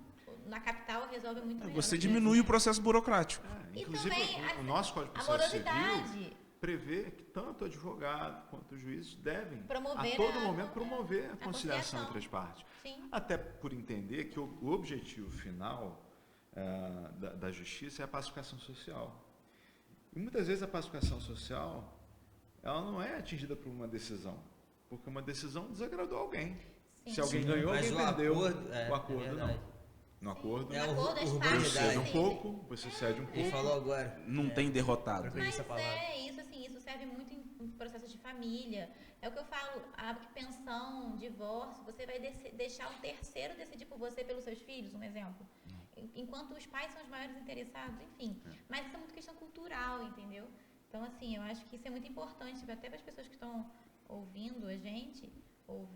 Na capital resolve muito melhor. Você diminui o processo burocrático. E Inclusive, também o nosso Código de a Processo Civil morosidade. prevê que tanto o advogado quanto os juízes devem, Promover a todo a- momento, promover a conciliação conciliação. entre as partes. Sim. Até por entender que o objetivo final da justiça é a pacificação social. E muitas vezes a pacificação social ela não é atingida por uma decisão, porque uma decisão desagradou alguém. Sim. Se alguém Sim, ganhou, mas alguém o perdeu. acordo, o acordo verdade. não. No acordo, É No o acordo, as você partes cede um decidem. pouco, você cede um pouco. Ele falou agora. Não tem derrotado. Preferi essa Mas palavra. isso, assim, isso serve muito em processos de família. É o que eu falo, a pensão, divórcio, você vai deixar um terceiro decidir por você pelos seus filhos, um exemplo. Enquanto os pais são os maiores interessados, enfim. Mas isso é muito questão cultural, entendeu? Então, assim, eu acho que isso é muito importante, até para as pessoas que estão ouvindo a gente, ou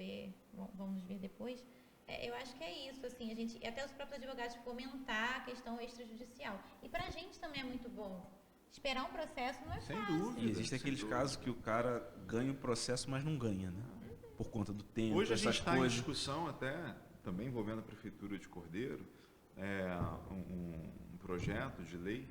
vão nos ver depois, Eu acho que é isso, assim, a gente, até os próprios advogados fomentar a questão extrajudicial. E pra gente também é muito bom. Esperar um processo não é Sem fácil. dúvida. E existem aqueles Sem dúvida. casos que o cara ganha o processo, mas não ganha, né? Por conta do tempo, Hoje a gente essas está em coisas. discussão até, também envolvendo a Prefeitura de Cordeiro, um projeto de lei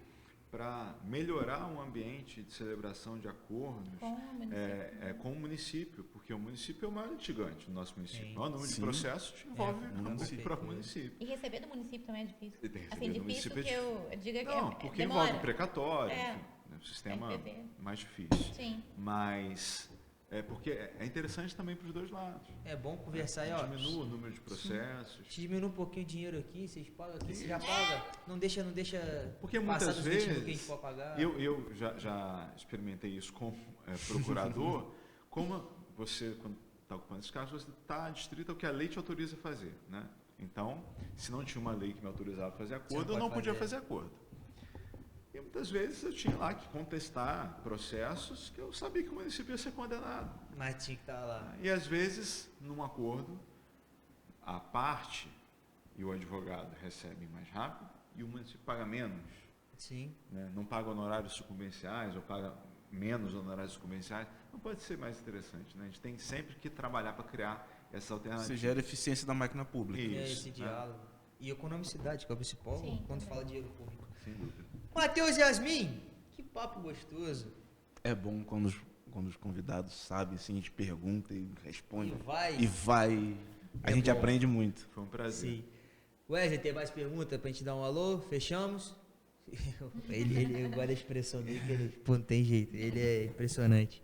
para melhorar o ambiente de celebração de acordos Com o município. com o município, porque o município é o maior litigante do nosso município. Sim. O maior número de Sim. processos envolve o o município. próprio município. E receber do município também é difícil. E tem que Assim, receber do difícil município que eu diga que Não, é porque demora. envolve precatório, É. enfim, é um sistema RPV. mais difícil. Sim. Mas porque é interessante também para os dois lados. É bom conversar aí, ó. Diminua o número de processos. Te diminui um pouquinho o dinheiro aqui, vocês pagam aqui, você já paga. Não deixa Porque passar muitas dos 20 mil que a gente vezes, for pagar. eu já experimentei isso como procurador, como você, quando está ocupando esse caso, você está adstrito ao que a lei te autoriza a fazer. Né? Então, se não tinha uma lei que me autorizava a fazer acordo, eu não pode podia fazer. fazer acordo. E muitas vezes eu tinha lá que contestar processos que eu sabia que o município ia ser condenado. Mas tinha que estar lá. E às vezes, num acordo, a parte e o advogado recebem mais rápido e o município paga menos. Sim. Né? Não paga honorários sucumbenciais ou paga menos honorários sucumbenciais. Não pode ser mais interessante. Né? A gente tem sempre que trabalhar para criar essa alternativa. Você gera eficiência da máquina pública. É Isso, esse né? diálogo. E economicidade, que é o principal Sim, quando também. fala de dinheiro público. Sem dúvida. Matheus e Yasmin, que papo gostoso. É bom quando os convidados sabem, assim, a gente pergunta e responde. E vai. E vai. A É gente bom. aprende muito. Foi um prazer. Sim. Wesley, tem mais pergunta pra gente dar um alô? Fechamos? Eu gosto da expressão dele, que ele, pô, não tem jeito. Ele é impressionante.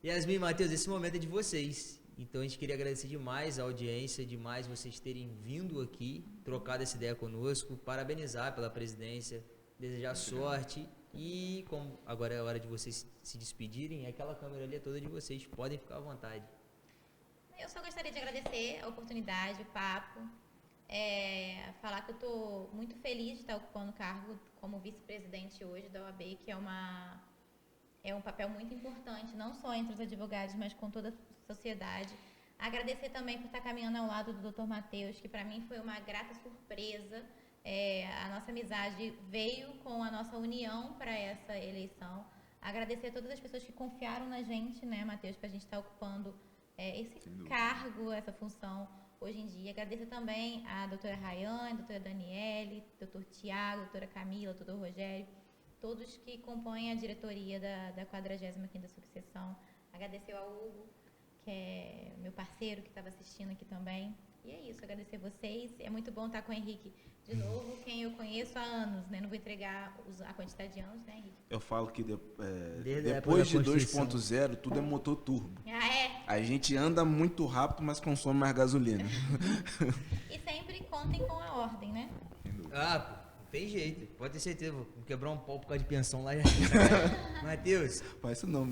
Yasmin e Matheus, esse momento é de vocês. Então a gente queria agradecer demais a audiência, demais vocês terem vindo aqui, trocado essa ideia conosco, parabenizar pela presidência, desejar sorte e, como agora é a hora de vocês se despedirem, aquela câmera ali é toda de vocês, podem ficar à vontade. Eu só gostaria de agradecer a oportunidade, o papo, falar que eu estou muito feliz de estar ocupando o cargo como vice-presidente hoje da OAB, que é um papel muito importante, não só entre os advogados, mas com toda a sociedade. Agradecer também por estar caminhando ao lado do Dr. Matheus, que para mim foi uma grata surpresa. A nossa amizade veio com a nossa união para essa eleição. Agradecer a todas as pessoas que confiaram na gente, né, Matheus, para a gente estar ocupando esse Sem dúvida. cargo, essa função hoje em dia. Agradecer também a doutora Rayane, a doutora Daniele, doutor Tiago, a doutora Camila, doutor Rogério, todos que compõem a diretoria da 45ª Subseção. Agradecer ao Hugo, que é meu parceiro, que estava assistindo aqui também. E é isso, agradecer vocês. É muito bom estar com o Henrique de novo, quem eu conheço há anos, né? Não vou entregar a quantidade de anos, né, Henrique? Eu falo que Desde a depois de época da Constituição. 2.0, tudo é motor turbo. Ah, é? A gente anda muito rápido, mas consome mais gasolina. E sempre contem com a ordem, né? Sem dúvida. Ah, pô, não tem jeito, pode ter certeza, vou quebrar um pau por causa de pensão lá. Matheus, Faz isso não.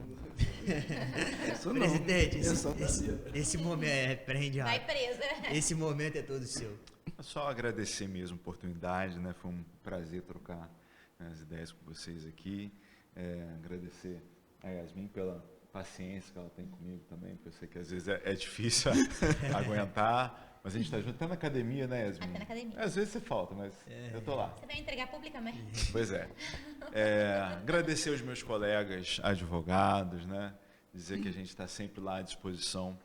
Isso não. presidente, Eu só esse momento, prende Vai rápido. presa. Esse momento é todo seu. Só agradecer mesmo a oportunidade, né? Foi um prazer trocar as ideias com vocês aqui. Agradecer a Yasmin pela paciência que ela tem comigo também, porque eu sei que às vezes é difícil aguentar, mas a gente está junto até na academia, né, Yasmin? Até na academia. Às vezes você falta, mas eu tô lá. Você vai entregar publicamente? Pois é. Agradecer aos meus colegas advogados, né? Dizer que a gente está sempre lá à disposição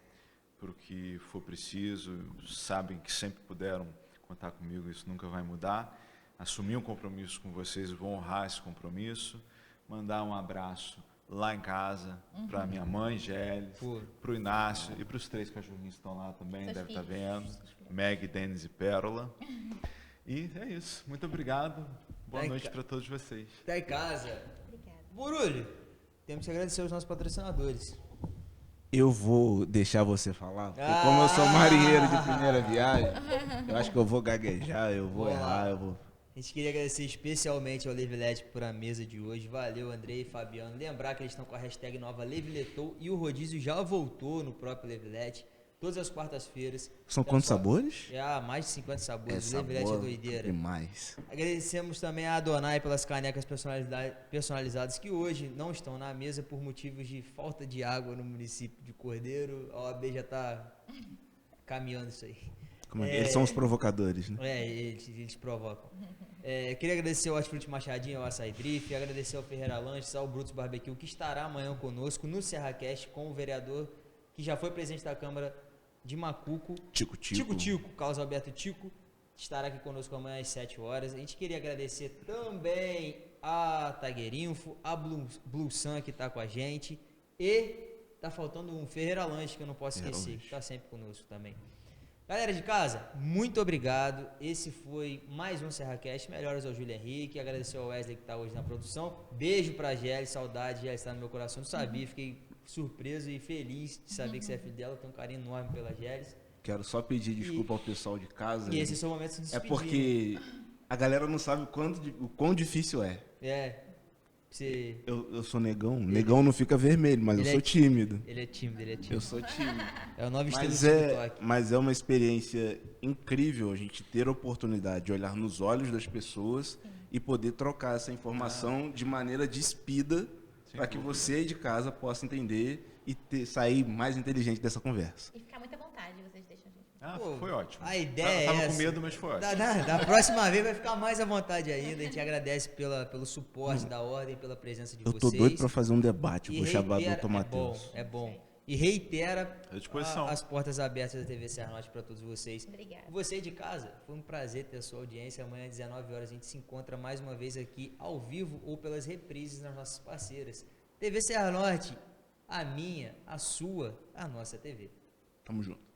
para o que for preciso. Sabem que sempre puderam contar comigo, isso nunca vai mudar. Assumir um compromisso com vocês, vou honrar esse compromisso. Mandar um abraço lá em casa para minha mãe, Gélis, Pô. para o Inácio e para os 3 cachorrinhos que estão lá também, Seus deve estar filhos. vendo. Seus filhos. Meg, Denis e Pérola. E é isso. Muito obrigado. Boa Tá em noite ca- para todos vocês. Tá em casa. Obrigada. Burulho, temos que agradecer aos nossos patrocinadores. Eu vou deixar você falar, porque como eu sou marinheiro de primeira viagem, eu acho que eu vou gaguejar, eu vou Vai lá. errar, eu vou... A gente queria agradecer especialmente ao Levilete por a mesa de hoje. Valeu, Andrei e Fabiano. Lembrar que eles estão com a hashtag nova Leviletou e o rodízio já voltou no próprio Levilete. Todas as quartas-feiras. São Então, quantos só- sabores? Já, mais de 50 sabores. É O Levilete é sabor doideira. demais. Agradecemos também a Adonai pelas canecas personalizadas que hoje não estão na mesa por motivos de falta de água no município de Cordeiro. A OAB já está caminhando isso aí. Como é que eles são os provocadores, né? Eles provocam. Queria agradecer ao Hortifruti Machadinho, ao Açaí Drift, agradecer ao Ferreira Lanches, ao Brutus Barbecue, que estará amanhã conosco no SerraCast com o vereador que já foi presidente da Câmara de Macuco, Tico. Carlos Alberto Tico, estará aqui conosco amanhã às 7 horas. A gente queria agradecer também a Tagueirinfo, a Blue Sun que está com a gente e tá faltando um Ferreira Lanches que eu não posso esquecer, que está sempre conosco também. Galera de casa, muito obrigado. Esse foi mais um SerraCast. Melhoras ao Júlio Henrique. Agradecer ao Wesley que está hoje na produção. Beijo pra Gélis, saudade. Gélis está no meu coração. Não sabia, fiquei surpreso e feliz de saber que você é filho dela. Tenho um carinho enorme pela Gélis. Quero só pedir desculpa ao pessoal de casa. E esse é o seu momento de se É despedir. porque a galera não sabe o quão difícil é. Você... Eu sou negão. Negão não fica vermelho, mas eu sou tímido. Ele é tímido. Eu sou tímido. É o novo estilo do TikTok. Mas é uma experiência incrível a gente ter a oportunidade de olhar nos olhos das pessoas e poder trocar essa informação de maneira despida para que você aí de casa possa entender e sair mais inteligente dessa conversa. E ficar muito à vontade, vocês deixam a gente. Foi ótimo. A ideia Tava é com essa. medo, mas foi ótimo. Da próxima vez vai ficar mais à vontade ainda. A gente agradece pelo suporte da ordem, pela presença de Eu vocês. tô doido para fazer um debate com o Xabá reitera- Dr. Matheus. É bom. E reitera À disposição. as portas abertas da TV Serra Norte para todos vocês. Obrigada. Você de casa, foi um prazer ter a sua audiência. Amanhã às 19 horas a gente se encontra mais uma vez aqui ao vivo ou pelas reprises nas nossas parceiras. TV Serra Norte, a minha, a sua, a nossa TV. Tamo junto.